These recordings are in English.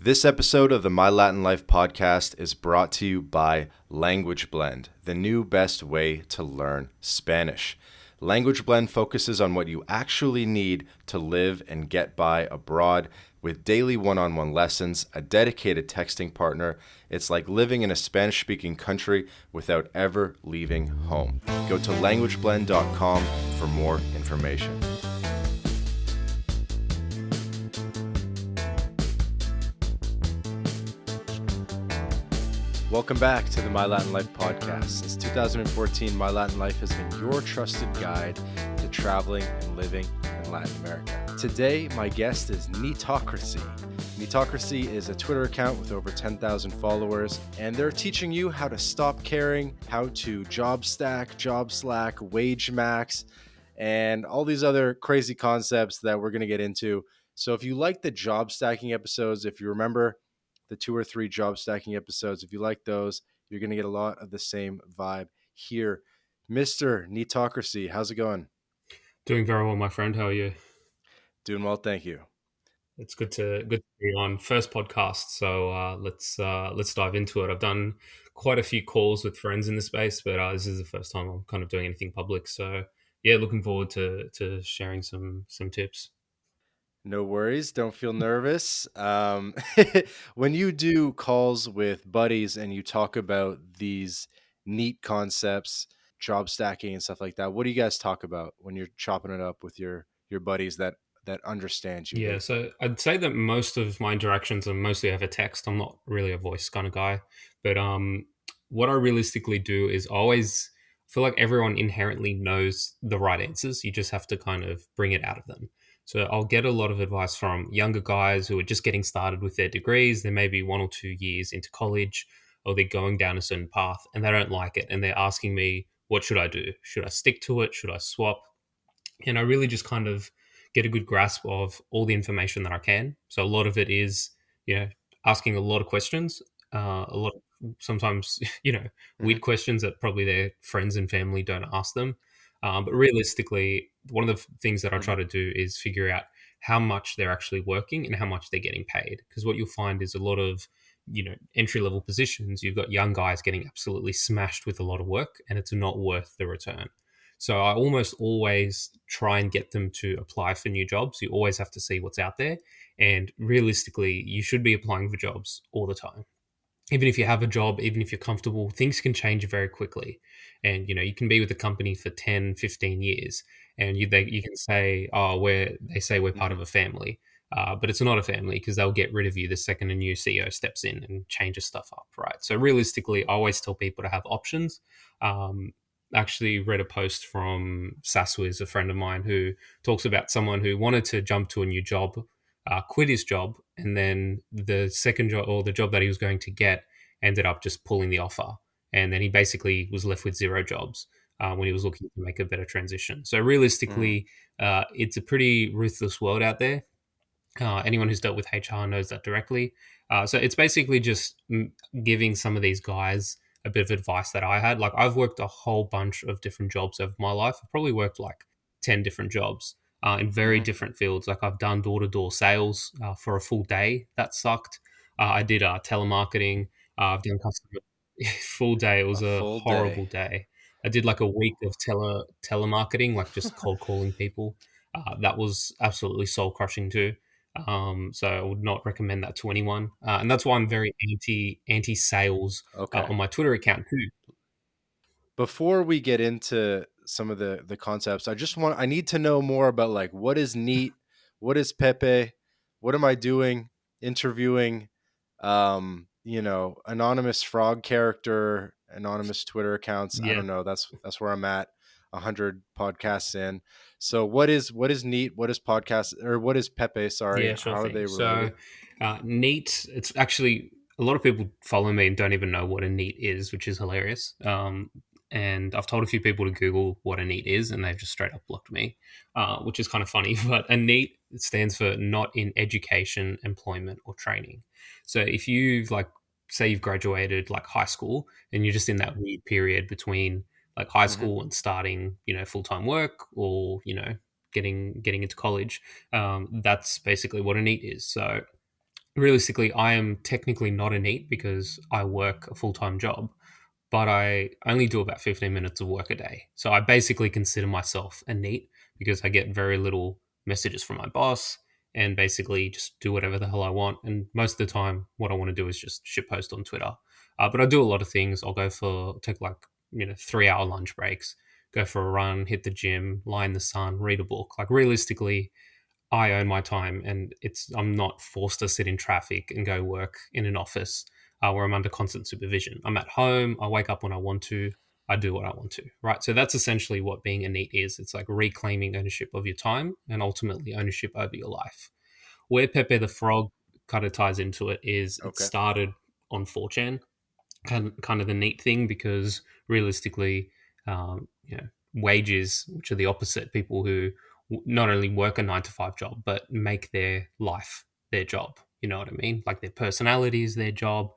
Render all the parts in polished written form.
This episode of the My Latin Life podcast is brought to you by Language Blend, the new best way to learn Spanish. Language Blend focuses on what you actually need to live and get by abroad with daily one-on-one lessons, a dedicated texting partner. It's like living in a Spanish-speaking country without ever leaving home. Go to languageblend.com for more information. Welcome back to the My Latin Life podcast. Since 2014, My Latin Life has been your trusted guide to traveling and living in Latin America. Today, my guest is Neetocracy. Neetocracy is a Twitter account with over 10,000 followers, and they're teaching you how to stop caring, how to job stack, job slack, wage max, and all these other crazy concepts that we're going to get into. So if you like the job stacking episodes, if you remember the 2 or 3 job stacking episodes, if you like those, you're going to get a lot of the same vibe here. Mr. Neetocracy, how's it going? Doing very well, my friend. How are you? Doing well, thank you. It's good to be on first podcast. So let's dive into it. I've done quite a few calls with friends in the space, but this is the first time I'm kind of doing anything public. So yeah, looking forward to sharing some tips. No worries. Don't feel nervous. When you do calls with buddies and you talk about these neat concepts, job stacking and stuff like that, what do you guys talk about when you're chopping it up with your buddies that understand you, Yeah, Nate? so I'd say that most of my interactions are mostly over text. I'm not really a voice kind of guy, but what I realistically do is always feel like everyone inherently knows the right answers. You just have to kind of bring it out of them. So I'll get a lot of advice from younger guys who are just getting started with their degrees. They're maybe 1 or 2 years into college, or they're going down a certain path and they don't like it, and they're asking me, "What should I do? Should I stick to it? Should I swap?" And I really just kind of get a good grasp of all the information that I can. So a lot of it is, asking a lot of questions, a lot of sometimes, Hmm. weird questions that probably their friends and family don't ask them. But realistically, one of the things that I try Hmm. to do is figure out how much they're actually working and how much they're getting paid. Because what you'll find is a lot of, entry level positions, you've got young guys getting absolutely smashed with a lot of work and it's not worth the return. So I almost always try and get them to apply for new jobs. You always have to see what's out there. And realistically, you should be applying for jobs all the time. Even if you have a job, even if you're comfortable, things can change very quickly. And, you can be with a company for 10, 15 years and you can say, oh, they say we're part Hmm. of a family. But it's not a family because they'll get rid of you the second a new CEO steps in and changes stuff up, right? So realistically, I always tell people to have options. Actually read a post from Saswiz, a friend of mine, who talks about someone who wanted to jump to a new job, quit his job, and then the second job or the job that he was going to get ended up just pulling the offer. And then he basically was left with 0 jobs when he was looking to make a better transition. So Hmm. realistically, it's a pretty ruthless world out there. Anyone who's dealt with HR knows that directly. So it's basically just giving some of these guys a bit of advice that I had. Like I've worked a whole bunch of different jobs over my life. I've probably worked like 10 different jobs in very Hmm. different fields. Like I've done door to door sales for a full day. That sucked. I did telemarketing. I've done customer full day. It was A a full horrible day. day. I did like a week of telemarketing, like just cold calling people. That was absolutely soul crushing too. So I would not recommend that to anyone, and that's why I'm very anti sales Okay. on my Twitter account too. Before we get into some of the concepts, I need to know more about like what is NEET, what is PEPE, what am I doing interviewing anonymous frog character, anonymous Twitter accounts. I Yeah, don't know. That's where I'm at 100 podcasts in. So what is NEET, what is podcast or what is PEPE, sorry, yeah, sure how are thing. they So related? NEET, it's actually a lot of people follow me and don't even know what a NEET is, which is hilarious. And I've told a few people to Google what a NEET is, and they've just straight up blocked me, which is kind of funny. But a NEET stands for Not in Education, Employment, or Training. So if you've like, say you've graduated like high school, and you're just in that weird period between like high Hmm. school and starting, full time work, or getting into college, that's basically what a NEET is. So realistically, I am technically not a NEET because I work a full time job, but I only do about 15 minutes of work a day. So I basically consider myself a NEET because I get very little messages from my boss and basically just do whatever the hell I want. And most of the time, what I want to do is just shitpost on Twitter. But I do a lot of things. I'll take like, 3 hour lunch breaks, go for a run, hit the gym, lie in the sun, read a book. Like realistically, I own my time, and I'm not forced to sit in traffic and go work in an office where I'm under constant supervision. I'm at home. I wake up when I want to. I do what I want to. Right. So that's essentially what being a NEET is. It's like reclaiming ownership of your time and ultimately ownership over your life. Where Pepe the Frog kind of ties into it is it Okay. started on 4chan, kind of the neat thing because realistically, wages, which are the opposite, people who not only work a 9 to 5 job but make their life their job. You know what I mean? Like their personality is their job.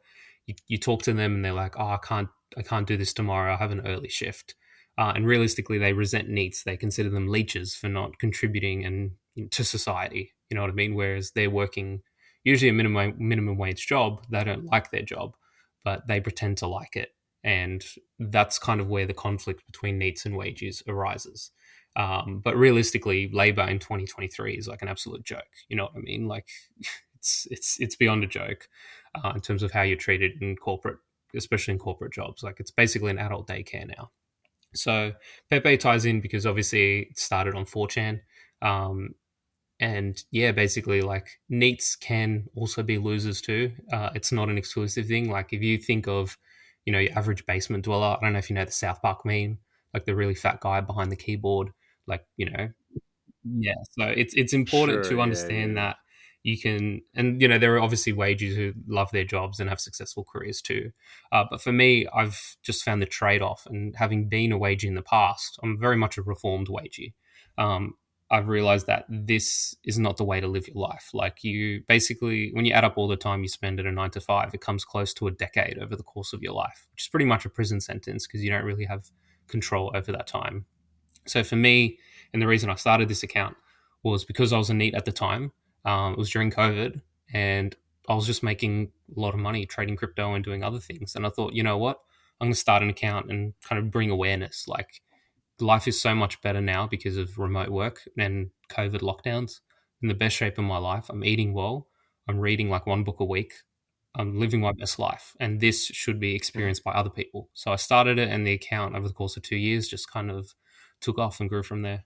You talk to them and they're like, "Oh, I can't do this tomorrow. I have an early shift." And realistically, they resent needs. They consider them leeches for not contributing and to society. You know what I mean? Whereas they're working usually a minimum wage job. They don't like their job, but they pretend to like it. And that's kind of where the conflict between needs and wages arises. But realistically, labor in 2023 is like an absolute joke. You know what I mean? Like it's beyond a joke in terms of how you're treated in corporate, especially in corporate jobs. Like it's basically an adult daycare now. So Pepe ties in because obviously it started on 4chan. Um, and yeah, basically, like neats can also be losers too. It's not an exclusive thing. Like if you think of, your average basement dweller. I don't know if you know the South Park meme, like the really fat guy behind the keyboard. Like yeah, so it's important Sure. to Yeah. understand Yeah. that you can, and there are obviously wages who love their jobs and have successful careers too. But for me, I've just found the trade off, and having been a wagey in the past, I'm very much a reformed wagey. Um, I've realized that this is not the way to live your life. Like you basically, when you add up all the time you spend at a 9 to 5, it comes close to a decade over the course of your life, which is pretty much a prison sentence because you don't really have control over that time. So for me, and the reason I started this account was because I was a NEET at the time. It was during COVID, and I was just making a lot of money trading crypto and doing other things. And I thought, you know what? I'm going to start an account and kind of bring awareness. Like life is so much better now because of remote work and COVID lockdowns. In the best shape of my life. I'm eating well. I'm reading like one book a week. I'm living my best life, and this should be Hmm. experienced by other people. So I started it, and the account over the course of 2 years just kind of took off and grew from there.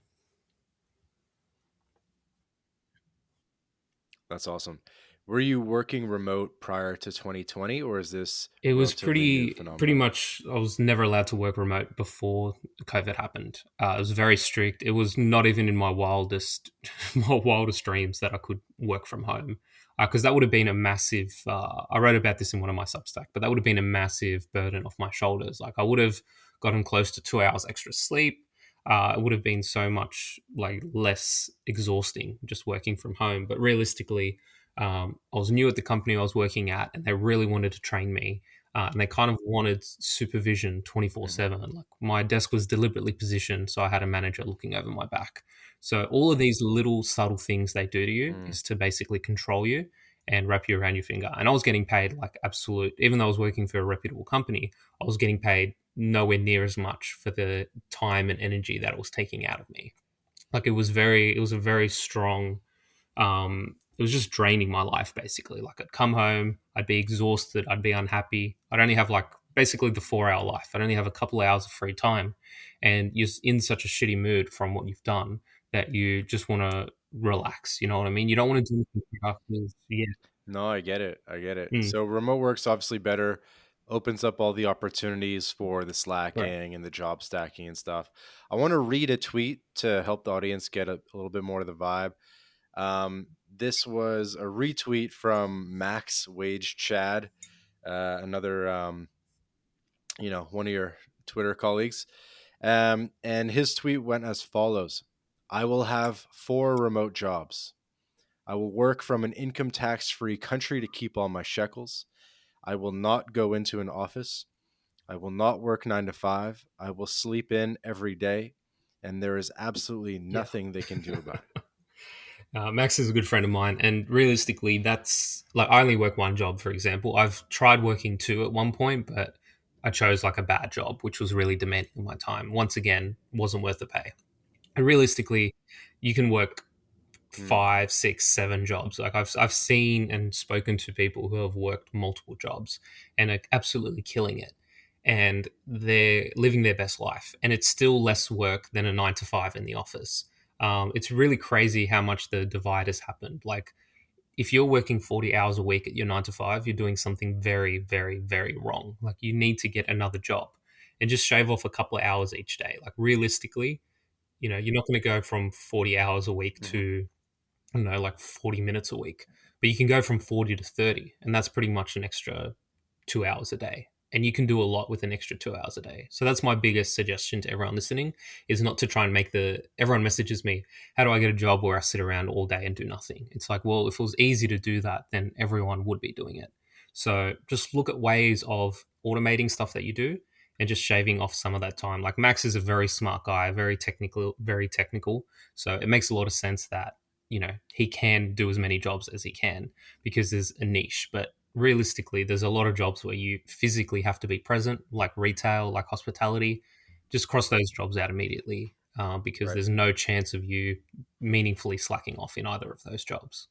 That's awesome. Were you working remote prior to 2020, or is this It was relatively new pretty phenomenon? much. I was never allowed to work remote before COVID happened. It was very strict. It was not even in my wildest, my wildest dreams that I could work from home, because that would have been a massive. I wrote about this in one of my Substack, but that would have been a massive burden off my shoulders. Like I would have gotten close to 2 hours extra sleep. It would have been so much like less exhausting just working from home. But realistically, I was new at the company I was working at, and they really wanted to train me, and they kind of wanted supervision 24 Hmm. 7. Like my desk was deliberately positioned so I had a manager looking over my back. So all of these little subtle things they do to you Mm. is to basically control you and wrap you around your finger. And I was getting paid like absolute, even though I was working for a reputable company, I was getting paid nowhere near as much for the time and energy that it was taking out of me. Like it was a very strong, it was just draining my life basically. Like I'd come home, I'd be exhausted, I'd be unhappy. I'd only have like basically the 4 hour life. I'd only have a couple of hours of free time, and you're in such a shitty mood from what you've done that you just want to relax. You know what I mean? You don't want to do anything productive. Yeah. No, I get it. I get it. Mm, So remote work's obviously better, opens up all the opportunities for the correct. slacking and the job stacking and stuff. I want to read a tweet to help the audience get a little bit more of the vibe. This was a retweet from Max Wage Chad, another one of your Twitter colleagues. And his tweet went as follows: I will have 4 remote jobs. I will work from an income tax free country to keep all my shekels. I will not go into an office. I will not work 9 to 5. I will sleep in every day. And there is absolutely Yeah. nothing they can do about it. Max is a good friend of mine, and realistically, that's like I only work one job. For example, I've tried working two at one point, but I chose like a bad job, which was really demanding of my time. Once again, wasn't worth the pay. And realistically, you can work Mm, 5, 6, 7 jobs. Like I've seen and spoken to people who have worked multiple jobs and are absolutely killing it, and they're living their best life, and it's still less work than a 9 to 5 in the office. It's really crazy how much the divide has happened. Like if you're working 40 hours a week at your 9 to 5, you're doing something very, very, very wrong. Like you need to get another job and just shave off a couple of hours each day. Like realistically, you're not going to go from 40 hours a week mhm. to I don't know, like 40 minutes a week. But you can go from 40 to 30, and that's pretty much an extra 2 hours a day. And you can do a lot with an extra 2 hours a day. So that's my biggest suggestion to everyone listening is not to try and make everyone messages me, how do I get a job where I sit around all day and do nothing? It's like, well, if it was easy to do that, then everyone would be doing it. So just look at ways of automating stuff that you do and just shaving off some of that time. Like Max is a very smart guy, very technical, very technical. So it makes a lot of sense that he can do as many jobs as he can because there's a niche. But realistically, there's a lot of jobs where you physically have to be present, like retail, like hospitality. Just cross those jobs out immediately, because Right. there's no chance of you meaningfully slacking off in either of those jobs.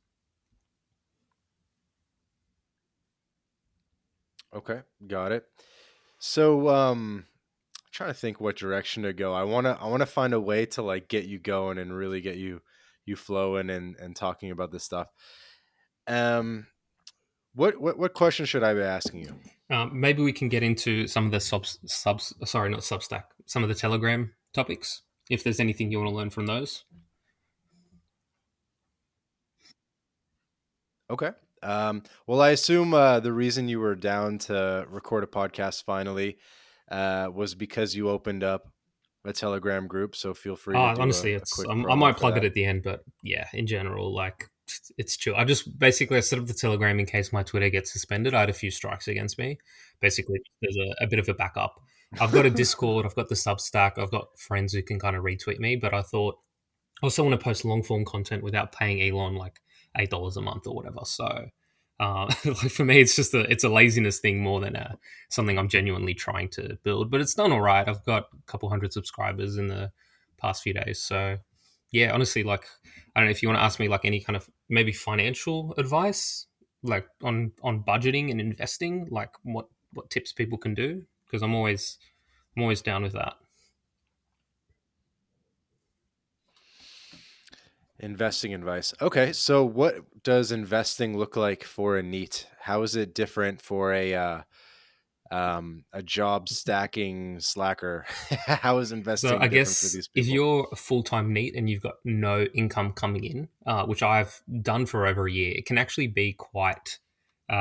Okay, got it. So, trying to think what direction to go. I wanna find a way to like get you going and really get you flowing and talking about this stuff. Um, what question should I be asking you? Maybe we can get into some of the sorry, not Substack, some of the Telegram topics. If there's anything you want to learn from those. Okay. Well, I assume the reason you were down to record a podcast finally was because you opened up a Telegram group. So feel free to do Honestly, a it's quick I promo might for plug it that. at the end, but yeah, in general, like it's chill. I set up the Telegram in case my Twitter gets suspended. I had a few strikes against me. Basically, there's a bit of a backup. I've got a Discord, I've got the Substack, I've got friends who can kind of retweet me, but I thought I also want to post long form content without paying Elon like $8 a month or whatever. So, like for me, it's a laziness thing more than something I'm genuinely trying to build. But it's done all right. I've got a couple hundred subscribers in the past few days. So, yeah, honestly, like I don't know if you want to ask me like any kind of maybe financial advice, like on budgeting and investing, like what tips people can do, because I'm always down with that. Investing advice. Okay, so what does investing look like for a NEET? How is it different for a job stacking slacker? How is So investing I different for guess these if people? you're a full time NEET and you've got no income coming in, which I've done for over a year, it can actually be quite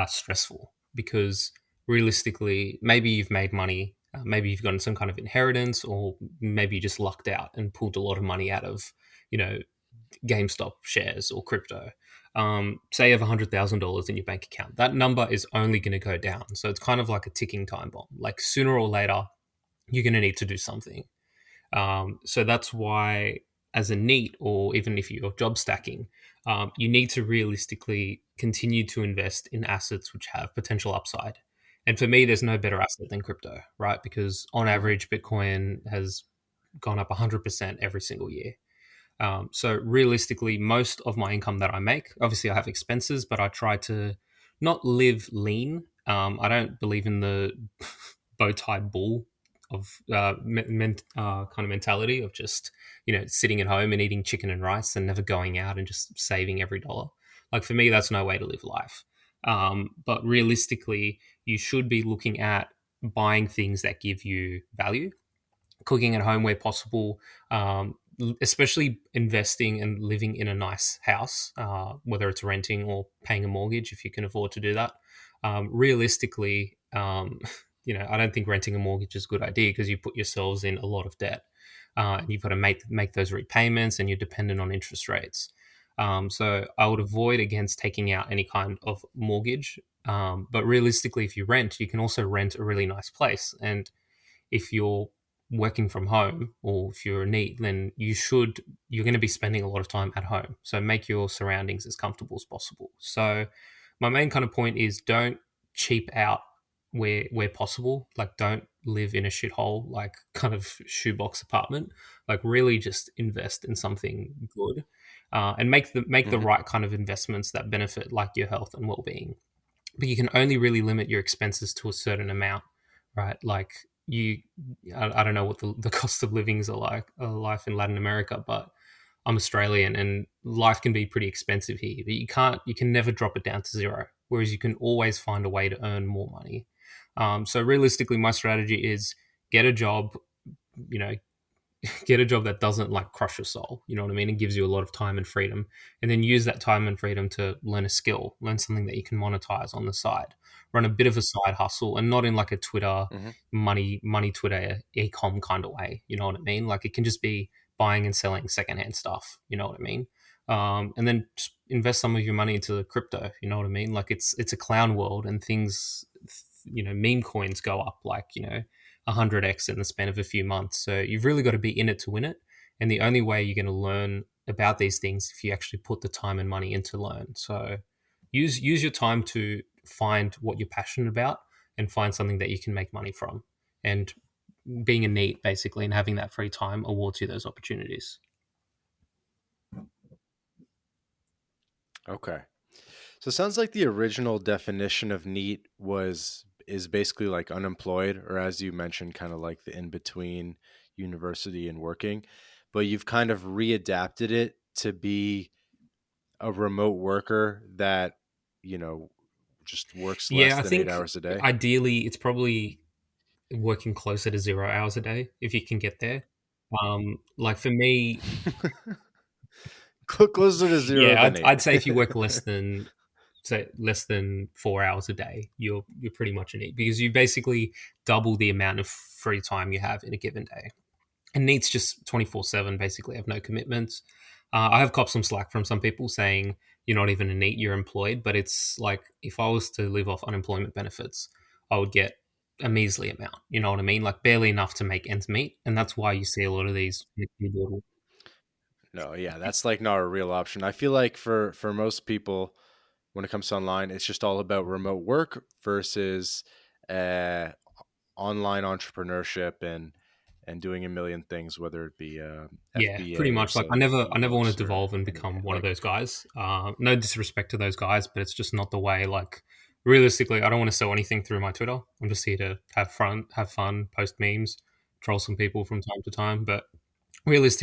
stressful because realistically, maybe you've made money, maybe you've gotten some kind of inheritance, or maybe you just lucked out and pulled a lot of money out of you know GameStop shares or crypto. Say you have $100,000 in your bank account, that number is only going to go down. So it's kind of like a ticking time bomb. Like sooner or later, you're going to need to do something. So that's why, as a NEET, or even if you're job stacking, you need to realistically continue to invest in assets which have potential upside. And for me, there's no better asset than crypto, right? Because on Hmm. average, Bitcoin has gone up 100% every single year. So realistically, most of my income that I make, obviously I have expenses, but I try to not live lean. I don't believe in the bow tie bull of kind of mentality of just sitting at home and eating chicken and rice and never going out and just saving every dollar. Like for me, that's no way to live life. But realistically, you should be looking at buying things that give you value, cooking at home where possible, especially investing and living in a nice house, whether it's renting or paying a mortgage if you can afford to do that. Realistically, I don't think renting a mortgage is a good idea because you put yourselves in a lot of debt, and you've got to make those repayments, and you're dependent on interest rates. So I would avoid against taking out any kind of mortgage. But realistically, if you rent, you can also rent a really nice place, and if you're working from home, or if you're a NEET, then you're going to be spending a lot of time at home. So make your surroundings as comfortable as possible. So my main kind of point is don't cheap out where possible. Like don't live in a shithole, like kind of shoebox apartment. Like really just invest in something good, and make the Hmm. right kind of investments that benefit like your health and well being. But you can only really limit your expenses to a certain amount, right? Like you, I don't know what the cost of livings are like, life in Latin America, but I'm Australian and life can be pretty expensive here. But you can never drop it down to zero. Whereas you can always find a way to earn more money. So realistically, my strategy is get a job, you know, get a job that doesn't like crush your soul, you know what I mean, and gives you a lot of time and freedom, and then use that time and freedom to learn a skill, learn something that you can monetize on the side, run a bit of a side hustle, and not in like a Twitter Hmm. money Twitter e-com kind of way, you know what I mean, like it can just be buying and selling secondhand stuff, you know what I mean. And then just invest some of your money into crypto, you know what I mean, like it's a clown world and things, meme coins go up like 100x in the span of a few months. So you've really got to be in it to win it. And the only way you're going to learn about these things if you actually put the time and money into learn. So use your time to find what you're passionate about and find something that you can make money from. And being a NEET basically and having that free time awards you those opportunities. Okay. So it sounds like the original definition of neat is basically like unemployed, or as you mentioned, kind of like the in between university and working, but you've kind of readapted it to be a remote worker that, you know, just works less Yeah, I than eight think hours a day. ideally it's probably working closer to 0 hours a day if you can get there. Like for me, Closer to zero yeah, than I'd eight. say if you work less than 4 hours a day, you're pretty much an NEET because you basically double the amount of free time you have in a given day. And NEET's just 24/7. Basically, have no commitments. I have copped some slack from some people saying you're not even a NEET, you're employed. But it's like if I was to live off unemployment benefits, I would get a measly amount. You know what I mean? Like barely enough to make ends meet. And that's why you see a lot of these keyboard. No, yeah, that's like not a real option. I feel like for most people, when it comes to online, it's just all about remote work versus uh, online entrepreneurship and doing a million things, whether it be Yeah, pretty FBA or much. Like selling I never want to ebooks or devolve and any become one of like. those guys. No disrespect to those guys, but it's just not the way. Like realistically, I don't want to sell anything through my Twitter. I'm just here to have fun, post memes, troll some people from time to time. But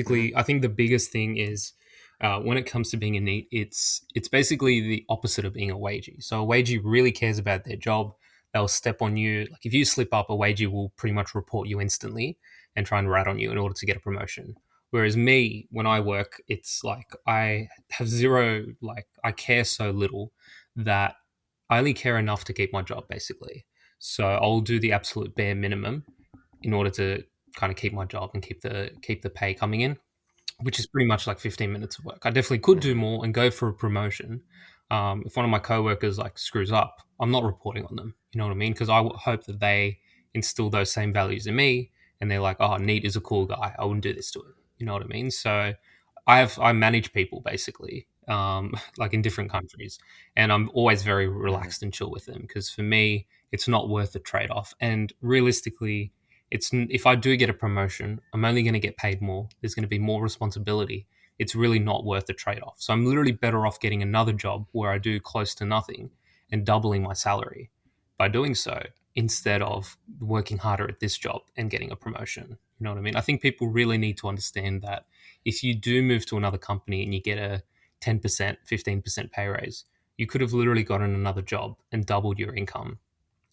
Mhm. realistically, I think the biggest thing is when it comes to being a NEET, it's basically the opposite of being a wagey. So a wagey really cares about their job. They'll step on you. Like if you slip up, a wagey will pretty much report you instantly and try and rat on you in order to get a promotion. Whereas me, when I work, it's like I have zero, like I care so little that I only care enough to keep my job basically. So I'll do the absolute bare minimum in order to kind of keep my job and keep the pay coming in, which is pretty much like 15 minutes of work. I definitely could do Mhm. more and go for a promotion. If one of my coworkers like screws up, I'm not reporting on them. You know what I mean? Because hope that they instill those same values in me, and they're like, "Oh, Neat is a cool guy. I wouldn't do this to him." You know what I mean? So I manage people basically, like in different countries, and I'm always very Mhm. relaxed and chill with them because for me, it's not worth the trade off. And realistically, if I do get a promotion, I'm only going to get paid more. There's going to be more responsibility. It's really not worth the trade off. So I'm literally better off getting another job where I do close to nothing and doubling my salary by doing so instead of working harder at this job and getting a promotion. You know what I mean? I think people really need to understand that if you do move to another company and you get a 10%, 15% pay raise, you could have literally gotten another job and doubled your income,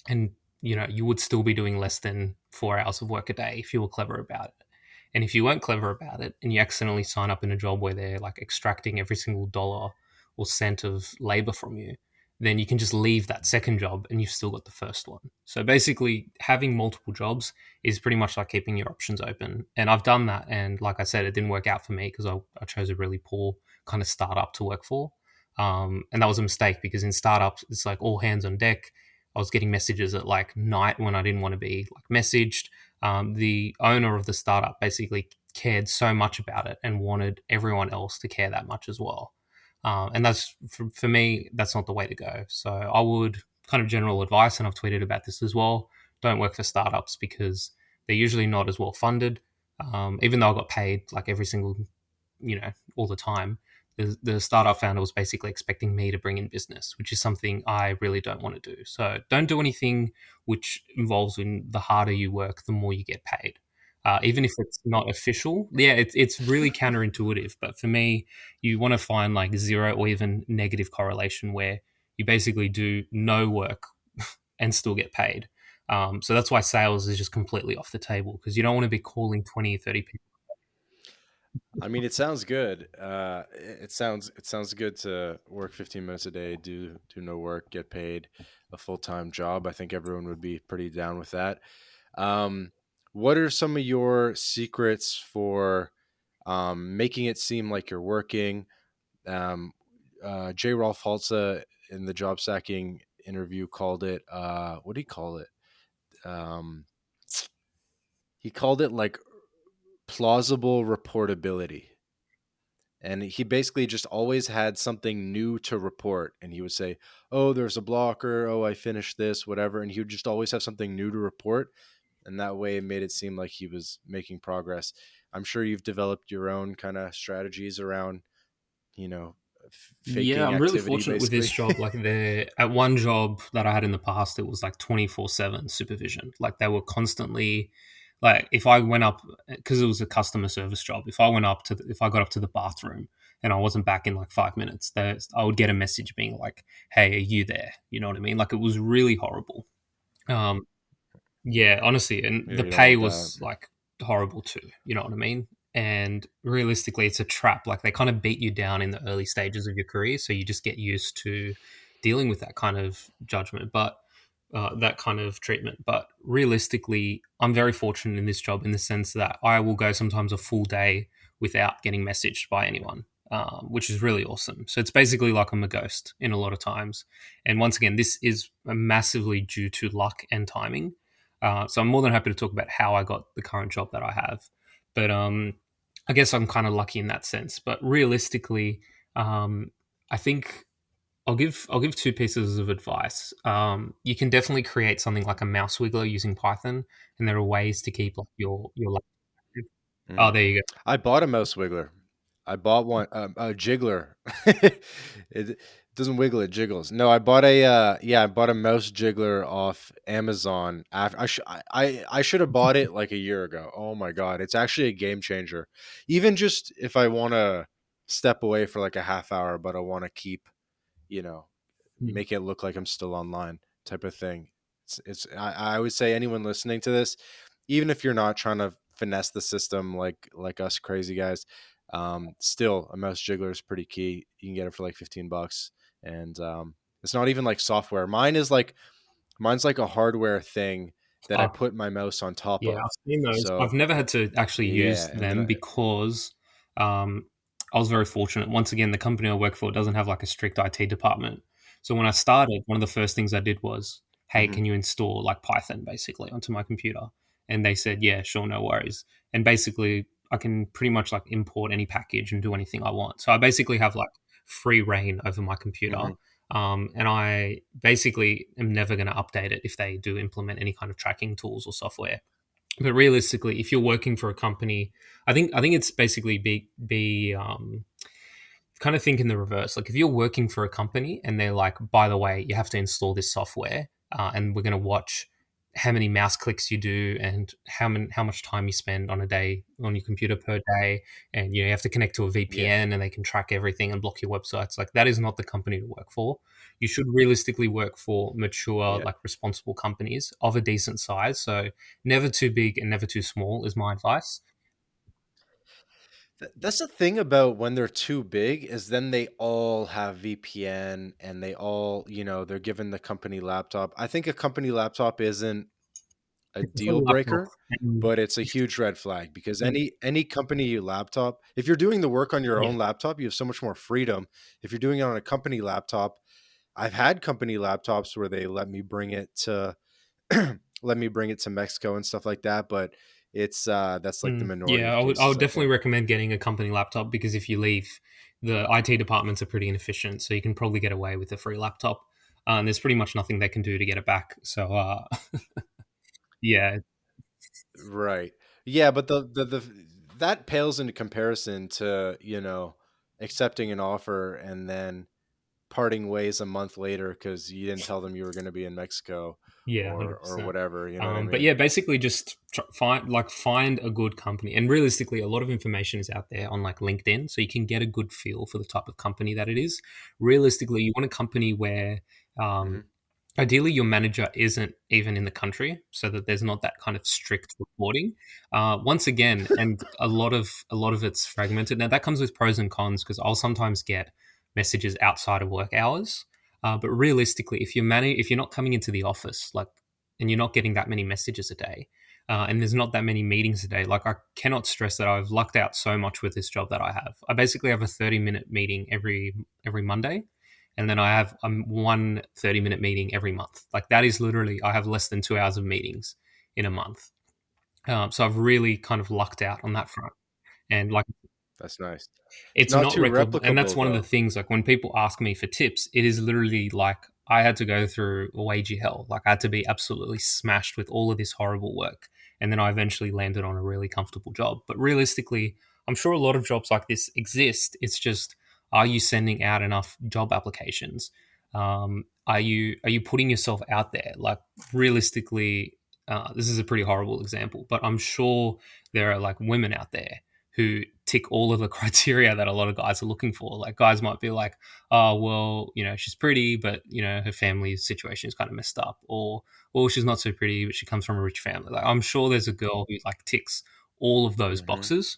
and you would still be doing less than 4 hours of work a day if you were clever about it. And if you weren't clever about it and you accidentally sign up in a job where they're like extracting every single dollar or cent of labor from you, then you can just leave that second job and you've still got the first one. So basically, having multiple jobs is pretty much like keeping your options open. And I've done that. And like I said, it didn't work out for me because I chose a really poor kind of startup to work for. And that was a mistake because in startups, it's like all hands on deck. I was getting messages at like night when I didn't want to be like messaged. the owner of the startup basically cared so much about it and wanted everyone else to care that much as well. And that's for me, that's not the way to go. So I would kind of general advice, and I've tweeted about this as well. Don't work for startups because they're usually not as well funded. Even though I got paid like every single, all the time, the startup founder was basically expecting me to bring in business, which is something I really don't want to do. So don't do anything which involves in the harder you work, the more you get paid. Even if it's not official, yeah, it's really counterintuitive. But for me, you want to find like zero or even negative correlation where you basically do no work and still get paid. So that's why sales is just completely off the table because you don't want to be calling 20 or 30 people. I mean, it sounds good. It sounds good to work 15 minutes a day, do no work, get paid a full-time job. I think everyone would be pretty down with that. Um, what are some of your secrets for making it seem like you're working? Um, J. Rolf Halza in the job stacking interview called it. What do you call it? Um, he called it like plausible reportability. And he basically just always had something new to report. And he would say, "Oh, there's a blocker. Oh, I finished this, whatever." And he would just always have something new to report. And that way it made it seem like he was making progress. I'm sure you've developed your own kind of strategies around, you know, Yeah, faking I'm really activity, fortunate with this basically. job. Like the at one job that I had in the past, it was like 24/7 supervision. Like they were constantly like if I went up because it was a customer service job. If I got up to the bathroom and I wasn't back in like 5 minutes, I would get a message being like, "Hey, are you there?" You know what I mean? Like it was really horrible. Um, yeah, honestly, and Yeah, the you don't pay want that. was like horrible too. You know what I mean? And realistically, it's a trap. Like they kind of beat you down in the early stages of your career, so you just get used to dealing with that kind of judgment, but that kind of treatment. But realistically, I'm very fortunate in this job in the sense that I will go sometimes a full day without getting messaged by anyone, which is really awesome. So it's basically like I'm a ghost in a lot of times. And once again, this is massively due to luck and timing. So I'm more than happy to talk about how I got the current job that I have. But I guess I'm kind of lucky in that sense. But realistically, I think I'll give two pieces of advice. You can definitely create something like a mouse wiggler using Python, and there are ways to keep like your lab active. Oh, Mhm. there you go. I bought a mouse wiggler. I bought one, a jiggler. It doesn't wiggle, it jiggles. No, I bought a mouse jiggler off Amazon. I should have bought it like a year ago. Oh my god, it's actually a game changer. Even just if I want to step away for like a half hour, but I want to keep, you know, Hmm. make it look like I'm still online type of thing. I would say anyone listening to this, even if you're not trying to finesse the system like us crazy guys, still a mouse jiggler is pretty key. You can get it for like $15, and it's not even like software. Mine's like a hardware thing that I Uh, put my mouse on top Yeah, of. I've seen those. So I've never had to actually use yeah, and then them because um, I was very fortunate. Once again, the company I work for doesn't have like a strict IT department. So when I started, one of the first things I did was, "Hey, mhm, can you install like Python basically onto my computer?" And they said, "Yeah, sure, no worries." And basically, I can pretty much like import any package and do anything I want. So I basically have like free reign over my computer. mhm. And I basically am never going to update it if they do implement any kind of tracking tools or software. But realistically, if you're working for a company, I think it's basically be kind of think in the reverse. Like if you're working for a company and they're like, by the way, you have to install this software, and we're going to watch how many mouse clicks you do and how much time you spend on a day on your computer per day, and you have to connect to a Yeah, VPN and they can track everything and block your websites. Like that is not the company to work for. You should realistically work for mature, yeah. like responsible companies of a decent size. So never too big and never too small is my advice. That's the thing about when they're too big is then they all have VPN and they all, they're given the company laptop. I think a company laptop isn't a It's a deal laptop. breaker, And, but it's a huge red flag because any company you laptop, if you're doing the work on your yeah. own laptop, you have so much more freedom. If you're doing it on a company laptop, I've had company laptops where they let me bring it to let me bring it to Mexico and stuff like that. But it's that's like the minority Yeah, of I cases, would I definitely think. recommend getting a company laptop, because if you leave, the IT departments are pretty inefficient, so you can probably get away with a free laptop. And there's pretty much nothing they can do to get it back. So, yeah, Right. Yeah, but the that pales into comparison to, accepting an offer and then parting ways a month later because you didn't tell them you were going to be in Mexico yeah, or 100%. whatever. You know what I But mean? yeah, basically just find a good company. And realistically, a lot of information is out there on like LinkedIn, so you can get a good feel for the type of company that it is. Realistically, you want a company where Hmm. um, ideally your manager isn't even in the country, so that there's not that kind of strict reporting. Once again, and a lot of it's fragmented. Now that comes with pros and cons, because I'll sometimes get messages outside of work hours. But realistically, if you're not coming into the office, like, and you're not getting that many messages a day, and there's not that many meetings a day, like, I cannot stress that I've lucked out so much with this job that I have. I basically have a 30-minute meeting every Monday, and then I have one 30-minute meeting every month. Like, that is literally, I have less than 2 hours of meetings in a month. So I've really kind of lucked out on that front. And like, That's nice. It's it's not not too replicable, and that's replicable one of the though. things. Like, when people ask me for tips, it is literally like I had to go through wagey hell. Like, I had to be absolutely smashed with all of this horrible work, and then I eventually landed on a really comfortable job. But realistically, I'm sure a lot of jobs like this exist. It's just, are you sending out enough job applications? Are you putting yourself out there? Like, realistically, this is a pretty horrible example, but I'm sure there are like women out there who tick all of the criteria that a lot of guys are looking for. Like, guys might be like, oh, well, she's pretty, but her family situation is kind of messed up, or, well, she's not so pretty, but she comes from a rich family. Like, I'm sure there's a girl who like ticks all of those Hmm. boxes,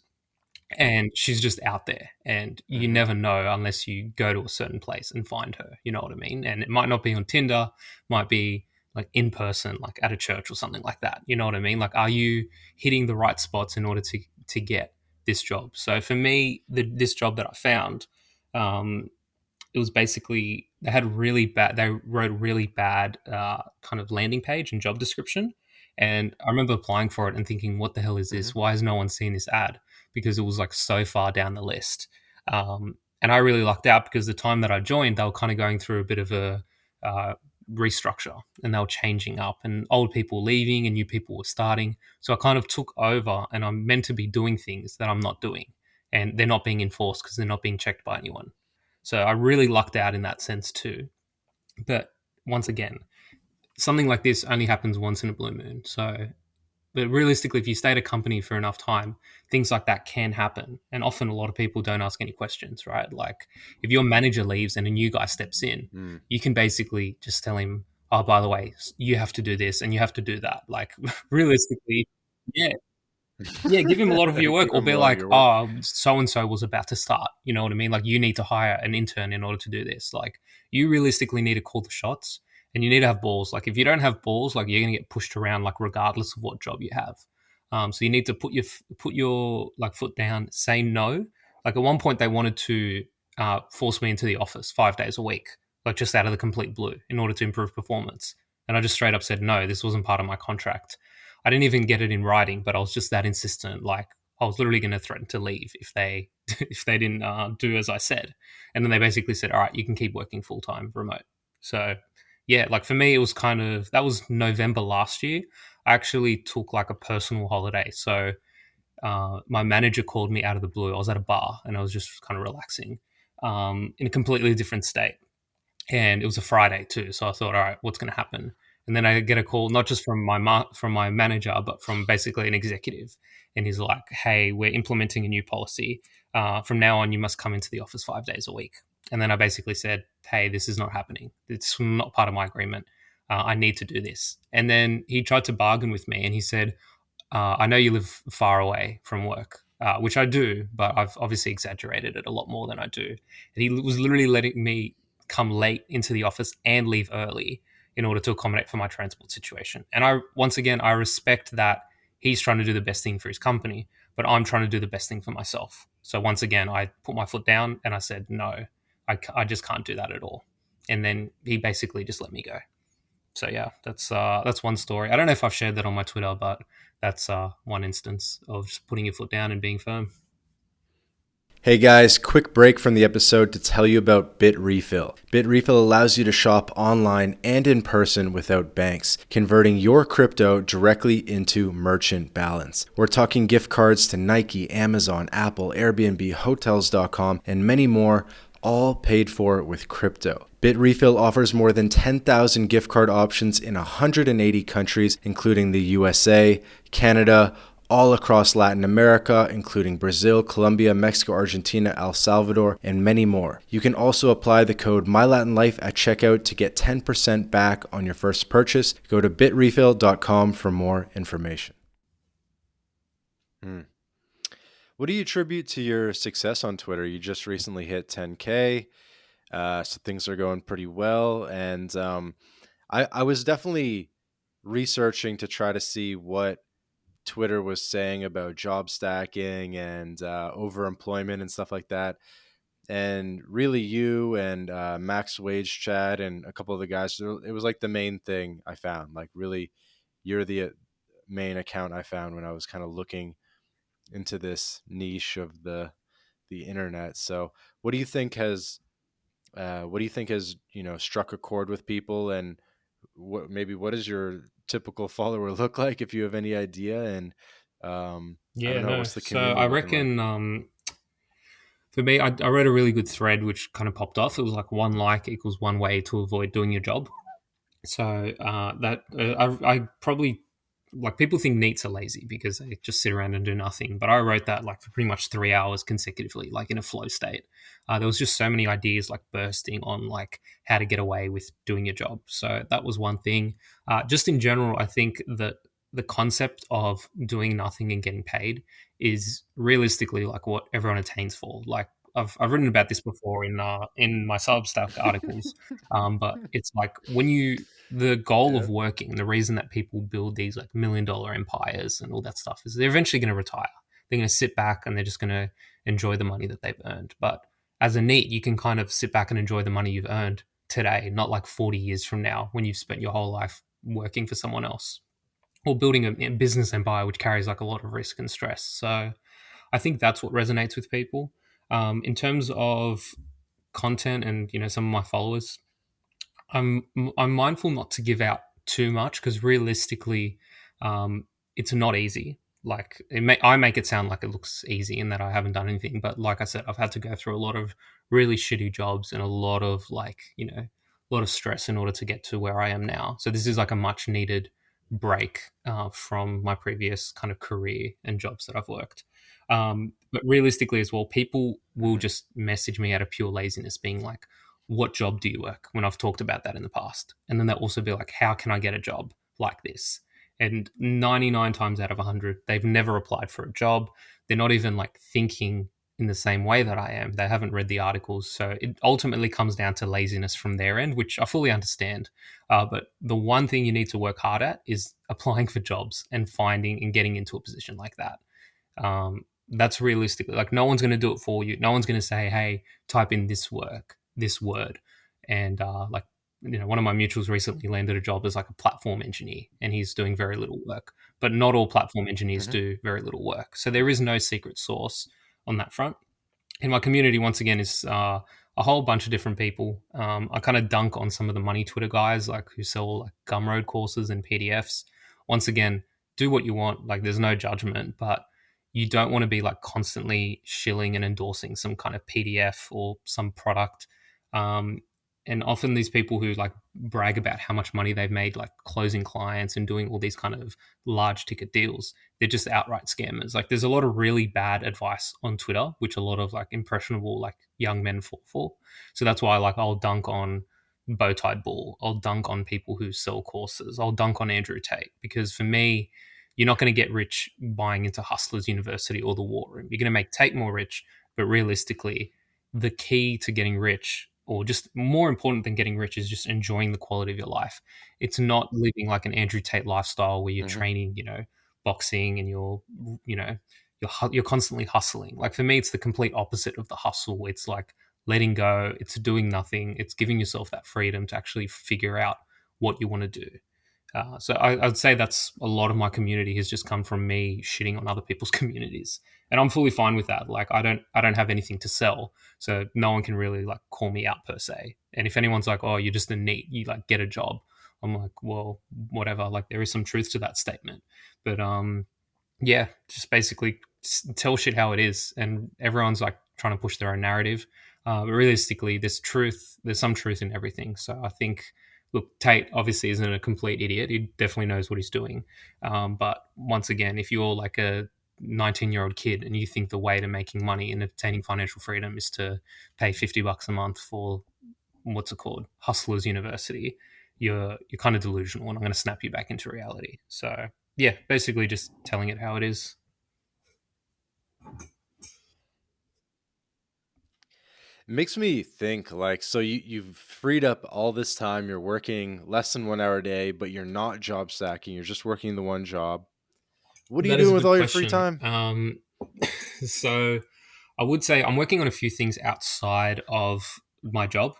and she's just out there, and you Hmm. never know unless you go to a certain place and find her. You know what I mean? And it might not be on Tinder, might be like in person, like at a church or something like that. You know what I mean? Like, are you hitting the right spots in order to get this job? So for me, this job that I found, um, it was basically, they wrote really bad kind of landing page and job description. And I remember applying for it and thinking, what the hell is Hmm. this? Why has no one seen this ad? Because it was like so far down the list. And I really lucked out, because the time that I joined, they were kind of going through a bit of a uh, restructure, and they were changing up, and old people leaving and new people were starting. So I kind of took over, and I'm meant to be doing things that I'm not doing, and they're not being enforced because they're not being checked by anyone. So I really lucked out in that sense too. But once again, something like this only happens once in a blue moon. So, but realistically, if you stay at a company for enough time, things like that can happen. And often a lot of people don't ask any questions, right? Like, if your manager leaves and a new guy steps in, Mm. you can basically just tell him, oh, by the way, you have to do this and you have to do that. Like, realistically, yeah, yeah, give him a lot of your work, Give or him a be lot of like, your work. oh, so and so was about to start. You know what I mean? Like, you need to hire an intern in order to do this. Like, you realistically need to call the shots, and you need to have balls. Like, if you don't have balls, like, you're gonna get pushed around, like, regardless of what job you have. So you need to put your like foot down, say no. Like, at one point, they wanted to force me into the office 5 days a week, like, just out of the complete blue, in order to improve performance. And I just straight up said no. This wasn't part of my contract. I didn't even get it in writing, but I was just that insistent. Like, I was literally going to threaten to leave if they if they didn't do as I said. And then they basically said, "All right, you can keep working full time remote." So yeah, like, for me, it was kind of, that was November last year. I actually took like a personal holiday. So my manager called me out of the blue. I was at a bar and I was just kind of relaxing, in a completely different state, and it was a Friday too. So I thought, all right, what's going to happen? And then I get a call, not just from from my manager, but from basically an executive, and he's like, "Hey, we're implementing a new policy. From now on, you must come into the office 5 days a week." And then I basically said, "Hey, this is not happening. It's not part of my agreement. I need to do this." And then he tried to bargain with me, and he said, I know you live far away from work, which I do, but I've obviously exaggerated it a lot more than I do. And he was literally letting me come late into the office and leave early in order to accommodate for my transport situation. And once again, I respect that he's trying to do the best thing for his company, but I'm trying to do the best thing for myself. So once again, I put my foot down and I said, no, I just can't do that at all. And then he basically just let me go. So yeah, that's one story. I don't know if I've shared that on my Twitter, but that's one instance of just putting your foot down and being firm. Hey guys, quick break from the episode to tell you about Bitrefill. Bitrefill allows you to shop online and in person without banks, converting your crypto directly into merchant balance. We're talking gift cards to Nike, Amazon, Apple, Airbnb, Hotels.com, and many more, all paid for with crypto. Bitrefill offers more than 10,000 gift card options in 180 countries, including the USA, Canada, all across Latin America, including Brazil, Colombia, Mexico, Argentina, El Salvador, and many more. You can also apply the code MyLatinLife at checkout to get 10% back on your first purchase. Go to bitrefill.com for more information. What do you attribute to your success on Twitter? You just recently hit 10K, so things are going pretty well. And I was definitely researching to try to see what Twitter was saying about job stacking and overemployment and stuff like that. And really, you and Max Wage Chad and a couple of the guys, it was like the main thing I found. Like, really, you're the main account I found when I was kind of looking into this niche of the internet. So, what do you think has struck a chord with people, and what does your typical follower look like, if you have any idea? And I Yeah, don't know, no. what's the So community I looking like? reckon for me, I read a really good thread which kind of popped off. It was like one like equals one way to avoid doing your job. So that I probably like people think NEETs are lazy because they just sit around and do nothing. But I wrote that like for pretty much 3 hours consecutively, like in a flow state. There was just so many ideas like bursting on like how to get away with doing your job. So that was one thing. Just in general, I think that the concept of doing nothing and getting paid is realistically like what everyone attains for. Like I've written about this before in my Substack articles, but it's like when you the goal Yeah. of working, the reason that people build these like $1 million empires and all that stuff is they're eventually going to retire. They're going to sit back and they're just going to enjoy the money that they've earned. But as a NEET, you can kind of sit back and enjoy the money you've earned today, not like 40 years from now when you've spent your whole life working for someone else or building a business empire, which carries like a lot of risk and stress. So I think that's what resonates with people. In terms of content and some of my followers, I'm mindful not to give out too much because realistically, it's not easy. Like I make it sound like it looks easy and that I haven't done anything, but like I said, I've had to go through a lot of really shitty jobs and a lot of a lot of stress in order to get to where I am now. So this is like a much needed break from my previous kind of career and jobs that I've worked. But realistically as well, people will Hmm. just message me out of pure laziness, being like, what job do you work, when I've talked about that in the past. And then they'll also be like, how can I get a job like this? And 99 times out of 100, they've never applied for a job. They're not even like thinking in the same way that I am. They haven't read the articles. So it ultimately comes down to laziness from their end, which I fully understand. But the one thing you need to work hard at is applying for jobs and finding and getting into a position like that. That's realistically like no one's going to do it for you. No one's going to say, "Hey, type in this word," and like one of my mutuals recently landed a job as like a platform engineer, and he's doing very little work. But not all platform engineers Hmm. do very little work, so there is no secret sauce on that front. And my community once again is a whole bunch of different people. I kind of dunk on some of the money Twitter guys like who sell like Gumroad courses and PDFs. Once again, do what you want. Like there's no judgment, but you don't want to be like constantly shilling and endorsing some kind of PDF or some product. Um, and often these people who like brag about how much money they've made, like closing clients and doing all these kind of large ticket deals, they're just outright scammers. Like there's a lot of really bad advice on Twitter, which a lot of like impressionable like young men fall for. So that's why like I'll dunk on Bowtie Bull, I'll dunk on people who sell courses, I'll dunk on Andrew Tate, because for me, you're not going to get rich buying into Hustlers University or the War Room. You're going to make Tate more rich, but realistically, the key to getting rich, or just more important than getting rich, is just enjoying the quality of your life. It's not living like an Andrew Tate lifestyle where you're Hmm. training, boxing and you know, you're constantly hustling. Like for me, it's the complete opposite of the hustle. It's like letting go. It's doing nothing. It's giving yourself that freedom to actually figure out what you want to do. So I'd say that's a lot of my community has just come from me shitting on other people's communities, and I'm fully fine with that. Like I don't have anything to sell, so no one can really like call me out per se. And if anyone's like, "Oh, you're just a NEET, you like get a job," I'm like, "Well, whatever." Like there is some truth to that statement, but yeah, just basically tell shit how it is, and everyone's like trying to push their own narrative. But realistically, there's truth. There's some truth in everything. So I think, look, Tate obviously isn't a complete idiot. He definitely knows what he's doing. But once again, if you're like a 19-year-old kid and you think the way to making money and obtaining financial freedom is to pay $50 a month for what's it called, Hustlers University, you're kind of delusional, and I'm going to snap you back into reality. So yeah, basically just telling it how it is. It makes me think like, so you've freed up all this time, you're working less than 1 hour a day, but you're not job stacking, you're just working the one job. What are you That is doing a with good all your free question. time? So I would say I'm working on a few things outside of my job.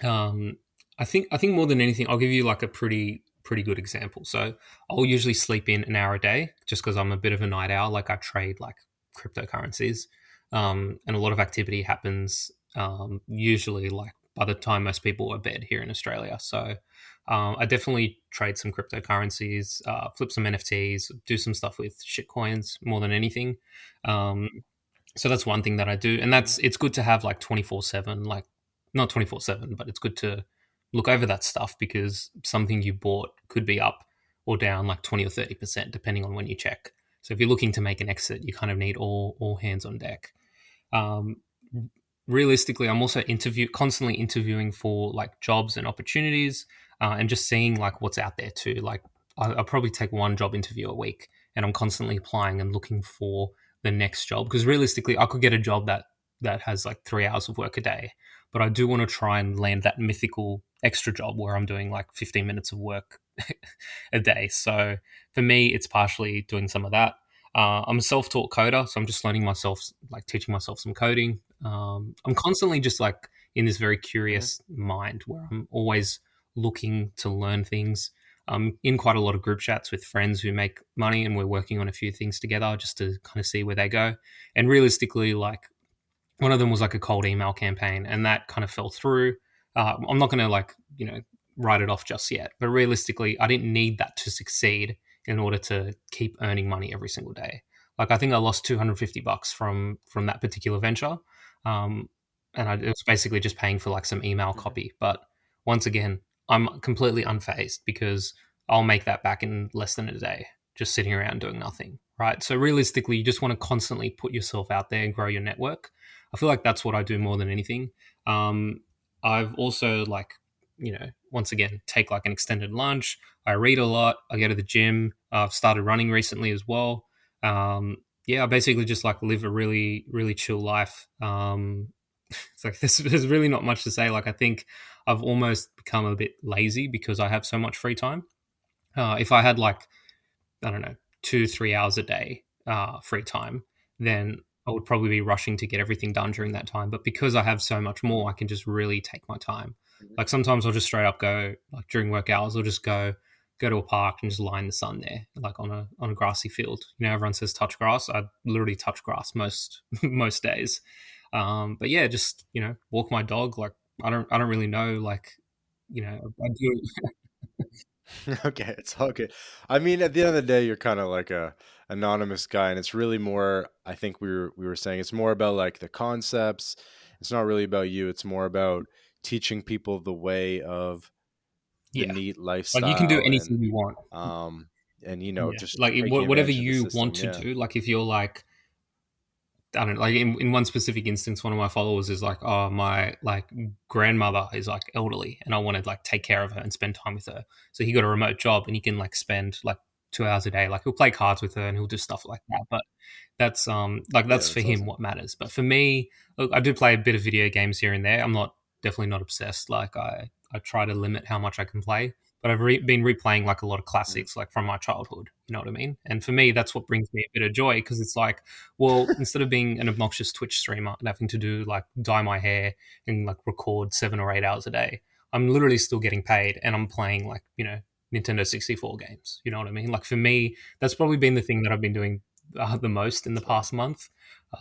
Um, I think more than anything, I'll give you like a pretty good example. So I'll usually sleep in an hour a day just because I'm a bit of a night owl. Like I trade like cryptocurrencies, and a lot of activity happens usually like by the time most people are bed here in Australia. So I definitely trade some cryptocurrencies, flip some NFTs, do some stuff with shitcoins more than anything. Um, so that's one thing that I do, and Mhm. it's good to have like 24/7, like not 24/7, but it's good to look over that stuff because something you bought could be up or down like 20 or 30% depending on when you check. So if you're looking to make an exit, you kind of need all hands on deck. Um, realistically, I'm also constantly interviewing for like jobs and opportunities, and just seeing like what's out there too. Like I'll probably take one job interview a week, and I'm constantly applying and looking for the next job because realistically, I could get a job that has like 3 hours of work a day, but I do want to try and land that mythical extra job where I'm doing like 15 minutes of work a day. So for me, it's partially doing some of that. I'm a self-taught coder, so I'm just learning myself, like teaching myself some coding. I'm constantly just like in this very Mhm. curious mind where I'm always looking to learn things. I'm in quite a lot of group chats with friends who make money, and we're working on a few things together just to kind of see where they go. And realistically, like one of them was like a cold email campaign, and that kind of fell through. I'm not going to like write it off just yet, but realistically, I didn't need that to succeed in order to keep earning money every single day. Like I think I lost $250 from that particular venture, um, and it was basically just paying for like some email Mhm. copy. But once again, I'm completely unfazed because I'll make that back in less than a day, just sitting around doing nothing. Right. So realistically, you just want to constantly put yourself out there and grow your network. I feel like that's what I do more than anything. Um, I've also like, once again, take like an extended lunch. I read a lot. I go to the gym. I've started running recently as well. Yeah, I basically just like live a really, really chill life. It's like there's really not much to say. Like I think I've almost become a bit lazy because I have so much free time. If I had like I don't know, 2, 3 hours a day free time, then I would probably be rushing to get everything done during that time. But because I have so much more, I can just really take my time. Mhm. Like sometimes I'll just straight up go like during work hours, I'll just go to a park and just lie in the sun there, like on a grassy field. Everyone says touch grass. I literally touch grass most most days. But yeah, just walk my dog. Like I don't really know. Like I do. Okay, it's all good. I mean, at the end of the day, you're kind of like a anonymous guy, and it's really more. I think we were saying it's more about like the concepts. It's not really about you. It's more about teaching people the way of the Yeah, neat like you can do lifestyle, anything you want. um Yeah, just like taking whatever advantage of the you want system. to Yeah. do. Like if you're like I don't know, like in one specific instance, one of my followers is like, oh, my like grandmother is like elderly, and I want to like take care of her and spend time with her. So he got a remote job, and he can like spend like 2 hours a day. Like he'll play cards with her, and he'll do stuff like that. But Yeah, that's for that's him awesome. what matters. But for me, look, I do play a bit of video games here and there. I'm not definitely not obsessed. Like I try to limit how much I can play. But I've been replaying like a lot of Mhm. classics like from my childhood. You know what I mean? And for me, that's what brings me a bit of joy because it's like, well, instead of being an obnoxious Twitch streamer and having to do like dye my hair and like record 7 or 8 hours a day, I'm literally still getting paid, and I'm playing like Nintendo 64 games. You know what I mean? Like for me, that's probably been the thing that I've been doing the most in the Yeah. past month,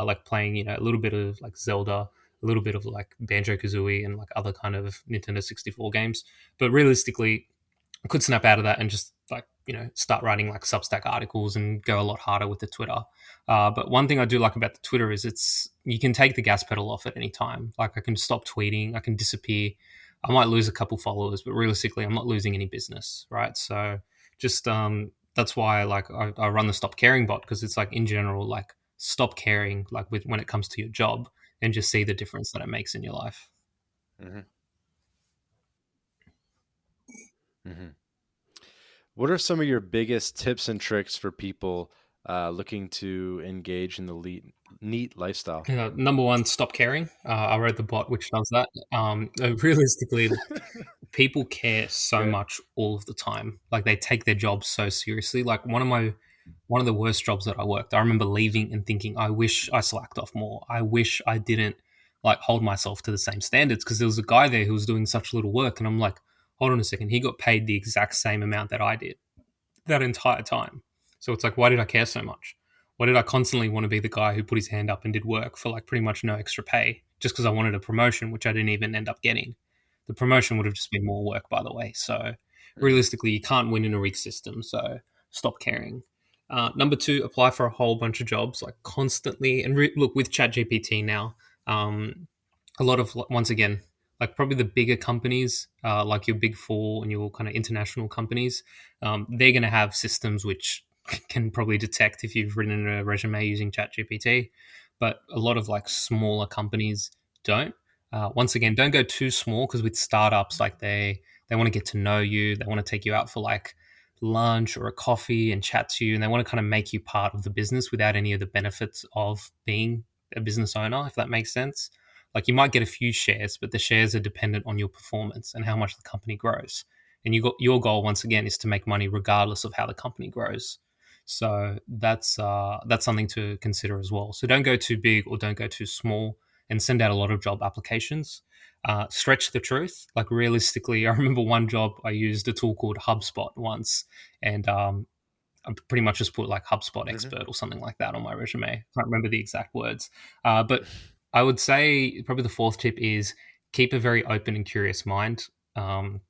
like playing a little bit of like Zelda, a little bit of like Banjo Kazooie, and like other kind of Nintendo 64 games. But realistically, I could snap out of that and just like start writing like Substack articles and go a lot harder with the Twitter. But one thing I do like about the Twitter is it's you can take the gas pedal off at any time. Like I can stop tweeting, I can disappear. I might lose a couple followers, but realistically, I'm not losing any business, right? So just that's why like I run the Stop Caring bot, because it's like in general like stop caring like with when it comes to your job and just see the difference that it makes in your life. Hmm. Hmm. What are some of your biggest tips and tricks for people looking to engage in the neat lifestyle? Number one, stop caring. I wrote the bot which does that. Realistically, people care so Okay. much all of the time. Like they take their job so seriously. Like one of the worst jobs that I worked, I remember leaving and thinking, I wish I slacked off more. I wish I didn't like hold myself to the same standards, because there was a guy there who was doing such little work, and I'm like, hold on a second, he got paid the exact same amount that I did that entire time. So it's like, why did I care so much? Why did I constantly want to be the guy who put his hand up and did work for like pretty much no extra pay just because I wanted a promotion, which I didn't even end up getting? The promotion would have just been more work, by the way. So Hmm. realistically, you can't win in a rigged system. So stop caring. Number two, apply for a whole bunch of jobs like constantly. And look, with ChatGPT now, a lot of, once again, like probably the bigger companies, like your big four and your kind of international companies, they're going to have systems which can probably detect if you've written a resume using ChatGPT. But a lot of like smaller companies don't. Once again, don't go too small, because with startups, like they want to get to know you, they want to take you out for like lunch or a coffee and chat to you, and they want to kind of make you part of the business without any of the benefits of being a business owner, if that makes sense. Like you might get a few shares, but the shares are dependent on your performance and how much the company grows. And your goal, once again, is to make money regardless of how the company grows. So that's something to consider as well. So don't go too big or don't go too small, and send out a lot of job applications. Stretch the truth. Like realistically, I remember one job I used a tool called HubSpot once, and I pretty much just put like HubSpot Hmm. expert or something like that on my resume. I can't remember the exact words, but I would say probably the fourth tip is keep a very open and curious mind. Um,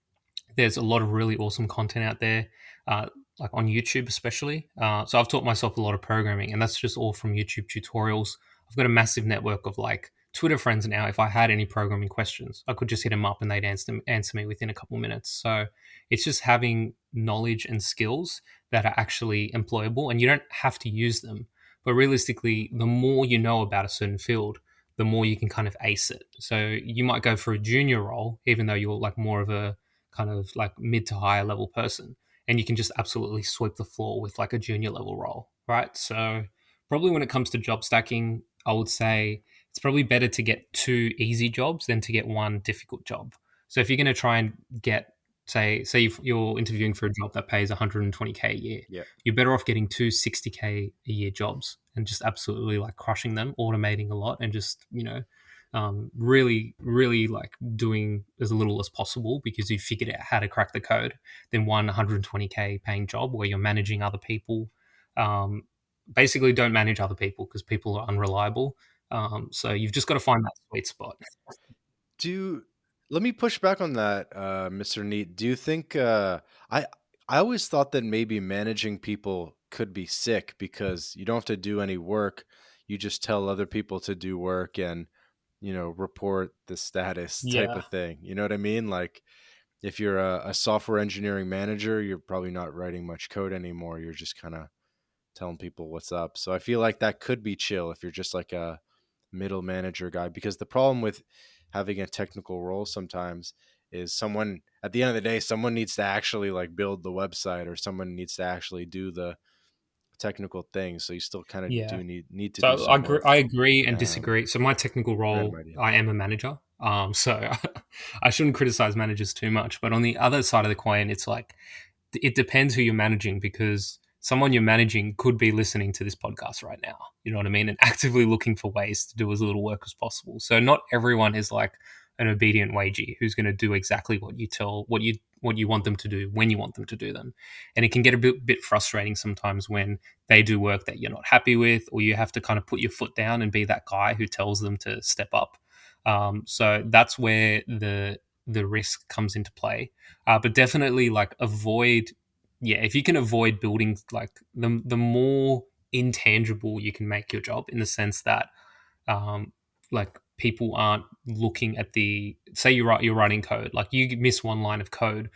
there's a lot of really awesome content out there, like on YouTube especially. So I've taught myself a lot of programming, and that's just all from YouTube tutorials. I've got a massive network of like Twitter friends now. If I had any programming questions, I could just hit them up and they'd answer me within a couple of minutes. So it's just having knowledge and skills that are actually employable, and you don't have to use them. But realistically, the more you know about a certain field, the more you can kind of ace it. So you might go for a junior role, even though you're like more of a kind of like mid to higher level person, and you can just absolutely sweep the floor with like a junior level role, right? So probably when it comes to job stacking, I would say it's probably better to get two easy jobs than to get one difficult job. So if you're going to try and get, say you're interviewing for a job that pays 120K a year, Yeah. you're better off getting two 60K a year jobs and just absolutely like crushing them, automating a lot, and just really, really like doing as little as possible because you figured out how to crack the code, than one 120K paying job where you're managing other people. Um, Basically, don't manage other people because people are unreliable. So you've just got to find that sweet spot. Do Let me push back on that, Mr. Neat. Do you think I I always thought that maybe managing people could be sick because you don't have to do any work. You just tell other people to do work and report the status type Yeah, of thing. You know what I mean? Like if you're a software engineering manager, you're probably not writing much code anymore. You're just kind of telling people what's up. So I feel like that could be chill if you're just like a middle manager guy, because the problem with having a technical role sometimes is someone at the end of the day, someone needs to actually like build the website or someone needs to actually do the technical things. So you still kind of yeah. do need to do So some work. I agree and Um, disagree. So my technical Random role, idea. I am a manager. So I shouldn't criticize managers too much. But on the other side of the coin, it's like it depends who you're managing, because someone you're managing could be listening to this podcast right now. You know what I mean? And actively looking for ways to do as little work as possible. So not everyone is like, an obedient wagee who's going to do exactly what you want them to do when you want them to do them. And it can get a bit frustrating sometimes when they do work that you're not happy with, or you have to kind of put your foot down and be that guy who tells them to step up. So that's where the risk comes into play. But definitely like avoid, yeah, if you can avoid building like the more intangible you can make your job, in the sense that like people aren't looking at the, say you're writing code, like you miss one line of code,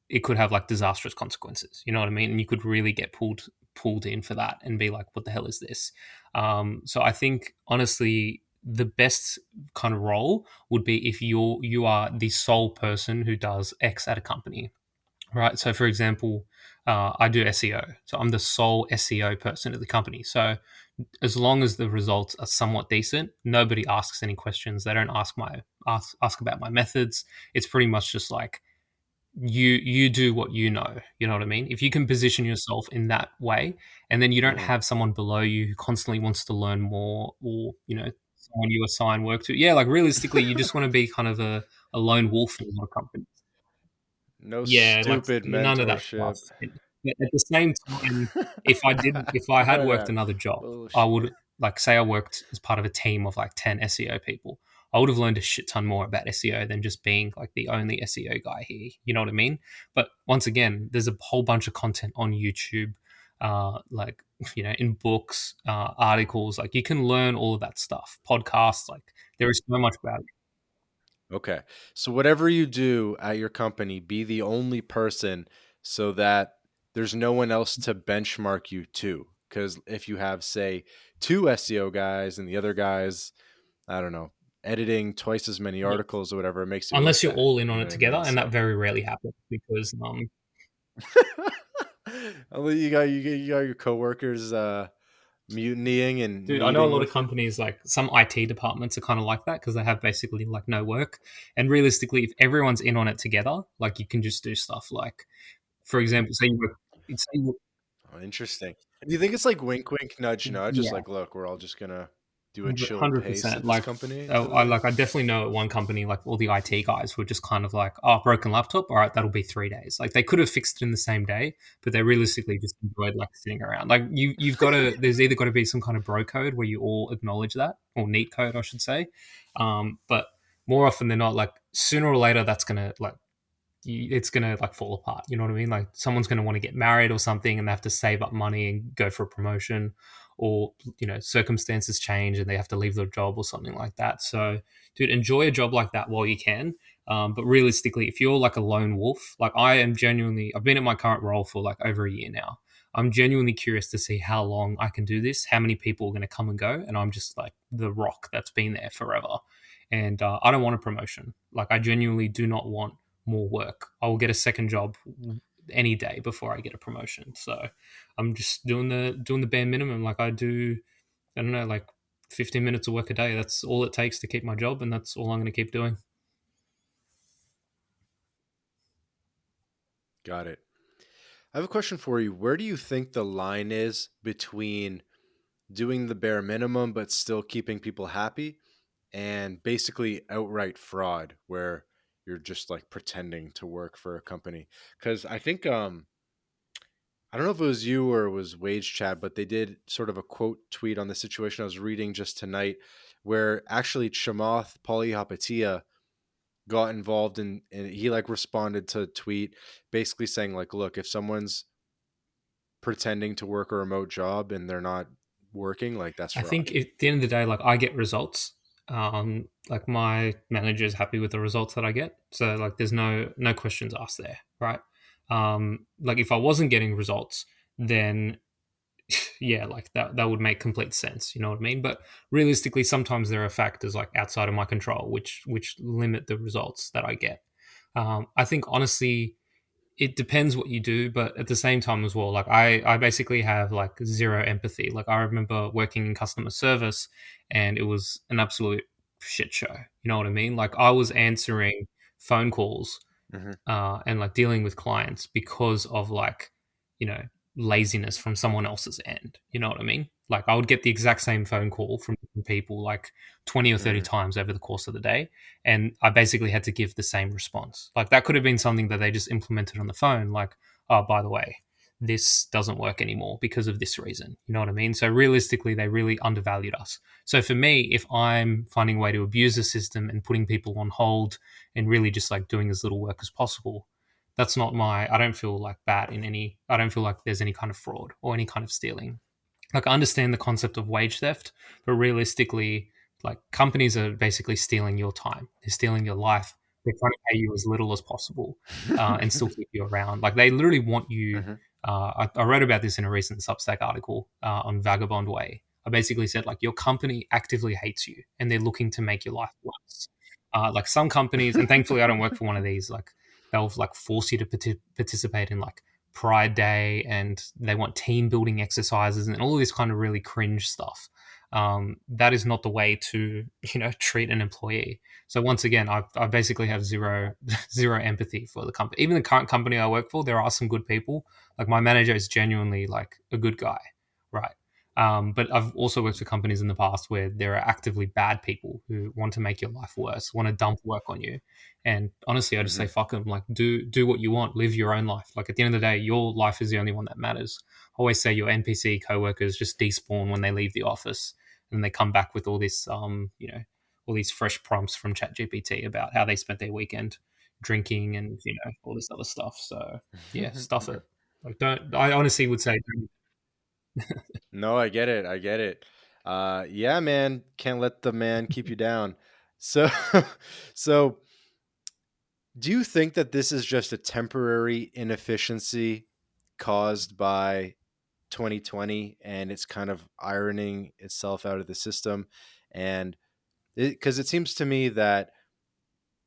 it could have like disastrous consequences. You know what I mean? And you could really get pulled in for that and be like, what the hell is this? So I think honestly, the best kind of role would be if you are the sole person who does X at a company, right? So for example, I do SEO, so I'm the sole SEO person at the company. So as long as the results are somewhat decent, nobody asks any questions. They don't ask about my methods. It's pretty much just like, you do what you know. You know what I mean? If you can position yourself in that way, and then you don't Mhm. have someone below you who constantly wants to learn more, or someone you assign work to. Yeah, like realistically, you just want to be kind of a lone wolf in a lot of companies. No Yeah, like stupid none of that mentorship. stuff. But at the same time, if I had Right worked on. another job, I Bullshit. would, like, say I worked as part of a team of like 10 SEO people. I would have learned a shit ton more about SEO than just being like the only SEO guy here. You know what I mean? But once again, there's a whole bunch of content on YouTube, like in books, articles. Like you can learn all of that stuff. Podcasts, like there is so much about it. Okay. So whatever you do at your company, be the only person so that there's no one else to benchmark you to. Because if you have, say, two SEO guys and the other guys, I don't know, editing twice as many Yeah. articles or whatever, it makes you look Unless you're bad. all in You on know it what I together, mean? and that So very rarely happens because you got your coworkers mutinying and dude, I know a meeting lot of with you. companies, like some IT departments, are kind of like that because they have basically like no work. And realistically, if everyone's in on it together, like you can just do stuff like, for example, say you work, Oh, interesting. Do you think it's like wink, wink, nudge, nudge? Just yeah, like, look, we're all just gonna do a chilled pace 100%. at this Like, company I, for the I day. like I definitely know at one company, like all the IT guys were just kind of like, oh, broken laptop. All right, that'll be 3 days. Like they could have fixed it in the same day, but they realistically just enjoyed like sitting around. Like you've got to, there's either got to be some kind of bro code where you all acknowledge that, or neat code, I should say. But more often than not, like sooner or later, that's gonna like it's gonna like fall apart. You know what I mean? Like someone's gonna want to get married or something, and they have to save up money and go for a promotion, or circumstances change and they have to leave their job or something like that. So, dude, enjoy a job like that while you can. But realistically, if you're like a lone wolf, like I am genuinely, I've been in my current role for like over a year now. I'm genuinely curious to see how long I can do this, how many people are going to come and go, and I'm just like the rock that's been there forever. And I don't want a promotion. Like I genuinely do not want more work. I will get a second job any day before I get a promotion. So I'm just doing the bare minimum. Like I do, I don't know, like 15 minutes of work a day. That's all it takes to keep my job, and that's all I'm going to keep doing. Got it. I have a question for you. Where do you think the line is between doing the bare minimum but still keeping people happy and basically outright fraud where you're just like pretending to work for a company? Because I think I don't know if it was you or it was Wage Chat, but they did sort of a quote tweet on the situation I was reading just tonight, where actually Chamath Palihapitiya got involved and he like responded to a tweet basically saying like, look, if someone's pretending to work a remote job and they're not working, like that's I think fraud. at the end of the day, like I get results. Like my manager is happy with the results that I get, so like there's no questions asked there, right? Like if I wasn't getting results, then yeah, like that would make complete sense. You know what I mean? But realistically, sometimes there are factors like outside of my control which limit the results that I get. I think honestly, it depends what you do, but at the same time as well, like I basically have like zero empathy. Like I remember working in customer service, and it was an absolute shit show. You know what I mean? Like I was answering phone calls Hmm. and like dealing with clients because of like you know laziness from someone else's end. You know what I mean? Like I would get the exact same phone call from different people like 20 or 30 Mhm. times over the course of the day. And I basically had to give the same response. Like that could have been something that they just implemented on the phone, like, oh, by the way, this doesn't work anymore because of this reason. You know what I mean? So realistically, they really undervalued us. So for me, if I'm finding a way to abuse the system and putting people on hold and really just like doing as little work as possible, that's not my, I don't feel like that in any, I don't feel like there's any kind of fraud or any kind of stealing. Like I understand the concept of wage theft, but realistically, like companies are basically stealing your time. They're stealing your life. They're trying to pay you as little as possible and still keep you around. Like they literally want you. Mhm. I wrote about this in a recent Substack article on Vagabond Way. I basically said like your company actively hates you and they're looking to make your life worse. Like some companies, and thankfully I don't work for one of these. Like they'll like force you to participate in like Pride Day, and they want team building exercises and all this kind of really cringe stuff. That is not the way to treat an employee. So once again, I basically have zero zero empathy for the company. Even the current company I work for, there are some good people. Like my manager is genuinely like a good guy, right? But I've also worked for companies in the past where there are actively bad people who want to make your life worse, want to dump work on you. And honestly, I just say Mhm. fuck them. Like do what you want, live your own life. Like at the end of the day, your life is the only one that matters. I always say your NPC coworkers just despawn when they leave the office, and they come back with all this all these fresh prompts from ChatGPT about how they spent their weekend drinking and all this other stuff. So yeah, stuff it. Like don't. I honestly would say No, I get it. I get it. Yeah, man, can't let the man keep you down. So, so do you think that this is just a temporary inefficiency caused by 2020 and it's kind of ironing itself out of the system? And because it seems to me that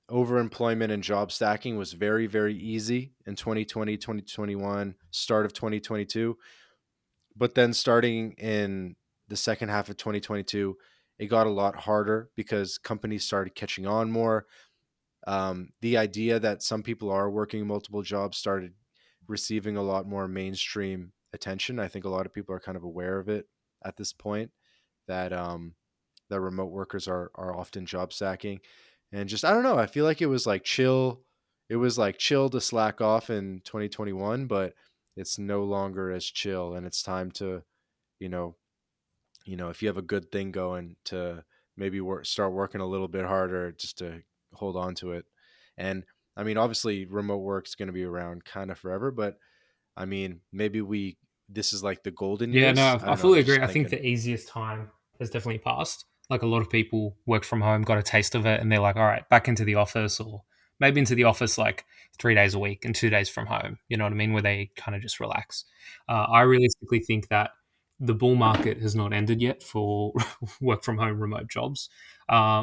overemployment and job stacking was very, very easy in 2020, 2021, start of 2022. But then starting in the second half of 2022, it got a lot harder because companies started catching on more. The idea that some people are working multiple jobs started receiving a lot more mainstream attention. I think a lot of people are kind of aware of it at this point, that that remote workers are often job stacking. And just I don't know, I feel like it was like chill. It was like chill to slack off in 2021, but it's no longer as chill, and it's time to, you know, if you have a good thing going, to maybe start working a little bit harder just to hold on to it. And I mean, obviously, remote work's going to be around kind of forever, but I mean, maybe this is like the golden Yeah, years. no, I I don't know. I'm fully agree. just I think thinking. the easiest time has definitely passed. Like a lot of people work from home, got a taste of it, and they're like, all right, back into the office, or maybe into the office like 3 days a week and 2 days from home. You know what I mean? Where they kind of just relax. I realistically think that the bull market has not ended yet for work from home remote jobs.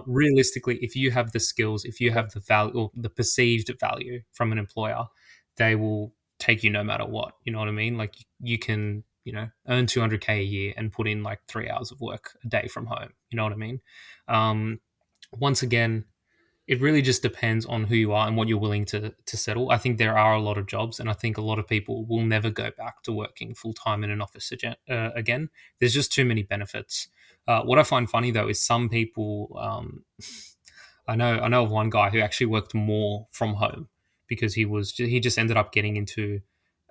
Realistically, if you have the skills, if you have the value or the perceived value from an employer, they will take you no matter what. You know what I mean? Like you can, earn 200K a year and put in like 3 hours of work a day from home. You know what I mean? Um, Once again, it really just depends on who you are and what you're willing to settle. I think there are a lot of jobs, and I think a lot of people will never go back to working full time in an office again. There's just too many benefits. What I find funny though is some people. I know of one guy who actually worked more from home because he just ended up getting into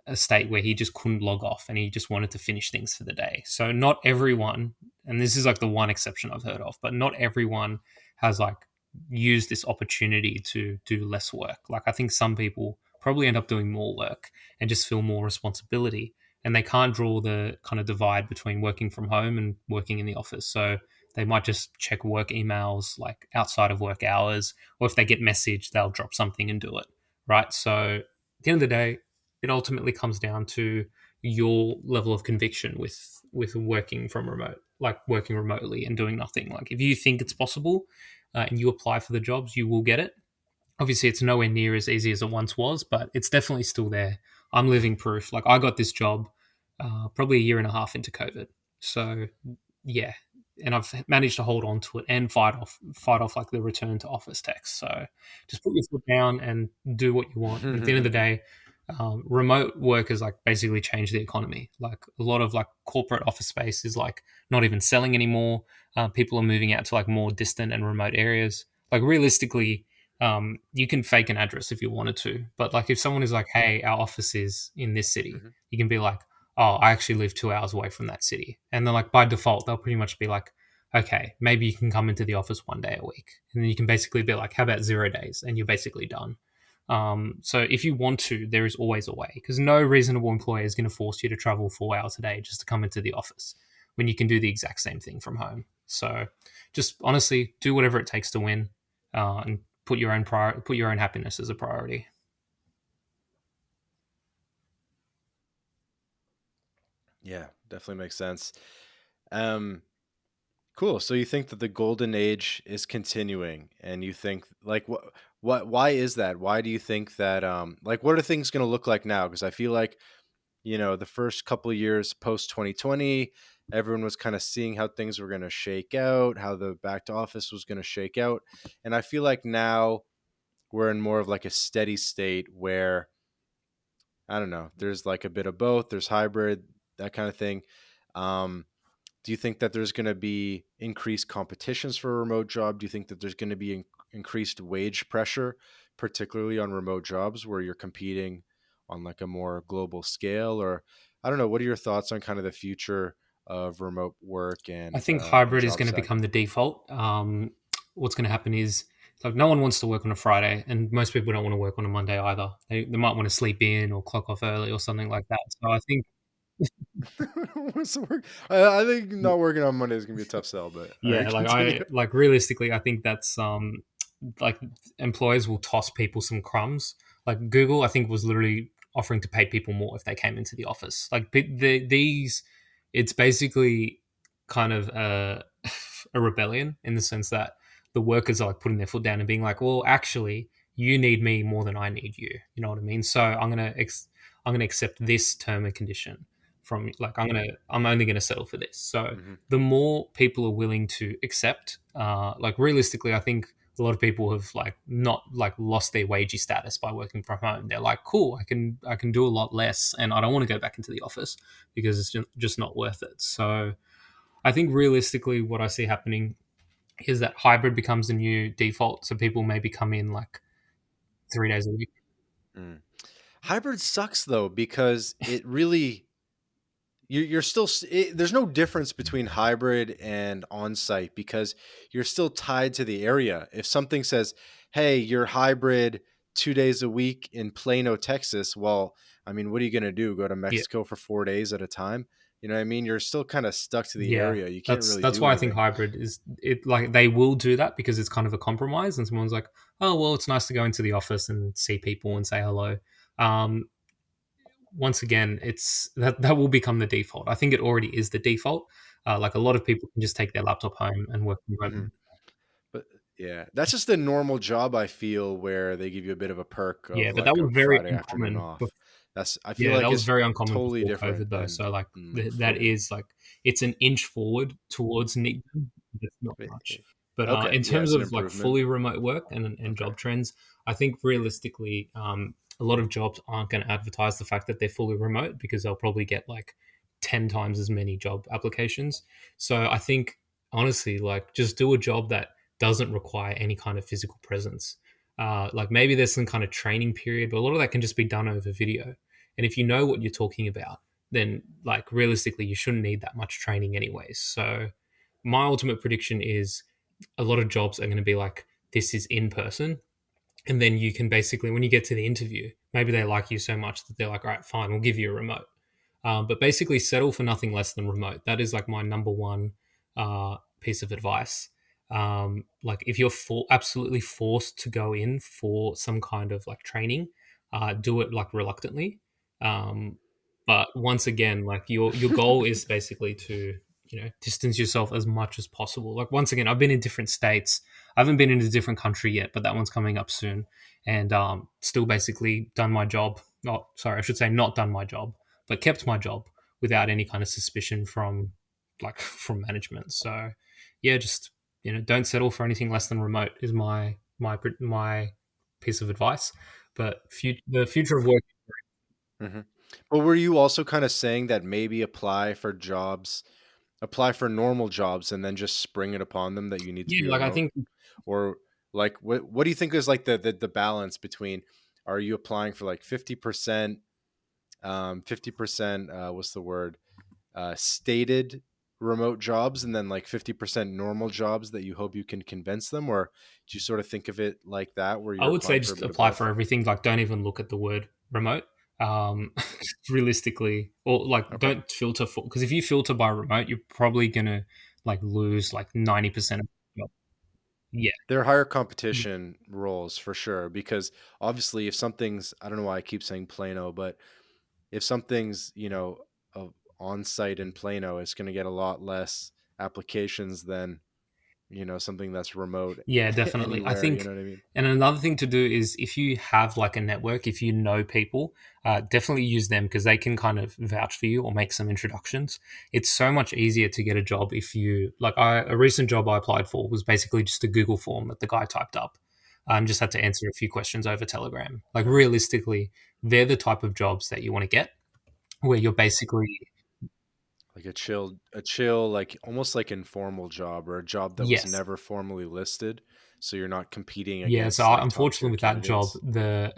a state where he just couldn't log off and he just wanted to finish things for the day. So not everyone, and this is like the one exception I've heard of, but not everyone has like used this opportunity to do less work. Like I think some people probably end up doing more work and just feel more responsibility, and they can't draw the kind of divide between working from home and working in the office. So they might just check work emails like outside of work hours, or if they get messaged, they'll drop something and do it. Right. So at the end of the day, it ultimately comes down to your level of conviction with working from remote, like working remotely and doing nothing. Like if you think it's possible and you apply for the jobs, you will get it. Obviously, it's nowhere near as easy as it once was, but it's definitely still there. I'm living proof. Like I got this job probably a year and a half into COVID, so yeah, and I've managed to hold on to it and fight off like the return to office tax. So just put your foot down and do what you want. And at the end of the day, remote work has like basically changed the economy. Like a lot of like corporate office space is like not even selling anymore. People are moving out to like more distant and remote areas. Like realistically, you can fake an address if you wanted to, but like if someone is like, "Hey, our office is in this city," Hmm. you can be like, "Oh, I actually live 2 hours away from that city," and then like by default, they'll pretty much be like, "Okay, maybe you can come into the office 1 day a week," and then you can basically be like, "How about 0 days?" and you're basically done. So if you want to, there is always a way because no reasonable employer is going to force you to travel 4 hours a day just to come into the office when you can do the exact same thing from home. So just honestly do whatever it takes to win, and put your own happiness as a priority. Yeah, definitely makes sense. Um, cool. So you think that the golden age is continuing, and you think like why is that? Why do you think that like what are things going to look like now? Because I feel like the first couple of years post 2020, everyone was kind of seeing how things were going to shake out, how the back to office was going to shake out, and I feel like now we're in more of like a steady state where I don't know, there's like a bit of both, there's hybrid, that kind of thing. Um, do you think that there's going to be increased competitions for a remote job? Do you think that there's going to be increased wage pressure, particularly on remote jobs where you're competing on like a more global scale? Or I don't know. What are your thoughts on kind of the future of remote work I and think and hybrid is job going to stack? become the default. What's going to happen is like no one wants to work on a Friday, and most people don't want to work on a Monday either. They might want to sleep in or clock off early or something like that. So I think What's the work? I think not working on Monday is gonna be a tough sell, but all right, yeah, like continue. I like realistically, I think that's like employers will toss people some crumbs. Like Google, I think was literally offering to pay people more if they came into the office. Like these, it's basically kind of a rebellion in the sense that the workers are like putting their foot down and being like, well, actually, you need me more than I need you. You know what I mean? So I'm gonna accept this term and condition from like I'm only gonna settle for this. So Hmm. the more people are willing to accept, like realistically, I think a lot of people have like not like lost their wagey status by working from home. They're like, cool, I can do a lot less, and I don't want to go back into the office because it's just not worth it. So I think realistically, what I see happening is that hybrid becomes the new default. So people maybe come in like 3 days a week. Mm. Hybrid sucks though because it really you're still there's no difference between hybrid and on-site because you're still tied to the area. If something says, "Hey, you're hybrid 2 days a week in Plano, Texas," well, I mean, what are you going to do? Go to Yeah, Mexico for 4 days at a time? You know what I mean? You're still kind of stuck to the yeah. area. You can't really That's do why I think anything. hybrid is it like they will do that because it's kind of a compromise, and someone's like, oh well, it's nice to go into the office and see people and say hello. Um, Once again, it's that will become the default. I think it already is the default. Like a lot of people can just take their laptop home and work from Hmm. home. But yeah, that's just a normal job. I feel where they give you a bit of a perk Yeah, of but that like was a very Friday afternoon uncommon. off. I feel Yeah, that like was it's very uncommon totally before different COVID, though. than So like like that before. is like it's an inch forward towards NEET. It's not Eh, eh, much. But Okay, in yeah, terms it's an of like improvement. fully remote work and Okay. job trends, I think realistically, a lot of jobs aren't going to advertise the fact that they're fully remote because they'll probably get like 10 times as many job applications. So I think honestly, like just do a job that doesn't require any kind of physical presence. Like maybe there's some kind of training period, but a lot of that can just be done over video. And if you know what you're talking about, then like realistically, you shouldn't need that much training anyways. So my ultimate prediction is a lot of jobs are going to be like, this is in person. And then you can basically, when you get to the interview, maybe they like you so much that they're like, all right, fine, we'll give you a remote. But basically, settle for nothing less than remote. That is like my number one piece of advice. Like if you're absolutely forced to go in for some kind of like training, do it like reluctantly. Um, but once again, like your goal is basically to distance yourself as much as possible. Like once again, I've been in different states. I haven't been in a different country yet, but that one's coming up soon, and still basically done my job. Not sorry, I should say not done my job, but kept my job without any kind of suspicion from like from management. So yeah, just don't settle for anything less than remote is my piece of advice. But the future of work. Hmm. But were you also kind of saying that maybe apply for normal jobs, and then just spring it upon them that you need to be Yeah, like I remote? think Or like what do you think is like the balance between, are you applying for like 50%, 50% what's the word, stated remote jobs, and then like 50% normal jobs that you hope you can convince them? Or do you sort of think of it like that, where I you're would say applying for a just bit of apply for both? everything. Like, don't even look at the word remote. Um, realistically, or like, Okay. don't filter for, because if you filter by remote, you're probably gonna like lose like 90% of the job. Yeah, There are higher yeah, competition roles for sure, because obviously if something's, I don't know why I keep saying Plano, but if something's, uh, on site in Plano, it's going to get a lot less applications than, something that's remote yeah, definitely. I anywhere. You know think, what I mean? and another thing to do is if you have like a network, if you know people, definitely use them because they can kind of vouch for you or make some introductions. It's so much easier to get a job if you like. A recent job I applied for was basically just a Google form that the guy typed up. Just had to answer a few questions over Telegram. Like realistically, they're the type of jobs that you want to get, where you're basically Like a chill, like almost like informal job, or a job that was yes, never formally listed. So you're not competing yeah. So against like top unfortunately, tier with that job, candidates. the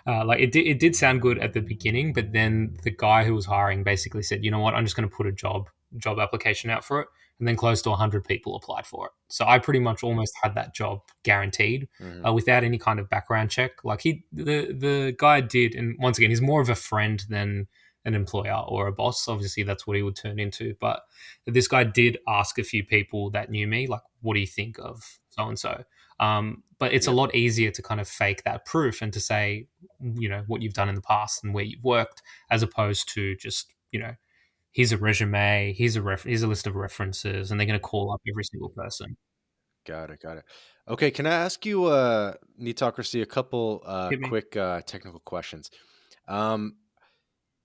like it did sound good at the beginning, but then the guy who was hiring basically said, "You know what? I'm just going to put a job application out for it," and then close to 100 people applied for it. So I pretty much almost had that job guaranteed Hmm. without any kind of background check. Like the guy did, and once again, he's more of a friend than an employer or a boss. Obviously, that's what he would turn into. But this guy did ask a few people that knew me, like, "What do you think of so and so?" But it's a Yep. lot easier to kind of fake that proof and to say, what you've done in the past and where you've worked, as opposed to just here's a resume, here's a list of references, and they're going to call up every single person. Got it. Got it. Okay. Can I ask you, Neetocracy, a couple Hit me. quick technical questions? Um,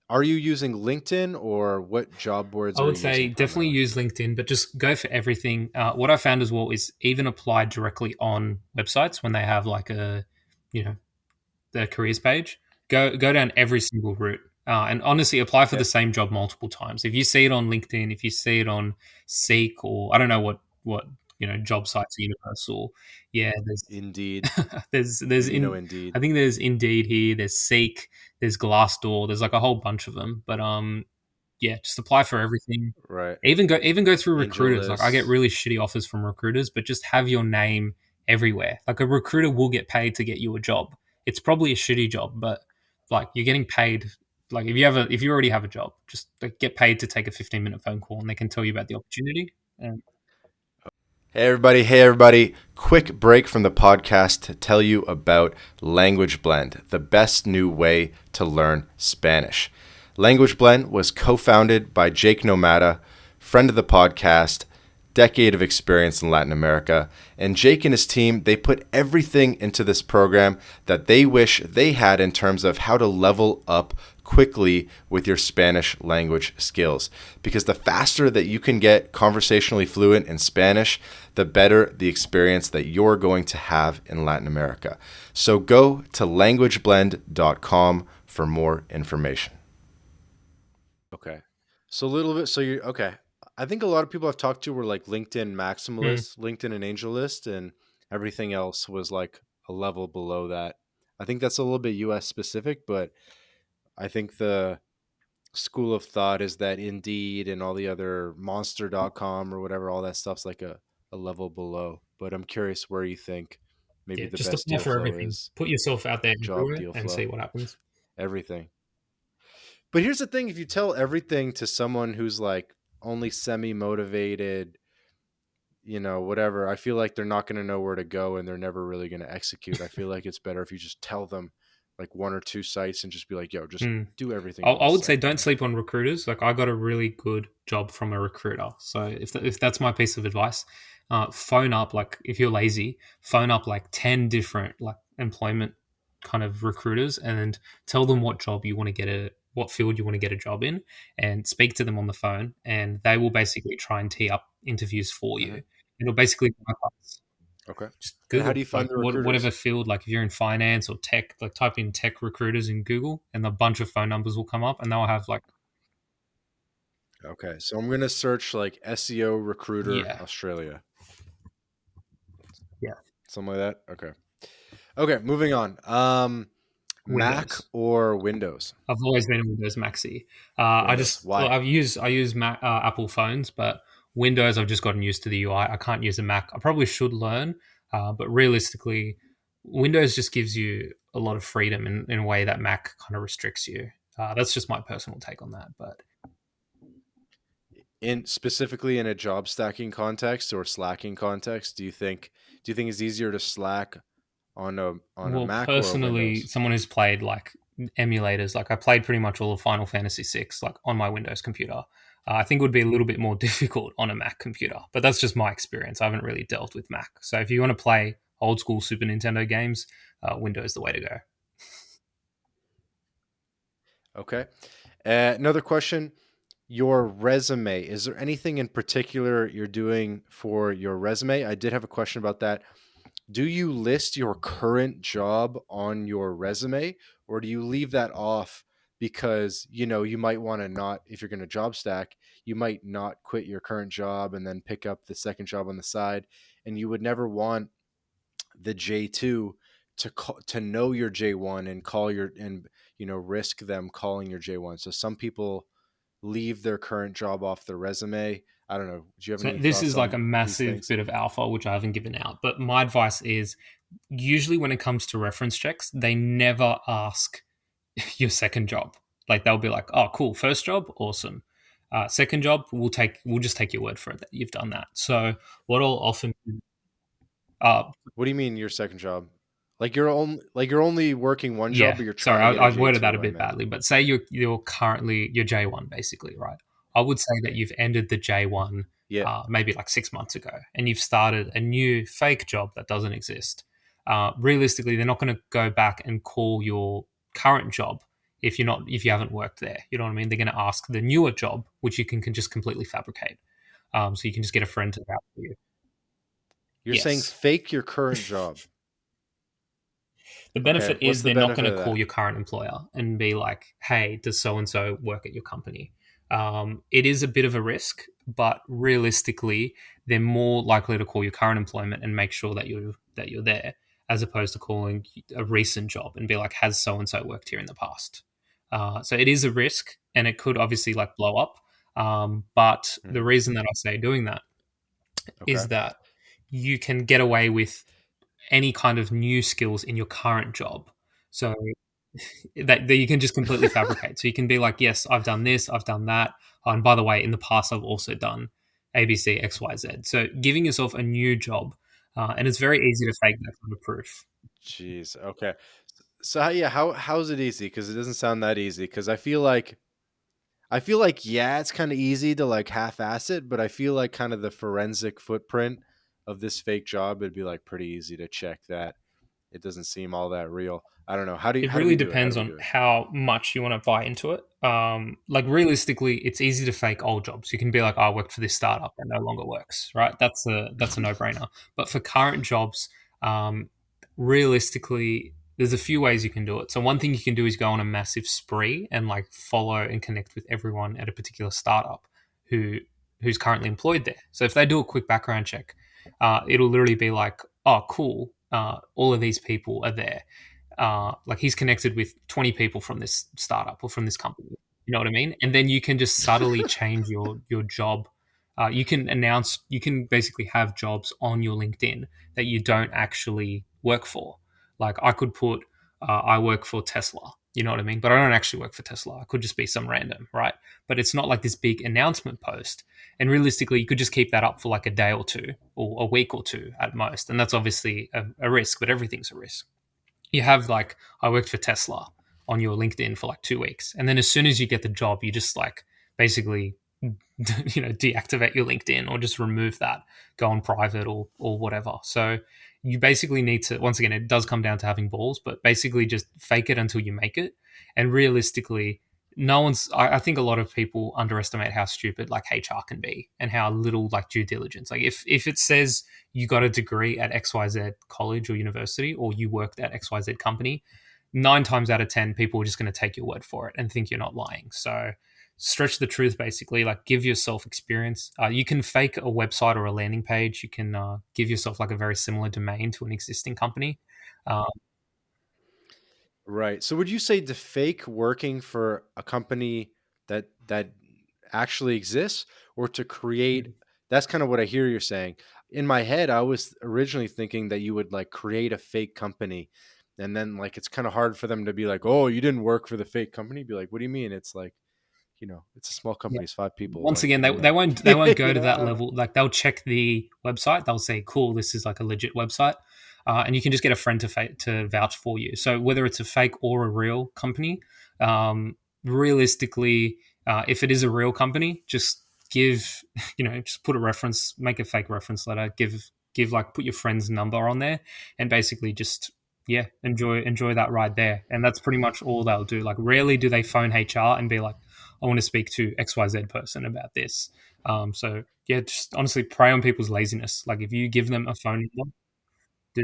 are you using LinkedIn, or what job boards I are would you say using definitely primarily? use LinkedIn, but just go for everything. What I found as well is even apply directly on websites when they have like you know the careers page. Go down every single route, and honestly, apply for Okay. the same job multiple times. If you see it on LinkedIn, if you see it on Seek, or I don't know what job sites are universal. Yeah, there's Indeed. there's You know, in Indeed. I think there's Indeed here. There's Seek. There's Glassdoor. There's like a whole bunch of them. But yeah, just apply for everything. Right. Even go through Angel recruiters. Like I get List. really shitty offers from recruiters, but just have your name everywhere. Like a recruiter will get paid to get you a job. It's probably a shitty job, but like you're getting paid. Like if you already have a job, just like, get paid to take a 15-minute phone call, and they can tell you about the opportunity. And Hey, everybody. Hey, everybody. Quick break from the podcast to tell you about Language Blend, the best new way to learn Spanish. Language Blend was co founded by Jake Nomada, friend of the podcast, decade of experience in Latin America. And Jake and his team, they put everything into this program that they wish they had in terms of how to level up quickly with your Spanish language skills. Because the faster that you can get conversationally fluent in Spanish, the better the experience that you're going to have in Latin America. So go to languageblend.com for more information. Okay. So a little bit. So you okay. I think a lot of people I've talked to were like LinkedIn hmm, maximalists, LinkedIn and AngelList, and everything else was like a level below that. I think that's a little bit US specific, but I think the school of thought is that Indeed and all the other monster.com or whatever, all that stuff's like a level below. But I'm curious where you think maybe yeah, the just best apply deal for flow everything. is, Put yourself out there job everywhere deal and see flow, what happens. everything. But here's the thing, if you tell everything to someone who's like only semi motivated, whatever, I feel like they're not going to know where to go, and they're never really going to execute. I feel like it's better if you just tell them like one or two sites and just be like, yo, just Hmm. do everything I on this would say site. don't sleep on recruiters. Like I got a really good job from a recruiter. So if that's my piece of advice, phone up. Like if you're lazy, phone up like 10 different like employment kind of recruiters and tell them what field you want to get a job in, and speak to them on the phone, and they will basically try and tee up interviews for Hmm. you. It'll basically Okay. Just And how do Google you find like the whatever recruiters? field, like if you're in finance or tech, like type in tech recruiters in Google and a bunch of phone numbers will come up and they'll have like, Okay. So I'm going to search like SEO recruiter yeah, Australia, yeah, something like that. Okay. Okay. Moving on. Mac Windows. or Windows? I've always been a Windows Maxi. Windows. Why? I use Apple phones, but Windows I've just gotten used to the UI. I can't use a Mac. I probably should learn, but realistically, Windows just gives you a lot of freedom in a way that Mac kind of restricts you. That's just my personal take on that. But In specifically in a job stacking context or slacking context, do you think it's easier to slack on a well, Mac or a personally, Windows? someone who's played like emulators, like I played pretty much all of Final Fantasy VI, like on my Windows computer. I think it would be a little bit more difficult on a Mac computer, but that's just my experience. I haven't really dealt with Mac. So if you want to play old school Super Nintendo games, Windows is the way to go. Okay. Another question. Your resume. Is there anything in particular you're doing for your resume? I did have a question about that. Do you list your current job on your resume, or do you leave that off because you might want to not, if you're going to job stack, you might not quit your current job and then pick up the second job on the side, and you would never want the J2 to know your J1 and call your and risk them calling your J1. So some people leave their current job off their resume. I don't know. Do you have So any this thoughts is like on a these massive things? bit of alpha, which I haven't given out. But my advice is usually when it comes to reference checks, they never ask your second job. Like they'll be like, "Oh, cool, first job, awesome. Second job, we'll just take your word for it that you've done that." So what I'll often, uh, What do you mean your second job? Like you're only working one job, yeah, but you're sorry, trying to get a I worded that a J2. I bit meant. badly, but say you're currently your J1 basically, right? I would say that you've ended the J1 Yeah. maybe like 6 months ago, and you've started a new fake job that doesn't exist. Realistically, they're not going to go back and call your current job if you haven't worked there. You know what I mean? They're going to ask the newer job, which you can just completely fabricate. So you can just get a friend to vouch for you. You're saying Yes. fake your current job. The Okay. benefit What's is the they're not benefit going to of call that? your current employer and be like, hey, does so and so work at your company? It is a bit of a risk, but realistically, they're more likely to call your current employment and make sure that you're there, as opposed to calling a recent job and be like, has so and so worked here in the past? So it is a risk, and it could obviously like blow up. But the Hmm. reason that I say doing that Okay. is that you can get away with any kind of new skills in your current job. So that you can just completely fabricate. So you can be like, yes, I've done this, I've done that. Oh, and by the way, in the past, I've also done ABC, XYZ. So giving yourself a new job, and it's very easy to fake that kind of proof. Jeez. Okay. So yeah, how's it easy? Because it doesn't sound that easy. Because I feel like yeah, it's kind of easy to like half-ass it, but I feel like kind of the forensic footprint of this fake job, it'd be like pretty easy to check that it doesn't seem all that real. I don't know. How do you, It how do really we do it? How depends do we on do it? how much you want to buy into it. Like realistically, it's easy to fake old jobs. You can be like, oh, I worked for this startup that no longer works, right? That's a no brainer. But for current jobs, um, realistically, there's a few ways you can do it. So one thing you can do is go on a massive spree and like follow and connect with everyone at a particular startup who who's currently employed there. So if they do a quick background check, it'll literally be like, oh, cool, all of these people are there, like he's connected with 20 people from this startup or from this company. You know what I mean? And then you can just subtly change your job. You can basically have jobs on your LinkedIn that you don't actually work for. Like I could put, I work for Tesla. You know what I mean? But I don't actually work for Tesla. I could just be some random, right? But it's not like this big announcement post. And realistically, you could just keep that up for like a day or two or a week or two at most. And that's obviously a risk, but everything's a risk. You have like, I worked for Tesla on your LinkedIn for like 2 weeks, and then as soon as you get the job, you just like basically deactivate your LinkedIn or just remove that, go on private or whatever. So you basically need to, once again, it does come down to having balls, but basically just fake it until you make it. And realistically, no one's. I think a lot of people underestimate how stupid like HR can be and how little like due diligence. Like if it says you got a degree at XYZ college or university, or you worked at XYZ company, 9 times out of 10, people are just going to take your word for it and think you're not lying. So stretch the truth, basically. Like give yourself experience. You can fake a website or a landing page. You can give yourself like a very similar domain to an existing company. Uh, Right. So would you say to fake working for a company that actually exists, or to create, that's kind of what I hear you're saying. In my head, I was originally thinking that you would like create a fake company, and then like it's kind of hard for them to be like, "Oh, you didn't work for the fake company." Be like, "What do you mean?" It's like, it's a small company, it's five people, Once like, again, they won't go you to know, I that don't know. level. Like they'll check the website, they'll say, "Cool, this is like a legit website," and you can just get a friend to vouch for you. So whether it's a fake or a real company, realistically, if it is a real company, just give just put a reference, make a fake reference letter, give like put your friend's number on there, and basically just yeah enjoy that ride there. And that's pretty much all they'll do. Like rarely do they phone HR and be like, I want to speak to XYZ person about this. So yeah, just honestly prey on people's laziness. Like if you give them a phone number, do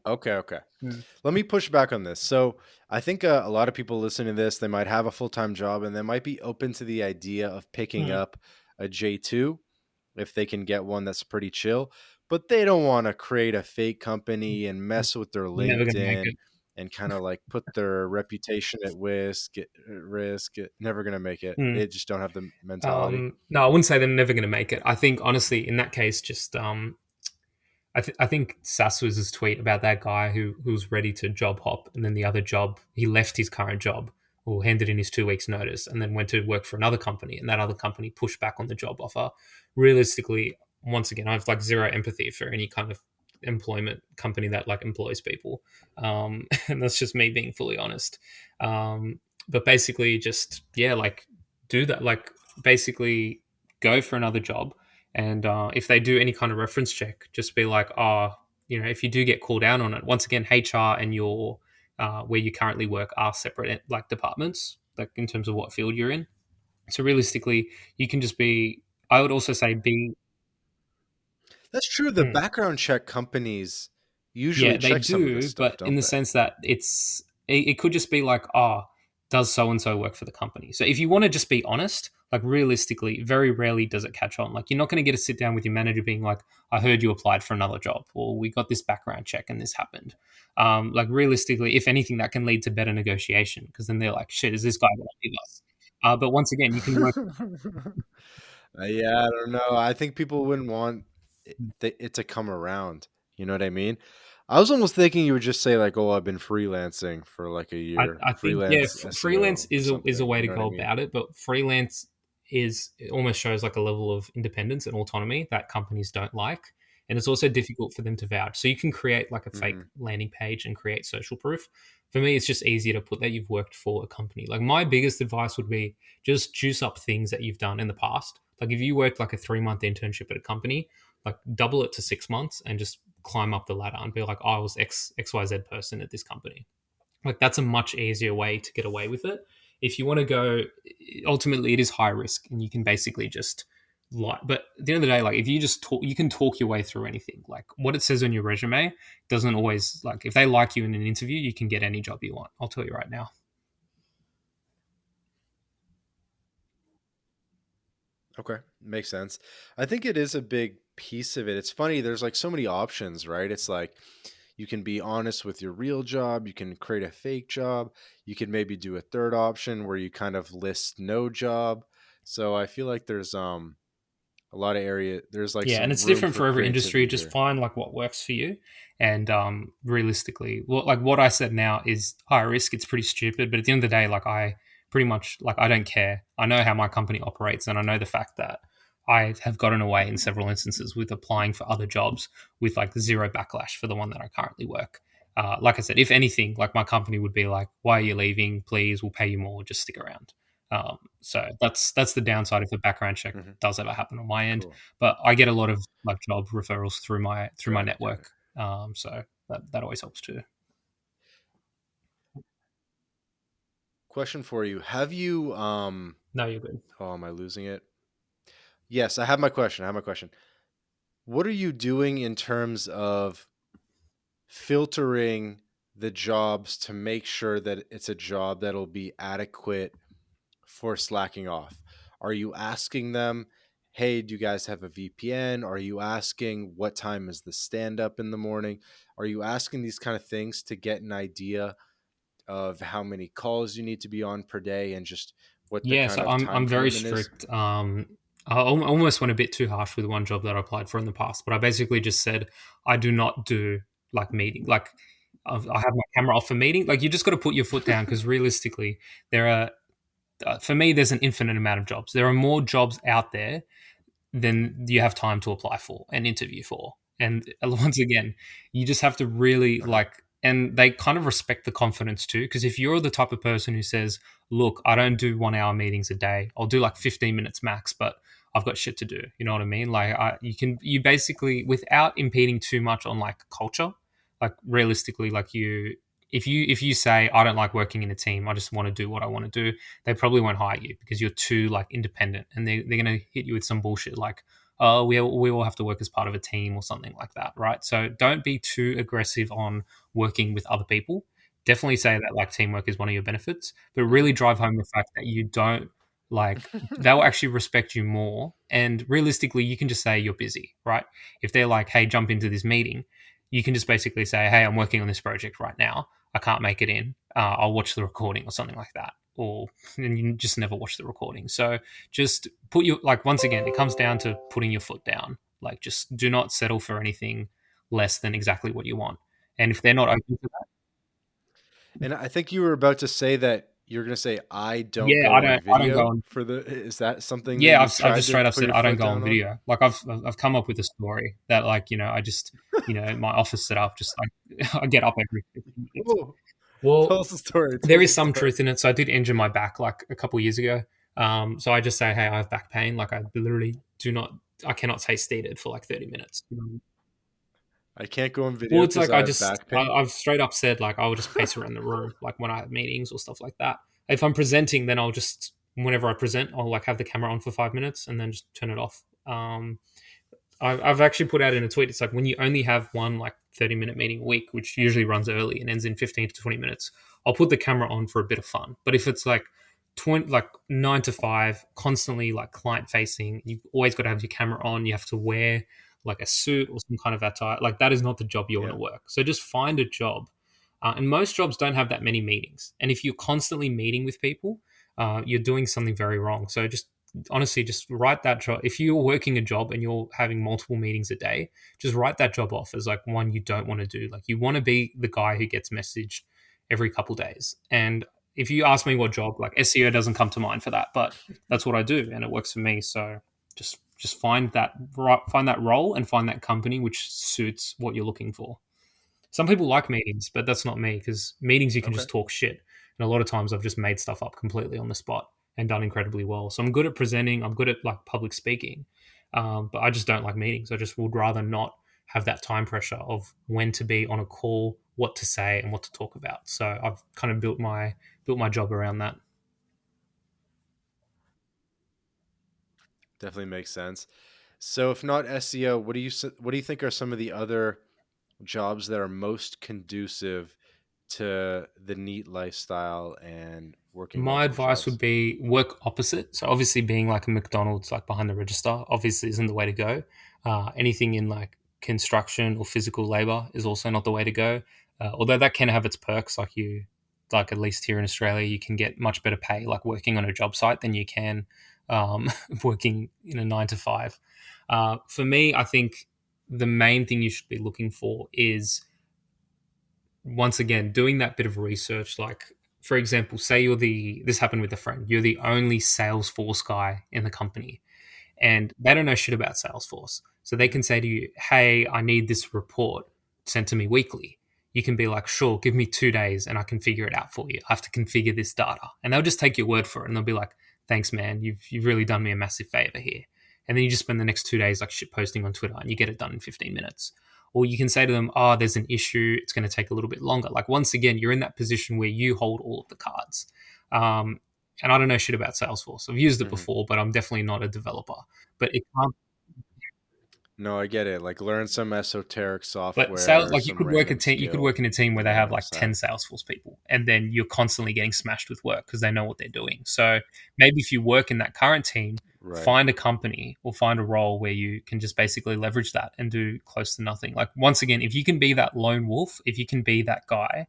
Okay, okay. that. Let me push back on this. So I think a lot of people listening to this, they might have a full-time job and they might be open to the idea of picking Mm. up a J2 if they can get one that's pretty chill, but they don't want to create a fake company and mess with their Never gonna make LinkedIn it. and kind of like put their reputation at risk. Never going to make it. Mm. They just don't have the mentality. No, I wouldn't say they're never going to make it. I think honestly, in that case, just I think Sass was his tweet about that guy who was ready to job hop, and then the other job he left his current job or handed in his 2 weeks notice, and then went to work for another company, and that other company pushed back on the job offer. Realistically, once again, I have like zero empathy for any kind of employment company that like employs people, and that's just me being fully honest. But basically, just yeah, like do that, like basically go for another job, and if they do any kind of reference check, just be like, oh, if you do get called out on it, once again, HR and your where you currently work are separate like departments, like in terms of what field you're in. So realistically, you can just be. I would also say be. That's true. The hmm, background check companies usually Yeah, they check some of this do, stuff, but in don't the they? sense that it could just be like, oh, does so and so work for the company? So if you want to just be honest, like realistically, very rarely does it catch on. Like you're not going to get a sit down with your manager being like, I heard you applied for another job, or we got this background check and this happened. Like realistically, if anything, that can lead to better negotiation because then they're like, shit, is this guy going to leave us? But once again, you can work. Yeah, I don't know. I think people wouldn't want it to come around. You know what I mean? I was almost thinking you would just say like, "Oh, I've been freelancing for like a year, I think yeah, freelance freelance SEO or is a something." way You to know what I go mean? about it, but freelance is it almost shows like a level of independence and autonomy that companies don't like, and it's also difficult for them to vouch. So you can create like a fake Hmm. landing page and create social proof. For me, it's just easier to put that you've worked for a company. Like my biggest advice would be just juice up things that you've done in the past. Like if you worked like a 3 month internship at a company, like double it to 6 months and just climb up the ladder and be like, oh, I was XYZ person at this company. Like that's a much easier way to get away with it. If you want to go, ultimately it is high risk, and you can basically just lie. But at the end of the day, like if you just talk, you can talk your way through anything. Like what it says on your resume doesn't always like if they like you in an interview, you can get any job you want. I'll tell you right now. Okay, makes sense. I think it is a big piece of it. It's funny. There's like so many options, right? It's like you can be honest with your real job. You can create a fake job. You can maybe do a third option where you kind of list no job. So I feel like there's a lot of area. There's like Yeah, and some it's room different for for every industry. creativity Just here. find like what works for you, and realistically, what I said now is high risk. It's pretty stupid, but at the end of the day, like I pretty much like I don't care. I know how my company operates, and I know the fact that I have gotten away in several instances with applying for other jobs with like zero backlash for the one that I currently work. Like I said, if anything, like my company would be like, "Why are you leaving? Please, we'll pay you more. Just stick around." So that's the downside if a background check Hmm. does ever happen on my end, Cool. but I get a lot of like job referrals through my Got it. Got it. network. So that always helps too. question for you. Have you No, you're good. oh, am I losing it? Yes, I have my question. I have my question. What are you doing in terms of filtering the jobs to make sure that it's a job that'll be adequate for slacking off? Are you asking them, hey, do you guys have a VPN? Are you asking what time is the stand up in the morning? Are you asking these kind of things to get an idea of how many calls you need to be on per day and just what the Yeah, kind so of I'm time very commitment is? strict. Almost went a bit too harsh with one job that I applied for in the past, but I basically just said I do not do like meeting. Like I have my camera off for meeting. Like you just got to put your foot down because realistically, there are for me there's an infinite amount of jobs. There are more jobs out there than you have time to apply for and interview for. And once again, you just have to really Okay. like, and they kind of respect the confidence too. Because if you're the type of person who says, look, I don't do 1 hour meetings a day, I'll do like 15 minutes max, but I've got shit to do. You know what I mean? Like, you basically, without impeding too much on like culture, like realistically, like if you say I don't like working in a team, I just want to do what I want to do, they probably won't hire you because you're too like independent, and they're going to hit you with some bullshit like, oh, we all have to work as part of a team or something like that, right? So don't be too aggressive on working with other people. Definitely say that like teamwork is one of your benefits, but really drive home the fact that you don't like, they'll actually respect you more. And realistically, you can just say you're busy, right? If they're like, hey, jump into this meeting, you can just basically say, hey, I'm working on this project right now, I can't make it in. I'll watch the recording or something like that. Or and you just never watch the recording. So just put your like once again, it comes down to putting your foot down. Like just do not settle for anything less than exactly what you want. And if they're not open to that, And I think you were about to say that you're going to say, I don't yeah, go on I don't go video on. for the, is that something that Yeah, you've I've tried just to straight up put said your I don't foot go on down on? video. Like I've come up with a story that like I just my office set up just like I get up every 15 minutes. Oh, tell Well, us the story. Tell there us is the some story. truth in it. So I did injure my back like a couple years ago. So I just say, hey, I have back pain. Like I literally do not, I cannot stay seated for like 30 minutes. I can't go on Well, video it's because like I have back pain. I've straight up said like I'll just pace around the room like when I have meetings or stuff like that. If I'm presenting, then I'll just whenever I present, I'll like have the camera on for 5 minutes and then just turn it off. I've actually put out in a tweet. It's like when you only have one like 30-minute meeting a week, which usually runs early and ends in 15 to 20 minutes, I'll put the camera on for a bit of fun. But if it's like 9 to 5, constantly like client facing, you've always got to have your camera on. You have to wear like a suit or some kind of attire. Like that is not the job you want Yeah. to work. So just find a job. And most jobs don't have that many meetings. And if you're constantly meeting with people, you're doing something very wrong. So just honestly just write that job. If you're working a job and you're having multiple meetings a day, just write that job off as like one you don't want to do. Like you want to be the guy who gets messaged every couple days. And if you ask me what job, like SEO doesn't come to mind for that, but that's what I do and it works for me. So just find that role and find that company which suits what you're looking for. Some people like meetings, but that's not me because meetings you can Okay. just talk shit. And a lot of times I've just made stuff up completely on the spot and done incredibly well. So I'm good at presenting. I'm good at like public speaking, but I just don't like meetings. I just would rather not have that time pressure of when to be on a call, what to say, and what to talk about. So I've kind of built my job around that. Definitely makes sense. So if not SEO, what do you think are some of the other jobs that are most conducive to the neat lifestyle and working My multiple advice would jobs? be work opposite. So obviously, being like a McDonald's, like behind the register, obviously isn't the way to go. Anything in like construction or physical labor is also not the way to go. Although that can have its perks, like at least here in Australia, you can get much better pay like working on a job site than you can working in a 9 to 5. For me, I think the main thing you should be looking for is once again doing that bit of research. Like for example, say this happened with a friend, you're the only Salesforce guy in the company and they don't know shit about Salesforce. So they can say to you, hey, I need this report sent to me weekly. You can be like, sure, give me 2 days and I can figure it out for you. I have to configure this data. And they'll just take your word for it and they'll be like, thanks, man. You've really done me a massive favor here. And then you just spend the next 2 days like shit posting on Twitter and you get it done in 15 minutes. Or you can say to them, oh, there's an issue. It's going to take a little bit longer. Like once again, you're in that position where you hold all of the cards. Um, and I don't know shit about Salesforce. I've used it Hmm. before, but I'm definitely not a developer. But it can't. No, I get it. Like learn some esoteric But sales, software, like you some could work a random team, you could skill, work in a team where and they learn have on the like 10 side. Salesforce people, and then you're constantly getting smashed with work because they know what they're doing. So maybe if you work in that current team, Right. find a company or find a role where you can just basically leverage that and do close to nothing. Like once again, if you can be that lone wolf, if you can be that guy,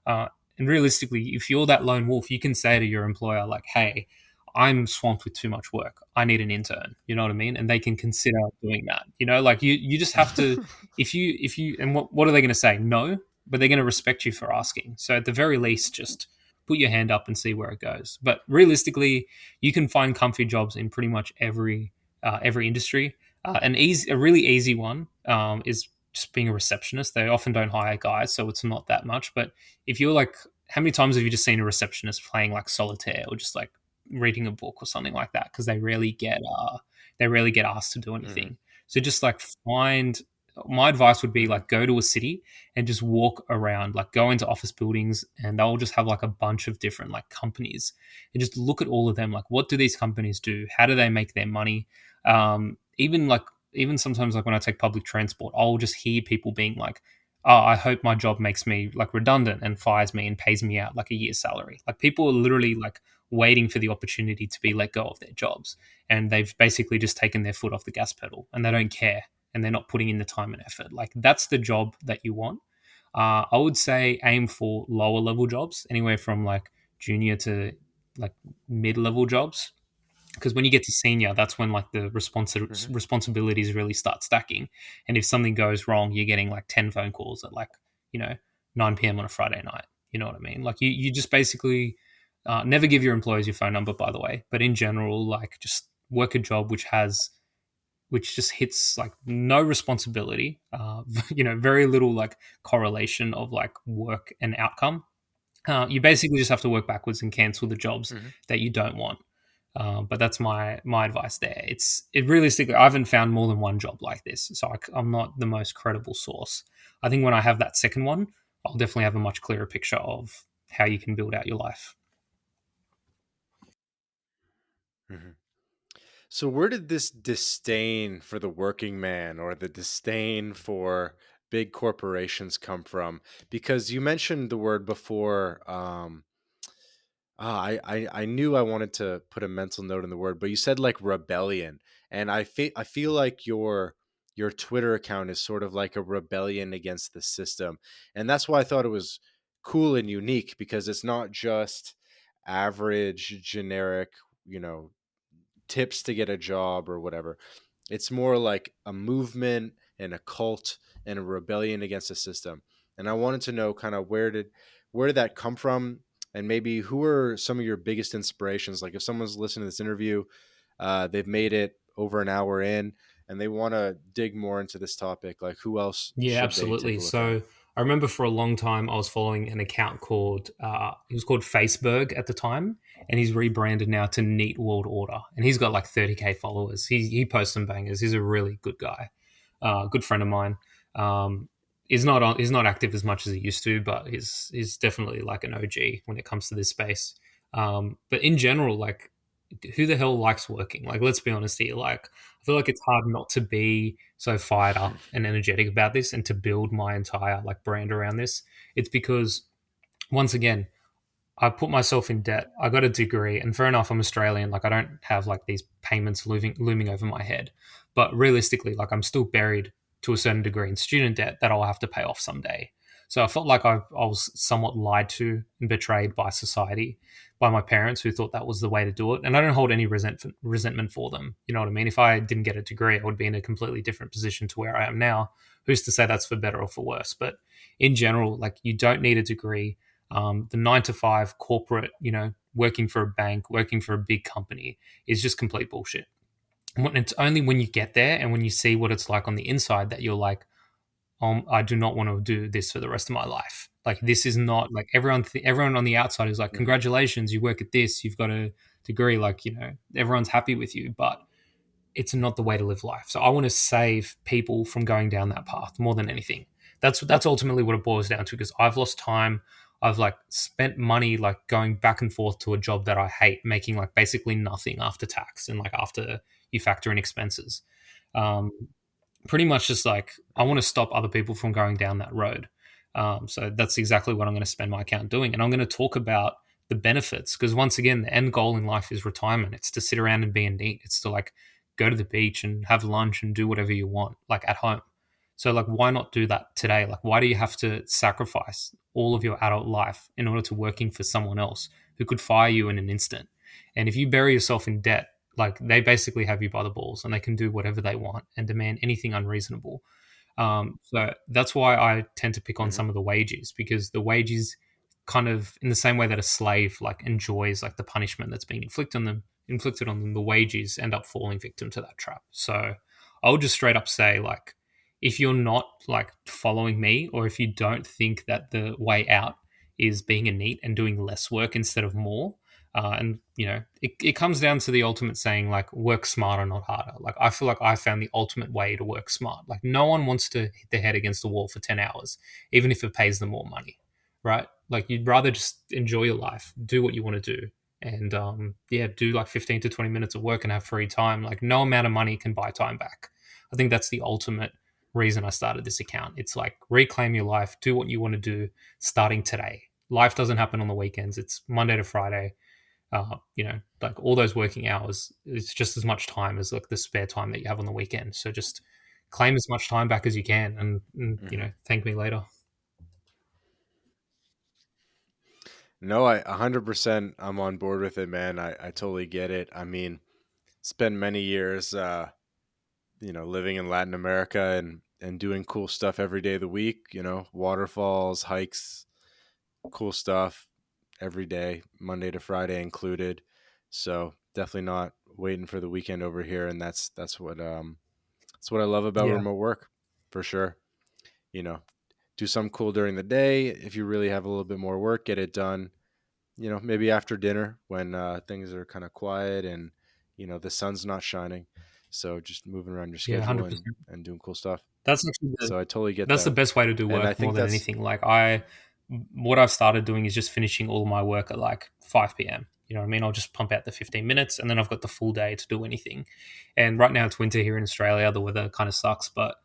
uh, and realistically, if you're that lone wolf, you can say to your employer, like, hey, I'm swamped with too much work. I need an intern. You know what I mean? And they can consider doing that. You know, like you just have to, if you, and what are they going to say? No, but they're going to respect you for asking. So at the very least, just put your hand up and see where it goes. But realistically, you can find comfy jobs in pretty much every industry. A really easy one is just being a receptionist. They often don't hire guys, so it's not that much. But if you're like, how many times have you just seen a receptionist playing like solitaire or just like reading a book or something like that? Because they rarely get asked to do Hmm. anything. So just like find. My advice would be Hmm. like go to a city and just walk around, like go into office buildings, and they'll just have like a bunch of different like companies, and just look at all of them. Like, what do these companies do? How do they make their money? Even like even sometimes like when I take public transport, I'll just hear people being like, "Oh, I hope my job makes me like redundant and fires me and pays me out like a year's salary." Like people are literally like waiting for the opportunity to be let go of their jobs, and they've basically just taken their foot off the gas pedal, and they don't care, and they're not putting in the time and effort. Like that's the job that you want. I would say aim for lower level jobs, anywhere from like junior to like mid level jobs, because when you get to senior, that's when like the Hmm. responsibilities really start stacking. And if something goes wrong, you're getting like 10 phone calls at like, you know, 9 p.m. on a Friday night. You know what I mean? Like you just basically never give your employees your phone number, by the way. But in general, like just work a job which just hits like no responsibility, very little like correlation of like work and outcome. You basically just have to work backwards and cancel the jobs Hmm. that you don't want. But that's my advice there. It realistically, I haven't found more than one job like this, so I'm not the most credible source. I think when I have that second one, I'll definitely have a much clearer picture of how you can build out your life. Hmm. So, where did this disdain for the working man or the disdain for big corporations come from? Because you mentioned the word before. I knew I wanted to put a mental note in the word, but you said like rebellion, and I feel like your Twitter account is sort of like a rebellion against the system, and that's why I thought it was cool and unique because it's not just average generic, you know, tips to get a job or whatever. It's more like a movement and a cult and a rebellion against the system. And I wanted to know kind of where did that come from, and maybe who are some of your biggest inspirations? Like if someone's listening to this interview, they've made it over an hour in, and they want to dig more into this topic. Like who else Yeah, should they take absolutely. a look at? So I remember for a long time I was following an account called he was called Faceberg at the time, and he's rebranded now to Neat World Order, and he's got like 30K followers. He posts some bangers. He's a really good guy, good friend of mine. Um, he's not active as much as he used to, but he's definitely like an OG when it comes to this space. But in general, like who the hell likes working? Like let's be honest here. Like I feel like it's hard not to be so fired up and energetic about this and to build my entire like brand around this. It's because once again, I put myself in debt. I got a degree, and fair enough, I'm Australian. Like, I don't have like these payments looming over my head. But realistically, like, I'm still buried to a certain degree in student debt that I'll have to pay off someday. So I felt like I was somewhat lied to and betrayed by society, by my parents who thought that was the way to do it. And I don't hold any resentment for them. You know what I mean? If I didn't get a degree, I would be in a completely different position to where I am now. Who's to say that's for better or for worse? But in general, like, you don't need a degree. The 9 to 5 corporate, working for a bank, working for a big company is just complete bullshit. It's only when you get there and when you see what it's like on the inside that you're like, I do not want to do this for the rest of my life. Like this is not like everyone on the outside is like, Hmm. congratulations, you work at this, you've got a degree, like everyone's happy with you, but it's not the way to live life. So I want to save people from going down that path more than anything. That's ultimately what it boils down to because I've lost time. I've like spent money like going back and forth to a job that I hate, making like basically nothing after tax and like after you factor in expenses. Um, Pretty much just like I want to stop other people from going down that road. So that's exactly what I'm going to spend my account doing. And I'm going to talk about the benefits because once again, the end goal in life is retirement. It's to sit around and be a NEET. It's to like go to the beach and have lunch and do whatever you want, like at home. So like, why not do that today? Like, why do you have to sacrifice all of your adult life in order to working for someone else who could fire you in an instant? And if you bury yourself in debt, like they basically have you by the balls and they can do whatever they want and demand anything unreasonable. So that's why I tend to pick on Hmm. some of the wages because the wages kind of in the same way that a slave like enjoys like the punishment that's being inflicted on them, the wages end up falling victim to that trap. So I would just straight up say like if you're not like following me or if you don't think that the way out is being a NEET and doing less work instead of more, and you know, it comes down to the ultimate saying like work smarter, not harder. Like I feel like I found the ultimate way to work smart. Like no one wants to hit their head against the wall for 10 hours, even if it pays them more money, right? Like you'd rather just enjoy your life, do what you want to do, and yeah, do like 15 to 20 minutes of work and have free time. Like no amount of money can buy time back. I think that's the ultimate reason I started this account. It's like reclaim your life, do what you want to do starting today. Life doesn't happen on the weekends. It's Monday to Friday. Like all those working hours, it's just as much time as like the spare time that you have on the weekend. So just claim as much time back as you can, and you Hmm. know, thank me later. No, I 100% I'm on board with it, man. I totally get it. I mean, spent many years, living in Latin America and doing cool stuff every day of the week. Waterfalls, hikes, cool stuff every day, Monday to Friday included. So definitely not waiting for the weekend over here, and that's what I love about Yeah, remote work, for sure. You know, do something cool during the day. If you really have a little bit more work, get it done. Maybe after dinner when things are kind of quiet and the sun's not shining. So just moving around your yeah, schedule hundred and percent. and doing cool stuff. That's actually So I totally get that's the that, best way to do and I work more think than that's anything. What I've started doing is just finishing all my work at like 5 p.m. You know what I mean? I'll just pump out the 15 minutes and then I've got the full day to do anything. And right now it's winter here in Australia. The weather kind of sucks, but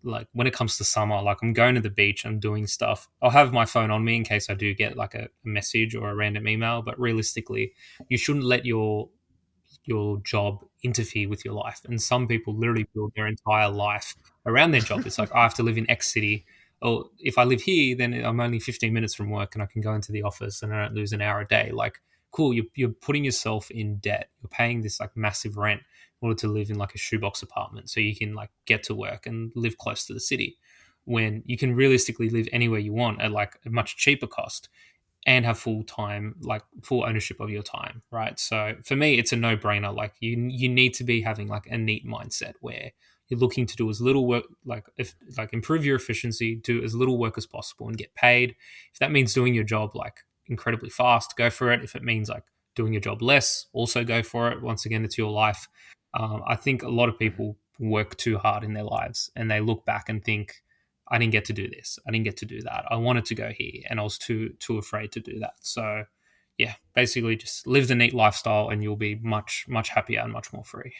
like when it comes to summer, like I'm going to the beach, I'm doing stuff. I'll have my phone on me in case I do get like a message or a random email. But realistically, you shouldn't let your job interfere with your life. And some people literally build their entire life around their job. It's like, I have to live in X city. Oh, if I live here, then I'm only 15 minutes from work and I can go into the office and I don't lose an hour a day. Like, cool, you're putting yourself in debt. You're paying this like massive rent in order to live in like a shoebox apartment so you can like get to work and live close to the city when you can realistically live anywhere you want at like a much cheaper cost and have full time, like full ownership of your time, right? So for me, it's a no brainer. Like you need to be having like a NEET mindset where you're looking to do as little work, like if like improve your efficiency, do as little work as possible, and get paid. If that means doing your job like incredibly fast, go for it. If it means like doing your job less, also go for it. Once again, it's your life. I think a lot of Mhm. people work too hard in their lives, and they look back and think, I didn't get to do this. I didn't get to do that. I wanted to go here and I was too afraid to do that. So yeah, basically just live the NEET lifestyle and you'll be much happier and much more free.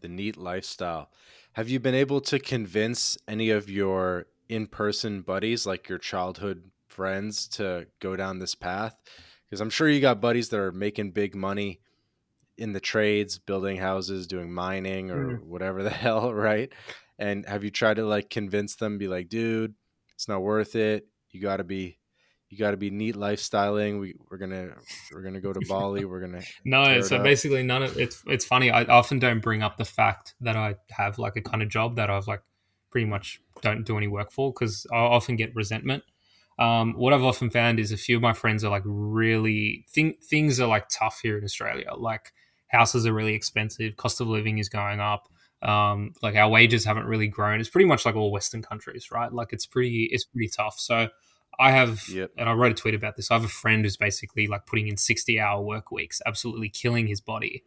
the neat lifestyle. Have you been able to convince any of your in-person buddies, like your childhood friends, to go down this path? Because I'm sure you got buddies that are making big money in the trades, building houses, doing mining or Mm. whatever the hell, right? And have you tried to like convince them, be like, dude, it's not worth it. You got to be neat lifestyling. We're gonna go to Bali. We're gonna No, tear it so up. basically none of it's funny. I often don't bring up the fact that I have like a kind of job that I've like pretty much don't do any work for because I often get resentment. What I've often found is a few of my friends are like really things are like tough here in Australia. Like houses are really expensive, cost of living is going up. Like our wages haven't really grown. It's pretty much like all Western countries, right? Like it's pretty tough. So I have, Yep. and I wrote a tweet about this. I have a friend who's basically like putting in 60-hour work weeks, absolutely killing his body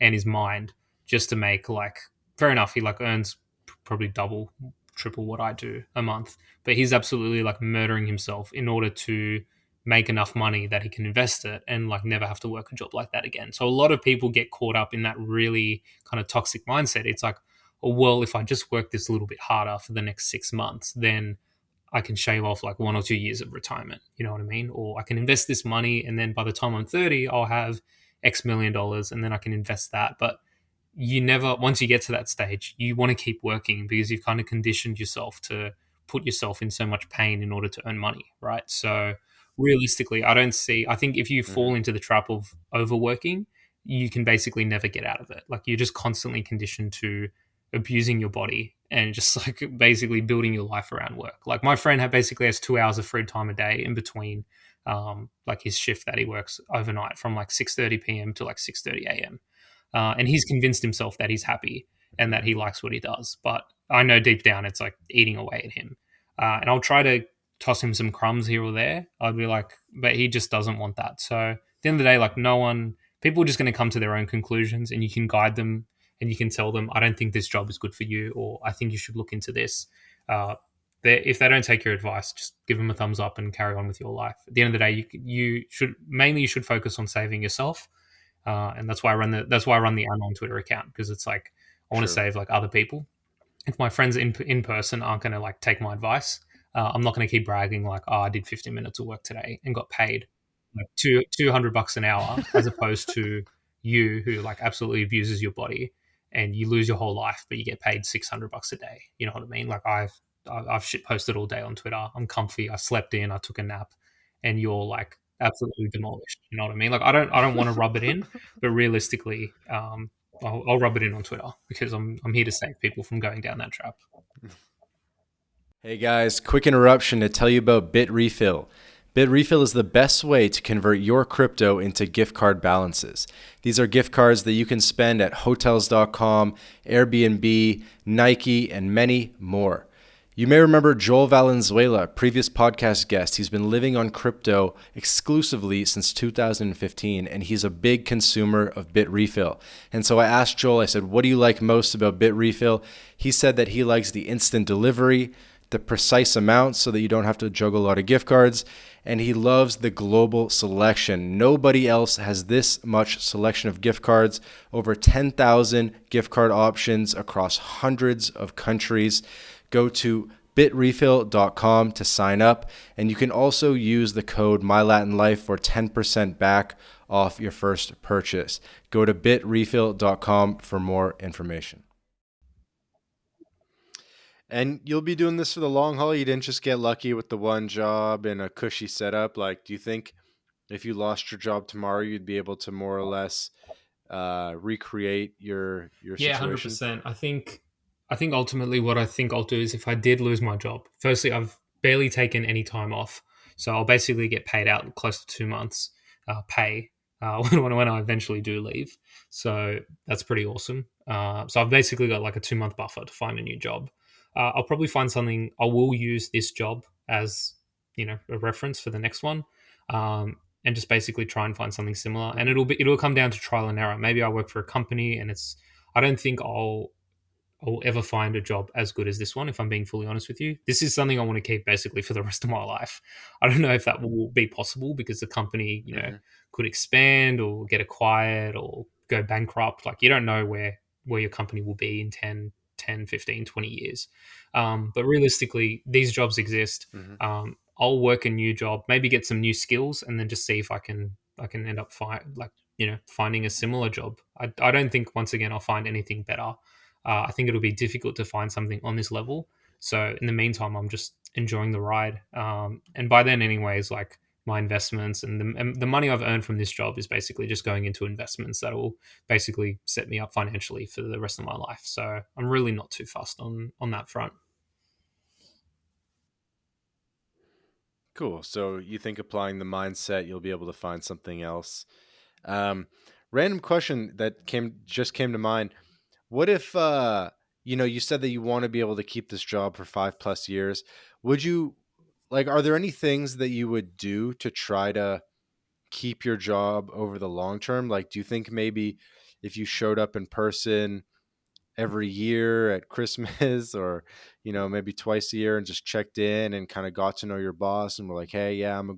and his mind just to make like, fair enough, he like earns probably double, triple what I do a month, but he's absolutely like murdering himself in order to make enough money that he can invest it and like never have to work a job like that again. So a lot of people get caught up in that really kind of toxic mindset. It's like, oh, well, if I just work this a little bit harder for the next 6 months, then I can shave off like 1 or 2 years of retirement. You know what I mean? Or I can invest this money, and then by the time I'm 30, I'll have X million dollars, and then I can invest that. But you never, once you get to that stage, you want to keep working because you've kind of conditioned yourself to put yourself in so much pain in order to earn money, right? So realistically, I think if you Mm-hmm. fall into the trap of overworking, you can basically never get out of it. Like you're just constantly conditioned to abusing your body and just like basically building your life around work. Like my friend basically has 2 hours of free time a day in between like his shift that he works overnight from like 6:30 p.m. to like 6:30 a.m. And he's convinced himself that he's happy and that Mm-hmm. he likes what he does. But I know deep down it's like eating away at him. And I'll try to toss him some crumbs here or there. I'd be like, but he just doesn't want that. So at the end of the day, like no one, people are just going to come to their own conclusions, and you can guide them and you can tell them, I don't think this job is good for you, or I think you should look into this. Uh, if they don't take your advice, just give them a thumbs up and carry on with your life. At the end of the day, you should focus on saving yourself, and that's why I run the Anon Twitter account, because it's like I want to True. save like other people. If my friends in person aren't going to like take my advice, I'm not going to keep bragging like, oh, I did 15 minutes of work today and got paid like $200 an hour, as opposed to you who like absolutely abuses your body and you lose your whole life, but you get paid $600 a day. You know what I mean? Like I've shit posted all day on Twitter. I'm comfy. I slept in. I took a nap, and you're like absolutely demolished. You know what I mean? Like I don't want to rub it in, but realistically, I'll rub it in on Twitter because I'm here to save people from going down that trap. Hey guys, quick interruption to tell you about Bitrefill. Bitrefill is the best way to convert your crypto into gift card balances. These are gift cards that you can spend at hotels.com, Airbnb, Nike, and many more. You may remember Joel Valenzuela, previous podcast guest. He's been living on crypto exclusively since 2015, and he's a big consumer of Bitrefill. And so I asked Joel, I said, what do you like most about Bitrefill? He said that he likes the instant delivery, the precise amount so that you don't have to juggle a lot of gift cards, and he loves the global selection. Nobody else has this much selection of gift cards, over 10,000 gift card options across hundreds of countries. Go to bitrefill.com to sign up, and you can also use the code MyLatinLife for 10% back off your first purchase. Go to bitrefill.com for more information. And you'll be doing this for the long haul. You didn't just get lucky with the one job and a cushy setup. Like, do you think if you lost your job tomorrow, you'd be able to more or less recreate your Yeah, hundred situation? percent. I think ultimately what I think I'll do is, if I did lose my job, firstly I've barely taken any time off, so I'll basically get paid out close to 2 months pay when I eventually do leave. So that's pretty awesome. So I've basically got like a 2 month buffer to find a new job. I'll probably find something. I will use this job as a reference for the next one. And just basically try and find something similar. And it'll come down to trial and error. Maybe I work for a company, and I don't think I'll ever find a job as good as this one, if I'm being fully honest with you. This is something I want to keep basically for the rest of my life. I don't know if that will be possible because the company, Mm-hmm. could expand or get acquired or go bankrupt. Like you don't know where your company will be in 10, 15, 20 years. But realistically, these jobs exist. Mm-hmm. I'll work a new job, maybe get some new skills, and then just see if I can end up finding a similar job. I don't think, once again, I'll find anything better. I think it'll be difficult to find something on this level. So in the meantime, I'm just enjoying the ride. And by then, anyways, like my investments and the money I've earned from this job is basically just going into investments that will basically set me up financially for the rest of my life. So I'm really not too fussed on that front. Cool. So you think applying the mindset, you'll be able to find something else. Um, Random question that came to mind. What if you said that you want to be able to keep this job for 5+ years? Would you are there any things that you would do to try to keep your job over the long term? Like, do you think maybe if you showed up in person every year at Christmas or, maybe twice a year and just checked in and kind of got to know your boss and were like, hey, yeah, I'm a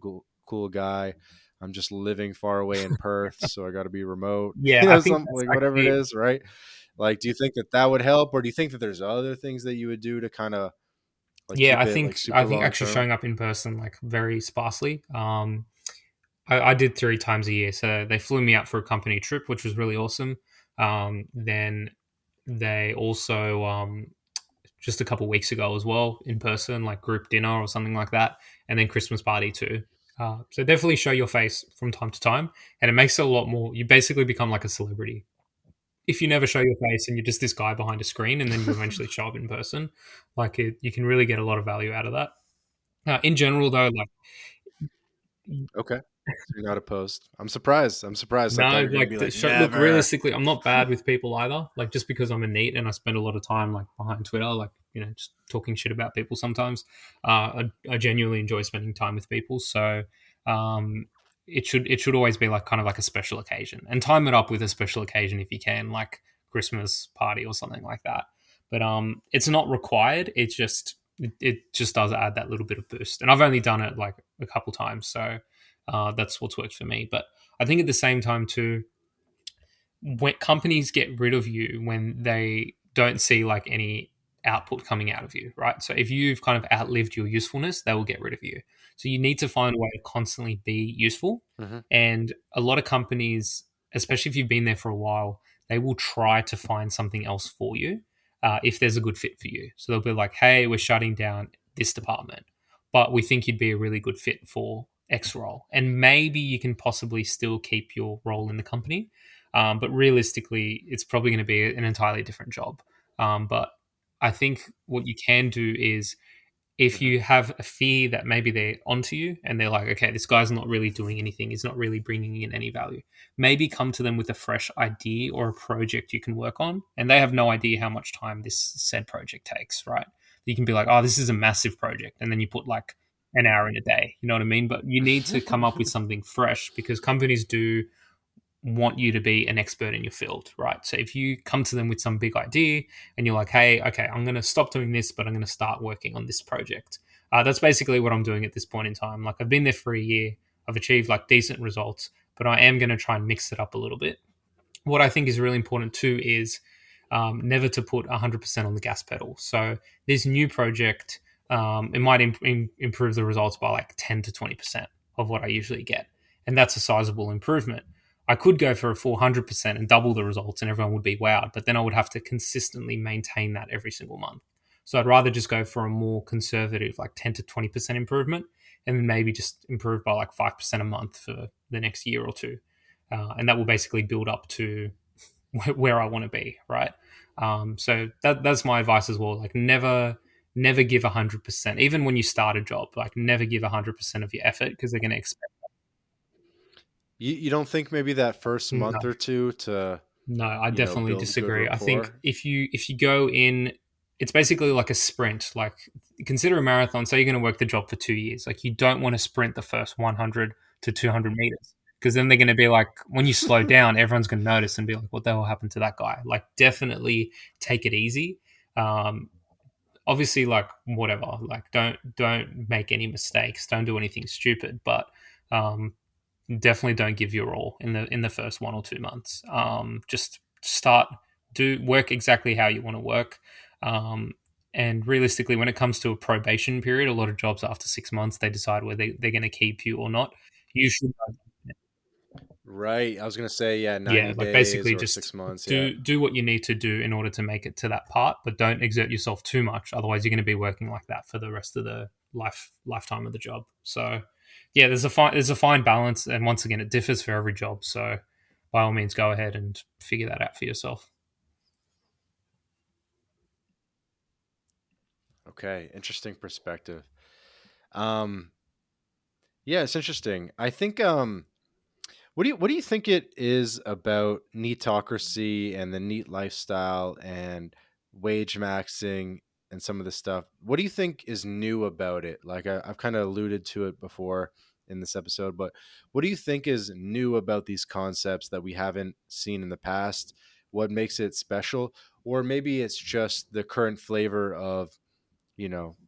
cool guy. I'm just living far away in Perth, so I got to be remote, Yeah, I think something that's like whatever it actually is, right? Like, do you think that would help, or do you think that there's other things that you would do to kind of like yeah, keep I it like think I super think long actually term? showing up in person like very sparsely. I did 3 times a year, so they flew me out for a company trip, which was really awesome. Then they also just a couple weeks ago as well in person, like group dinner or something like that, and then Christmas party too. So definitely show your face from time to time, and it makes it a lot more. You basically become like a celebrity if you never show your face and you're just this guy behind a screen, and then you eventually show up in person. Like you can really get a lot of value out of that. In general, though, like Okay. So you're not opposed. I'm surprised. I thought no, you were gonna like be like, look, never. realistically, I'm not bad with people either. Like just because I'm a neat and I spend a lot of time like behind Twitter, like just talking shit about people sometimes. I genuinely enjoy spending time with people, so um, it should always be like kind of like a special occasion, and time it up with a special occasion if you can, like Christmas party or something like that. But it's not required. It just does add that little bit of boost, and I've only done it like a couple times, so that's what's worked for me. But I think at the same time too, when companies get rid of you when they don't see like any output coming out of you, right? So if you've kind of outlived your usefulness, they will get rid of you. So you need to find a way to constantly be useful. Hmm. And a lot of companies, especially if you've been there for a while, they will try to find something else for you if there's a good fit for you. So they'll be like, hey, we're shutting down this department, but we think you'd be a really good fit for X role. And maybe you can possibly still keep your role in the company, but realistically, it's probably going to be an entirely different job. But I think what you can do is if Hmm. you have a fear that maybe they're onto you and they're like, okay, this guy's not really doing anything, he's not really bringing in any value, maybe come to them with a fresh idea or a project you can work on. And they have no idea how much time this said project takes, right? You can be like, oh, this is a massive project. And then you put like an hour in a day, you know what I mean? But you need to come up with something fresh because companies do want you to be an expert in your field, right? So if you come to them with some big idea and you're like, hey, okay, I'm going to stop doing this, but I'm going to start working on this project. That's basically what I'm doing at this point in time. Like I've been there for a year, I've achieved like decent results, but I am going to try and mix it up a little bit. What I think is really important too is never to put 100% on the gas pedal. So this new project, it might improve the results by like 10 to 20% of what I usually get. And that's a sizable improvement. I could go for a 400% and double the results and everyone would be wowed, but then I would have to consistently maintain that every single month. So I'd rather just go for a more conservative, like 10 to 20% improvement, and then maybe just improve by like 5% a month for the next year or two. And that will basically build up to where I want to be, right? So that's my advice as well. Like never give 100%, even when you start a job. Like never give 100% of your effort because they're going to expect. You don't think maybe that first No, month or two to, no, I definitely build good disagree. I think rapport? if you go in, it's basically like a sprint. Like consider a marathon. Say you're going to work the job for 2 years. Like you don't want to sprint the first 100 to 200 meters because then they're going to be like, when you slow down, everyone's going to notice and be like, what the hell happened to that guy? Like definitely take it easy. Um, Obviously, like whatever, like don't make any mistakes. Don't do anything stupid, but um, definitely don't give your all in the first 1 or 2 months. Just start, do work exactly how you want to work. Um, and realistically, when it comes to a probation period, a lot of jobs after 6 months they decide whether they're going to keep you or not. You should, Right. I was gonna say, yeah, yeah, 90 like days basically or just 6 months. Yeah. do what you need to do in order to make it to that part, but don't exert yourself too much. Otherwise, you're going to be working like that for the rest of the lifetime of the job. So, yeah, there's a fine balance, and once again, it differs for every job. So, by all means, go ahead and figure that out for yourself. Okay. Interesting perspective. Um, yeah, it's interesting. I think what do you think it is about Neetocracy and the neat lifestyle and wage maxing and some of the stuff? What do you think is new about it? Like I've kind of alluded to it before in this episode, but what do you think is new about these concepts that we haven't seen in the past? What makes it special? or maybe it's just the current flavor of,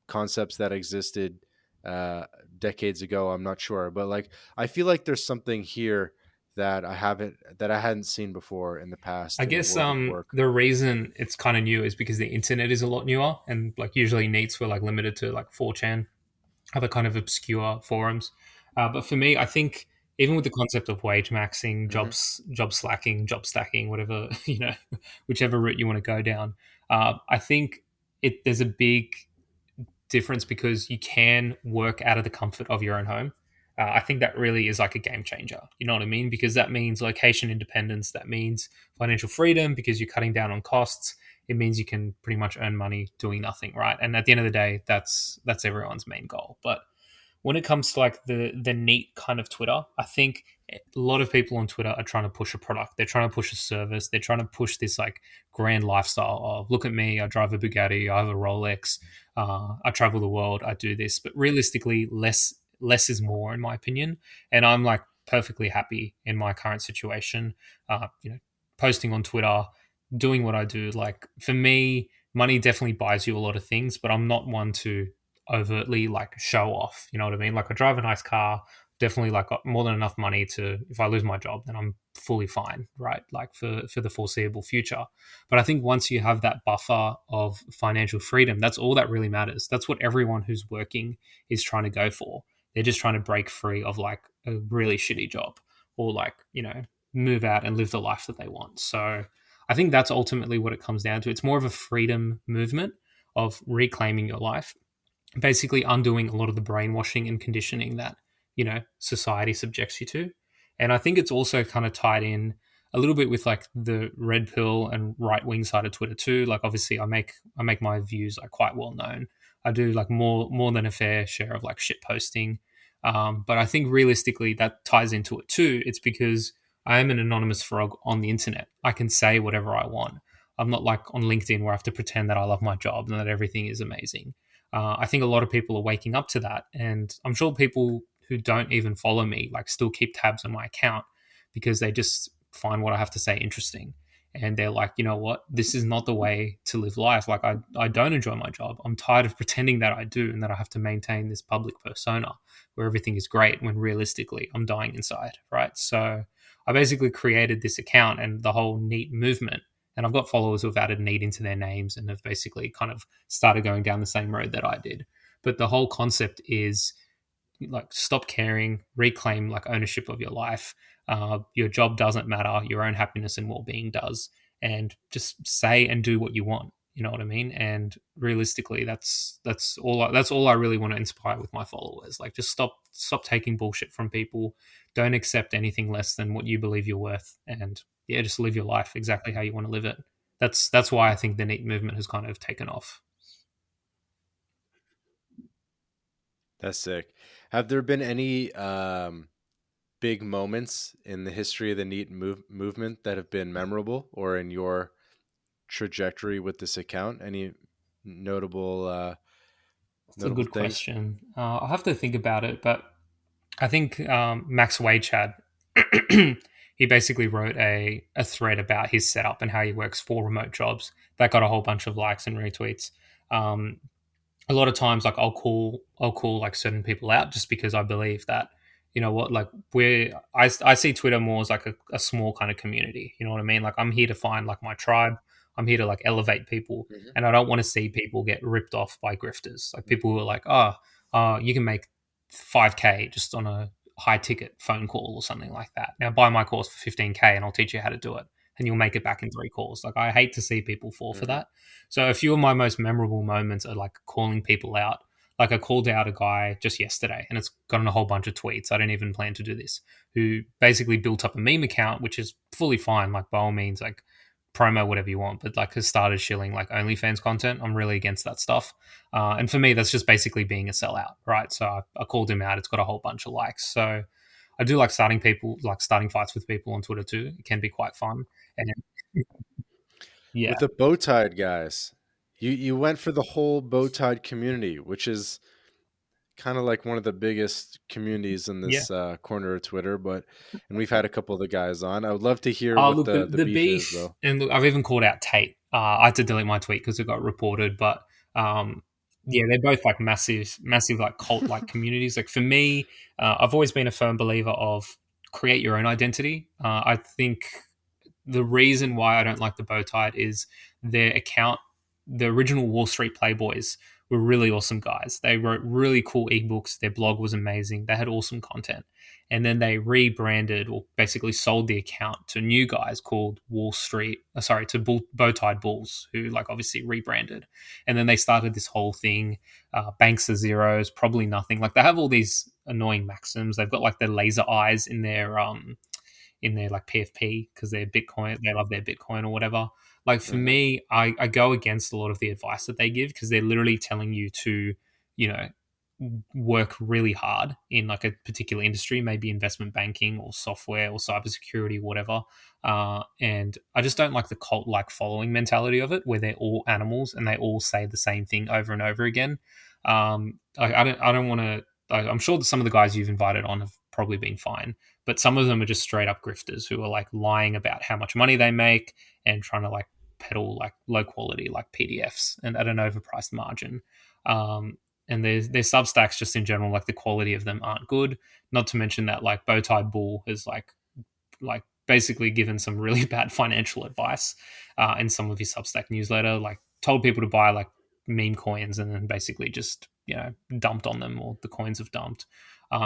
concepts that existed uh decades ago. I'm not sure, but like I feel like there's something here that I hadn't seen before in the I past in the guess world of work. the reason it's kind of new is because the internet is a lot newer, and like usually neets were like limited to like 4chan, other kind of obscure forums. But for me, I think even with the concept of wage maxing, Hmm. job slacking, job stacking, whatever whichever route you want to go down, I think there's a big difference because you can work out of the comfort of your own home. I think that really is like a game changer. You know what I mean? Because that means location independence. That means financial freedom because you're cutting down on costs. It means you can pretty much earn money doing nothing, right? And at the end of the day, that's everyone's main goal. But when it comes to like the neat kind of Twitter, I think a lot of people on Twitter are trying to push a product. They're trying to push a service. They're trying to push this like grand lifestyle of look at me, I drive a Bugatti, I have a Rolex, I travel the world, I do this. But realistically, less is more, in my opinion. And I'm like perfectly happy in my current situation. Posting on Twitter, doing what I do. Like for me, money definitely buys you a lot of things, but I'm not one to overtly like show off. You know what I mean? Like I drive a nice car, definitely like got more than enough money to if I lose my job, then I'm fully fine, right? Like for the foreseeable future. But I think once you have that buffer of financial freedom, that's all that really matters. That's what everyone who's working is trying to go for. They're just trying to break free of like a really shitty job or like, move out and live the life that they want. So I think that's ultimately what it comes down to. It's more of a freedom movement of reclaiming your life, basically undoing a lot of the brainwashing and conditioning that society subjects you to. And I think it's also kind of tied in a little bit with like the red pill and right wing side of Twitter too. Like obviously I make my views like quite well known. I do like more than a fair share of like shit posting. But I think realistically that ties into it too. It's because I am an anonymous frog on the internet. I can say whatever I want. I'm not like on LinkedIn where I have to pretend that I love my job and that everything is amazing. I think a lot of people are waking up to that, and I'm sure people who don't even follow me like still keep tabs on my account because they just find what I have to say interesting, and they're like, you know what, this is not the way to live life. Like I don't enjoy my job. I'm tired of pretending that I do and that I have to maintain this public persona where everything is great when realistically I'm dying inside, right? So I basically created this account and the whole NEET movement, and I've got followers who have added NEET into their names and have basically kind of started going down the same road that I did. But the whole concept is like stop caring, reclaim like ownership of your life. Your job doesn't matter, your own happiness and well-being does, and just say and do what you want. You know what I mean? And realistically, that's all I really want to inspire with my followers. Like, just stop taking bullshit from people. Don't accept anything less than what you believe you're worth, and yeah, just live your life exactly how you want to live it. That's why I think the NEET movement has kind of taken off. That's sick. Have there been any big moments in the history of the NEET movement that have been memorable, or in your trajectory with this account? Any notable It's a notable good things? question. I'll have to think about it, but I think Max Wage had he basically wrote a thread about his setup and how he works for remote jobs that got a whole bunch of likes and retweets. Um, a lot of times like I'll call like certain people out just because I believe that you know what, like I see Twitter more as like a small kind of community. You know what I mean? Like I'm here to find like my tribe. I'm here to like elevate people, Hmm. and I don't want to see people get ripped off by grifters, like people who are like, oh, you can make 5K just on a high ticket phone call or something like that. Now buy my course for 15K and I'll teach you how to do it, and you'll make it back in 3 calls. Like I hate to see people fall for Hmm. that. So a few of my most memorable moments are like calling people out. Like I called out a guy just yesterday, and it's gotten a whole bunch of tweets. I didn't even plan to do this. Who basically built up a meme account, which is fully fine. Like by all means, like promo whatever you want, but like has started shilling like OnlyFans content. I'm really against that stuff. And for me, that's just basically being a sellout, right? So I called him out. It's got a whole bunch of likes. So I do like starting fights with people on Twitter too. It can be quite fun. And With yeah, the bow tied guys, you went for the whole bow tied community, which is kind of like one of the biggest communities in yeah. this corner of Twitter. But and we've had a couple of the guys on. I would love to hear what Look, the the beef is, beef, though. and look, I've even called out Tate. I had to delete my tweet because it got reported. But um, yeah, they're both like massive like cult like communities. Like for me, I've always been a firm believer of create your own identity. I think the reason why I don't like the bow tie is their account, the original Wall Street Playboys were really awesome guys. They wrote really cool ebooks. Their blog was amazing. They had awesome content. And then they rebranded or basically sold the account to new guys called Wall Street, to Bow Tied Bulls, who like obviously rebranded. And then they started this whole thing, banks are zeros, probably nothing. Like they have all these annoying maxims. They've got like their laser eyes in their like PFP because they're Bitcoin, they love their Bitcoin or whatever. Like for Uh-huh. me, I go against a lot of the advice that they give because they're literally telling you to, you know, work really hard in like a particular industry, maybe investment banking or software or cybersecurity, or whatever. And I just don't like the cult like following mentality of it, where they're all animals and they all say the same thing over and over again. I don't want to. I'm sure that some of the guys you've invited on have probably been fine, but some of them are just straight up grifters who are like lying about how much money they make and trying to like peddle like low quality like PDFs and at an overpriced margin. Um, and their Substacks just in general, like the quality of them aren't good. Not to mention that like Bowtie Bull has like basically given some really bad financial advice in some of his Substack newsletter, like told people to buy like meme coins and then basically just dumped on them, or the coins have dumped.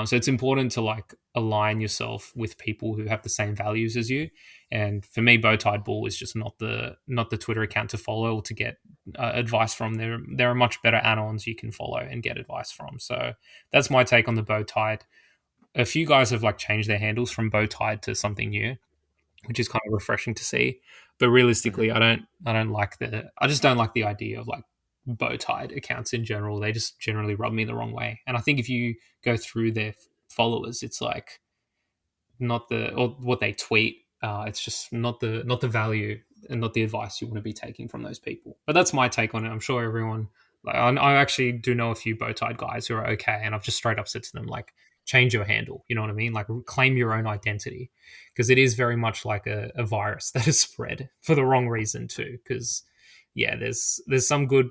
So it's important to like align yourself with people who have the same values as you. And for me, Bowtied Bull is just not the Twitter account to follow or to get advice from. There are much better anons you can follow and get advice from. So that's my take on the Bowtied. A few guys have like changed their handles from Bowtied to something new, which is kind of refreshing to see. But realistically, Mhm. I just don't like the idea of like bow tied accounts in general. They just generally rub me the wrong way. And I think if you go through their followers, it's like not the or what they tweet. It's just not the value and not the advice you want to be taking from those people. But that's my take on it. I'm sure everyone. Like, I actually do know a few bow tied guys who are okay, and I've just straight up said to them like, change your handle. You know what I mean? Like, claim your own identity, because it is very much like a virus that is spread for the wrong reason too. Because yeah, there's some good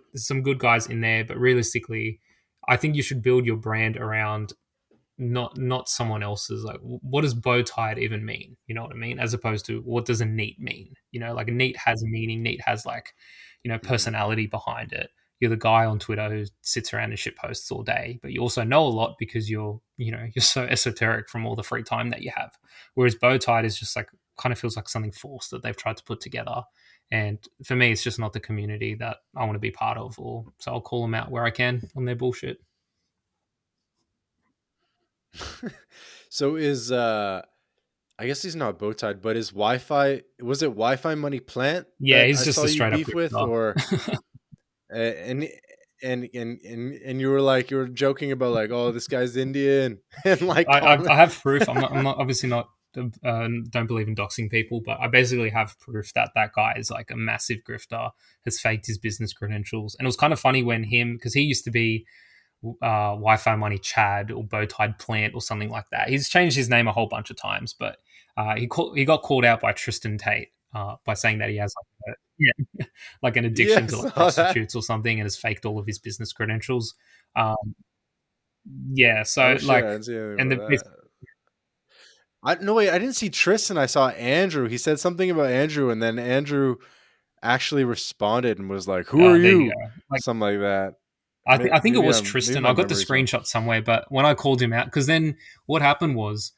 guys in there, but realistically, I think you should build your brand around not someone else's. Like, what does bow tied even mean? You know what I mean? As opposed to what does a neat mean? Like a neat has a meaning. Neat has like Mhm. personality behind it. You're the guy on Twitter who sits around and shit posts all day, but you also know a lot because you're so esoteric from all the free time that you have. Whereas bow tied is just like kind of feels like something forced that they've tried to put together. And for me, it's just not the community that I want to be part of. Or so I'll call them out where I can on their bullshit. So is I guess he's not bow tied, but is Wi-Fi, was it Wi-Fi Money Plant Yeah, that he's I just saw a you straight up beef with, grifter. or and and you were like, you were joking about like, oh, this guy's Indian and like I comment. have proof. I'm not obviously not don't believe in doxing people, but I basically have proof that that guy is like a massive grifter, has faked his business credentials. And it was kind of funny when him, because he used to be Wi-Fi Money Chad or Bowtied Plant or something like that. He's changed his name a whole bunch of times, but he got called out by Tristan Tate by saying that he has like yeah, like an addiction to Yes, like saw that. prostitutes or something, and has faked all of his business credentials. Um, yeah, Oh so shit, I like, didn't see anything and about the that. I no wait, I didn't see Tristan. I saw Andrew. He said something about Andrew, and then Andrew actually responded and was like, "Who are there you you?" go. Like, Something like that. I think it was Maybe Tristan. my I got the memory's wrong. screenshot somewhere, but when I called him out, because then what happened was,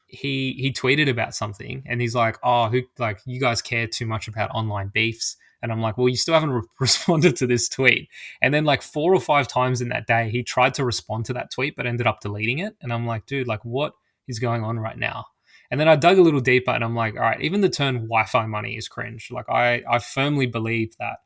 he tweeted about something, and he's like, "Oh, who like you guys care too much about online beefs?" And I'm like, "Well, you still haven't responded to this tweet." And then like 4 or 5 times in that day, he tried to respond to that tweet, but ended up deleting it. And I'm like, "Dude, like what is going on right now?" And then I dug a little deeper, and I'm like, "All right, even the term Wi-Fi money is cringe." Like I firmly believe that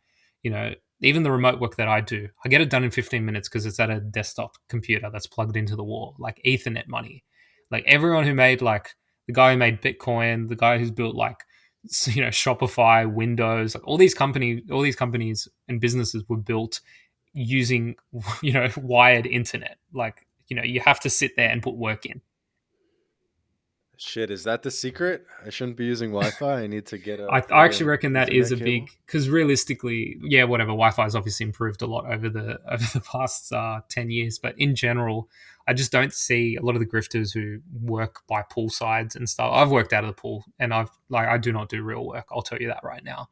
you know even the remote work that I do, I get it done in 15 minutes because it's at a desktop computer that's plugged into the wall, like Ethernet money. Like everyone who made like the guy who made Bitcoin, the guy who's built like Shopify, Windows, like all these companies and businesses were built using wired internet. Like you have to sit there and put work in. Shit, is that the secret? I shouldn't be using Wi-Fi. I need to get a I regular actually reckon that is Ethernet a cable. big because realistically, yeah, whatever. Wi-Fi has obviously improved a lot over the past 10 years, but in general, I just don't see a lot of the grifters who work by pool sides and stuff. I've worked out of the pool, and I do not do real work. I'll tell you that right now.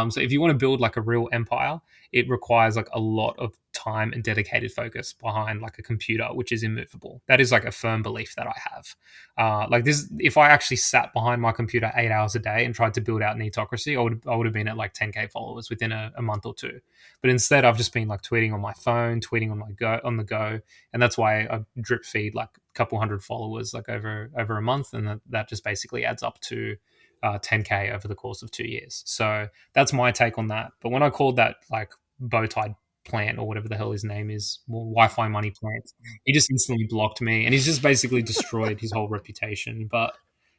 So if you want to build like a real empire, it requires like a lot of time and dedicated focus behind like a computer, which is immovable. That is like a firm belief that I have. Like this, if I actually sat behind my computer 8 hours a day and tried to build out Neetocracy, I would have been at like 10k followers within a month or two. But instead, I've just been like tweeting on my phone, tweeting on the go, and that's why I drip feed like a couple hundred followers like over a month, and that just basically adds up to 10k over the course of 2 years. So that's my take on that. But when I called that like bow tie plant or whatever the hell his name is, well, Wi-Fi money plant, he just instantly blocked me, and he's just basically destroyed his whole reputation. But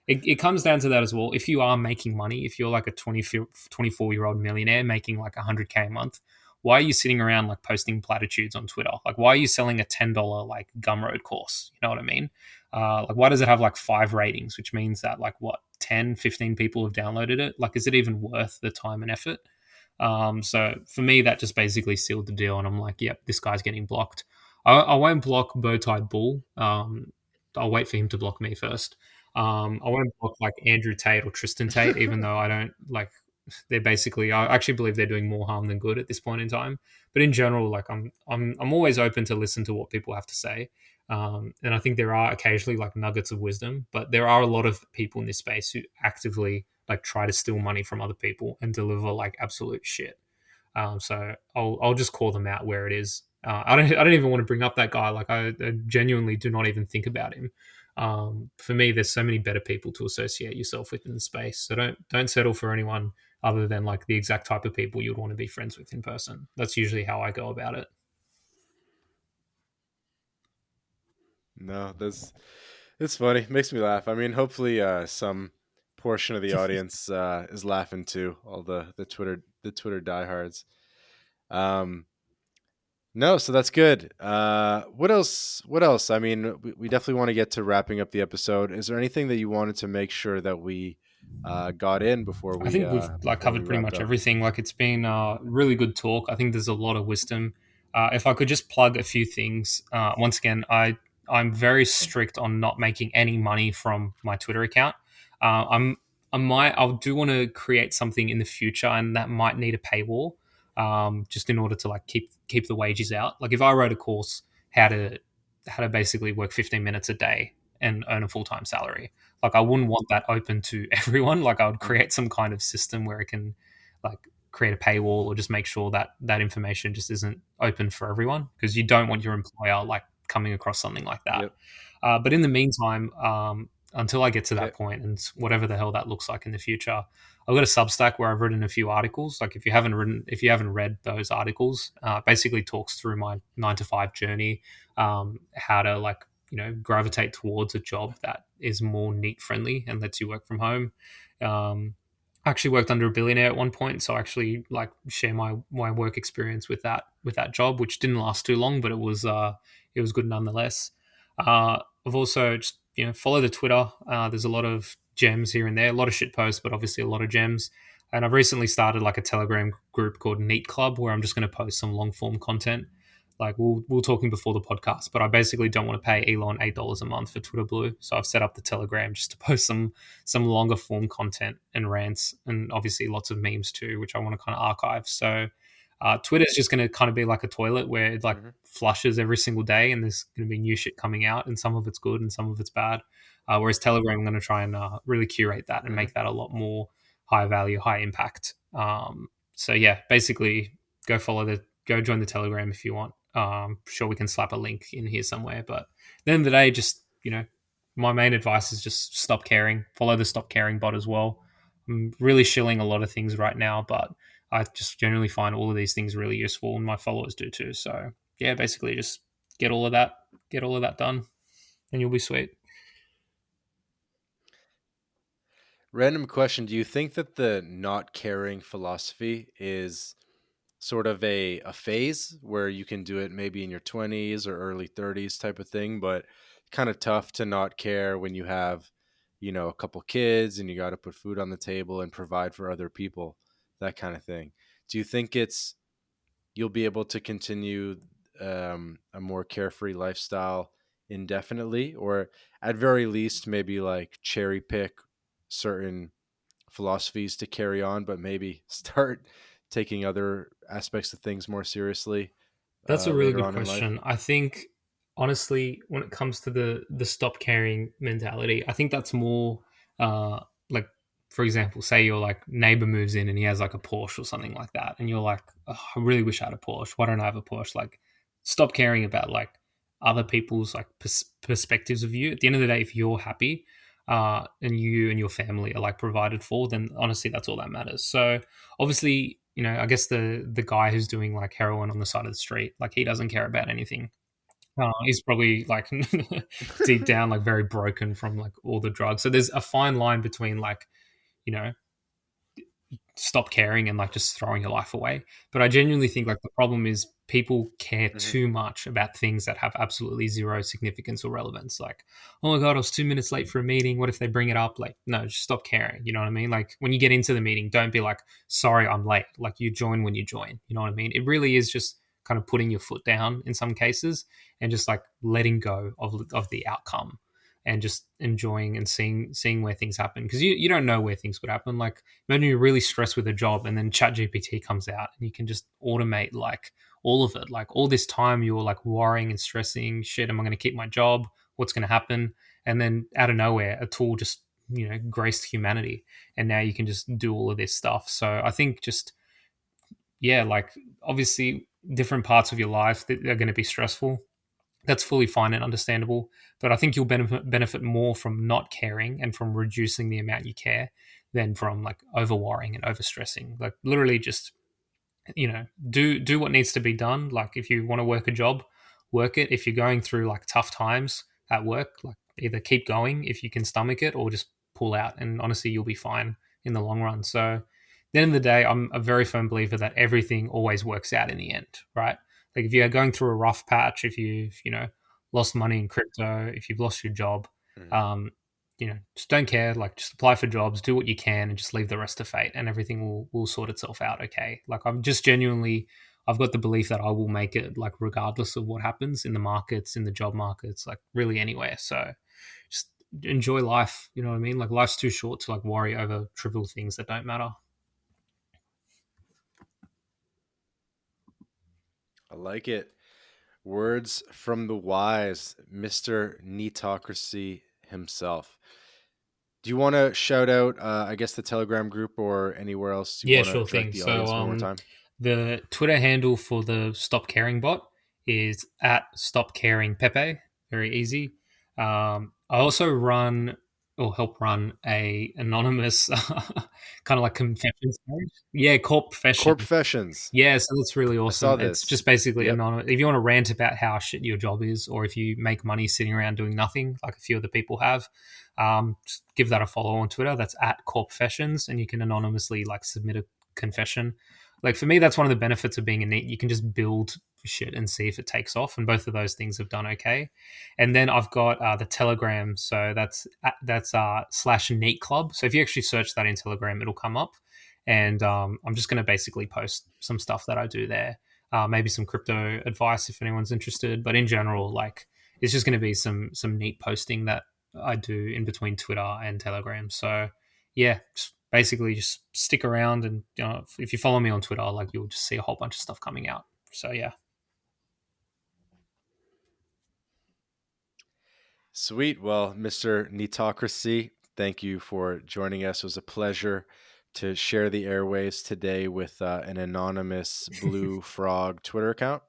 it comes down to that as well. If you are making money, if you're like a 24-year-old millionaire making like 100k a month, why are you sitting around like posting platitudes on Twitter? Like, why are you selling a $10 like Gumroad course? You know what I mean? Like, why does it have like 5 ratings, which means that like what 10, 15 people have downloaded it? Like, is it even worth the time and effort? So for me, that just basically sealed the deal, and I'm like, yep, this guy's getting blocked. I won't block Bowtie Bull. I'll wait for him to block me first. I won't block like Andrew Tate or Tristan Tate, even though I don't like. They're basically. I actually believe they're doing more harm than good at this point in time. But in general, like I'm always open to listen to what people have to say. And I think there are occasionally like nuggets of wisdom, but there are a lot of people in this space who actively like try to steal money from other people and deliver like absolute shit. So I'll just call them out where it is. I don't even want to bring up that guy. Like I genuinely do not even think about him. For me, there's so many better people to associate yourself with in the space. So don't settle for anyone other than like the exact type of people you'd want to be friends with in person. That's usually how I go about it. No, that's it's funny. Makes me laugh. I mean, hopefully, some portion of the audience is laughing too. All the Twitter diehards. Um, no, so that's good. What else? What else? I mean, we definitely want to get to wrapping up the episode. Is there anything that you wanted to make sure that we got in I think we've like before we covered pretty wrapped much up? everything. Like it's been really good talk. I think there's a lot of wisdom. If I could just plug a few things, once again, I'm very strict on not making any money from my Twitter account. I'm I do want to create something in the future, and that might need a paywall, just in order to like keep the wages out. Like if I wrote a course how to basically work 15 minutes a day and earn a full time salary, like I wouldn't want that open to everyone. Like I would Mhm. create some kind of system where it can like create a paywall or just make sure that that information just isn't open for everyone, because you don't want your employer like coming across something like that. Yep. But in the meantime, until I get to Okay. that point and whatever the hell that looks like in the future, I've got a Substack where I've written a few articles. Like if you haven't read those articles, basically talks through my 9 to 5 journey, how to like gravitate towards a job that is more NEET friendly and lets you work from home. I actually worked under a billionaire at one point, so I actually like share my work experience with that job, which didn't last too long, but it was good nonetheless. I've also just follow the Twitter. There's a lot of gems here and there, a lot of shit posts, but obviously a lot of gems. And I've recently started like a Telegram group called NEET Club, where I'm just going to post some long form content. Like we are talking before the podcast, but I basically don't want to pay Elon $8 a month for Twitter Blue, so I've set up the Telegram just to post some longer form content and rants, and obviously lots of memes too, which I want to kind of archive. So Twitter is just going to kind of be like a toilet where it like Hmm. flushes every single day, and there's going to be new shit coming out, and some of it's good and some of it's bad. Whereas Telegram, I'm going to try and really curate that and Hmm. make that a lot more high value, high impact. So yeah, basically, go join the Telegram if you want. Sure, we can slap a link in here somewhere, but at the end of the day, just my main advice is just stop caring. Follow the stop caring bot as well. I'm really shilling a lot of things right now, but I just generally find all of these things really useful, and my followers do too. So yeah, basically just get all of that, get all of that done, and you'll be sweet. Random question: do you think that the not caring philosophy is sort of a phase where you can do it maybe in your 20s or early 30s type of thing, but kind of tough to not care when you have a couple kids and you got to put food on the table and provide for other people, that kind of thing. Do you think you'll be able to continue a more carefree lifestyle indefinitely, or at very least maybe like cherry pick certain philosophies to carry on, but maybe start taking other aspects of things more seriously That's a really later good on in life? question. I think honestly, when it comes to the stop caring mentality, I think that's more like, for example, say your like neighbor moves in and he has like a Porsche or something like that, and you're like, oh, I really wish I had a Porsche. Why don't I have a Porsche? Like, stop caring about like other people's like perspectives of you. At the end of the day, if you're happy, and you and your family are like provided for, then honestly, that's all that matters. So obviously, I guess the guy who's doing like heroin on the side of the street, like he doesn't care about anything. He's probably like deep down like very broken from like all the drugs. So there's a fine line between like, you know stop caring and like just throwing your life away. But I genuinely think like the problem is people care Mhm. too much about things that have absolutely zero significance or relevance. Like, oh my god, I was 2 minutes late for a meeting. What if they bring it up? Like, no, just stop caring. You know what I mean? Like when you get into the meeting, don't be like, sorry, I'm late. Like you join when you join. You know what I mean? It really is just kind of putting your foot down in some cases and just like letting go of the outcome and just enjoying and seeing where things happen, because you don't know where things could happen. Like imagine you're really stressed with a job and then ChatGPT comes out and you can just automate like all of it. Like all this time you were like worrying and stressing, shit, am I going to keep my job? What's going to happen? And then out of nowhere, a tool just, graced humanity. And now you can just do all of this stuff. So I think just, yeah, like obviously different parts of your life that are going to be stressful. That's fully fine and understandable. But I think you'll benefit more from not caring and from reducing the amount you care than from like over worrying and over stressing. Like literally just, do what needs to be done. Like if you want to work a job, work it. If you're going through like tough times at work, like either keep going if you can stomach it or just pull out, and honestly you'll be fine in the long run. So at the end of the day, I'm a very firm believer that everything always works out in the end, right? Like if you're going through a rough patch, if you've lost money in crypto, if you've lost your job, Mhm. um, just don't care. Like, just apply for jobs, do what you can, and just leave the rest to fate, and everything will sort itself out. Okay. Like, I've got the belief that I will make it, like, regardless of what happens in the markets, in the job markets, like, really anywhere. So, just enjoy life. You know what I mean? Like, life's too short to like worry over trivial things that don't matter. I like it. Words from the wise, Mr. Neetocracy himself. Do you want to shout out, I guess, the Telegram group or anywhere else you Yeah, want to sure direct thing. the So, audience one more time? the Twitter handle for the Stop Caring bot is at Stop Caring Pepe. Very easy. I also run or help run a anonymous kind of like confessions page. Yeah, Corp Core Profession. professions. Yeah, so that's really I saw awesome. It's this. just basically Yep. anonymous. If you want to rant about how shit your job is, or if you make money sitting around doing nothing, like a few of the people have, just give that a follow on Twitter. That's at Core Professions, and you can anonymously like submit a confession. Like for me, that's one of the benefits of being a NEET. You can just build shit and see if it takes off, and both of those things have done okay. And then I've got the Telegram, so that's slash NEET Club. So if you actually search that in Telegram, it'll come up, and I'm just going to basically post some stuff that I do there, maybe some crypto advice if anyone's interested. But in general, like it's just going to be some neat posting that I do in between Twitter and Telegram. So yeah, basically just stick around, and if you follow me on Twitter, like you'll just see a whole bunch of stuff coming out. So yeah. Sweet. Well, Mr. Neetocracy, thank you for joining us. It was a pleasure to share the airways today with an anonymous Blue Frog Twitter account.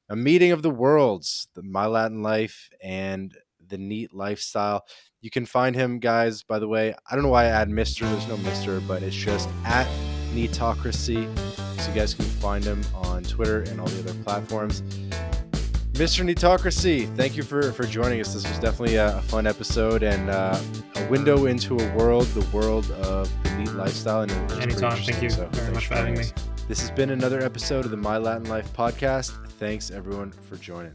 A meeting of the worlds, the My Latin Life and the NEET lifestyle. You can find him, guys, by the way. I don't know why I add Mr. There's no Mr., but it's just at Neetocracy. So you guys can find him on Twitter and all the other platforms. Mr. Neetocracy, thank you for joining us. This was definitely a fun episode and a window into a world, the world of the NEET lifestyle. And it was pretty Anytime. Thank interesting. you So very thanks much for joining having me. us. This has been another episode of the My Latin Life podcast. Thanks, everyone, for joining.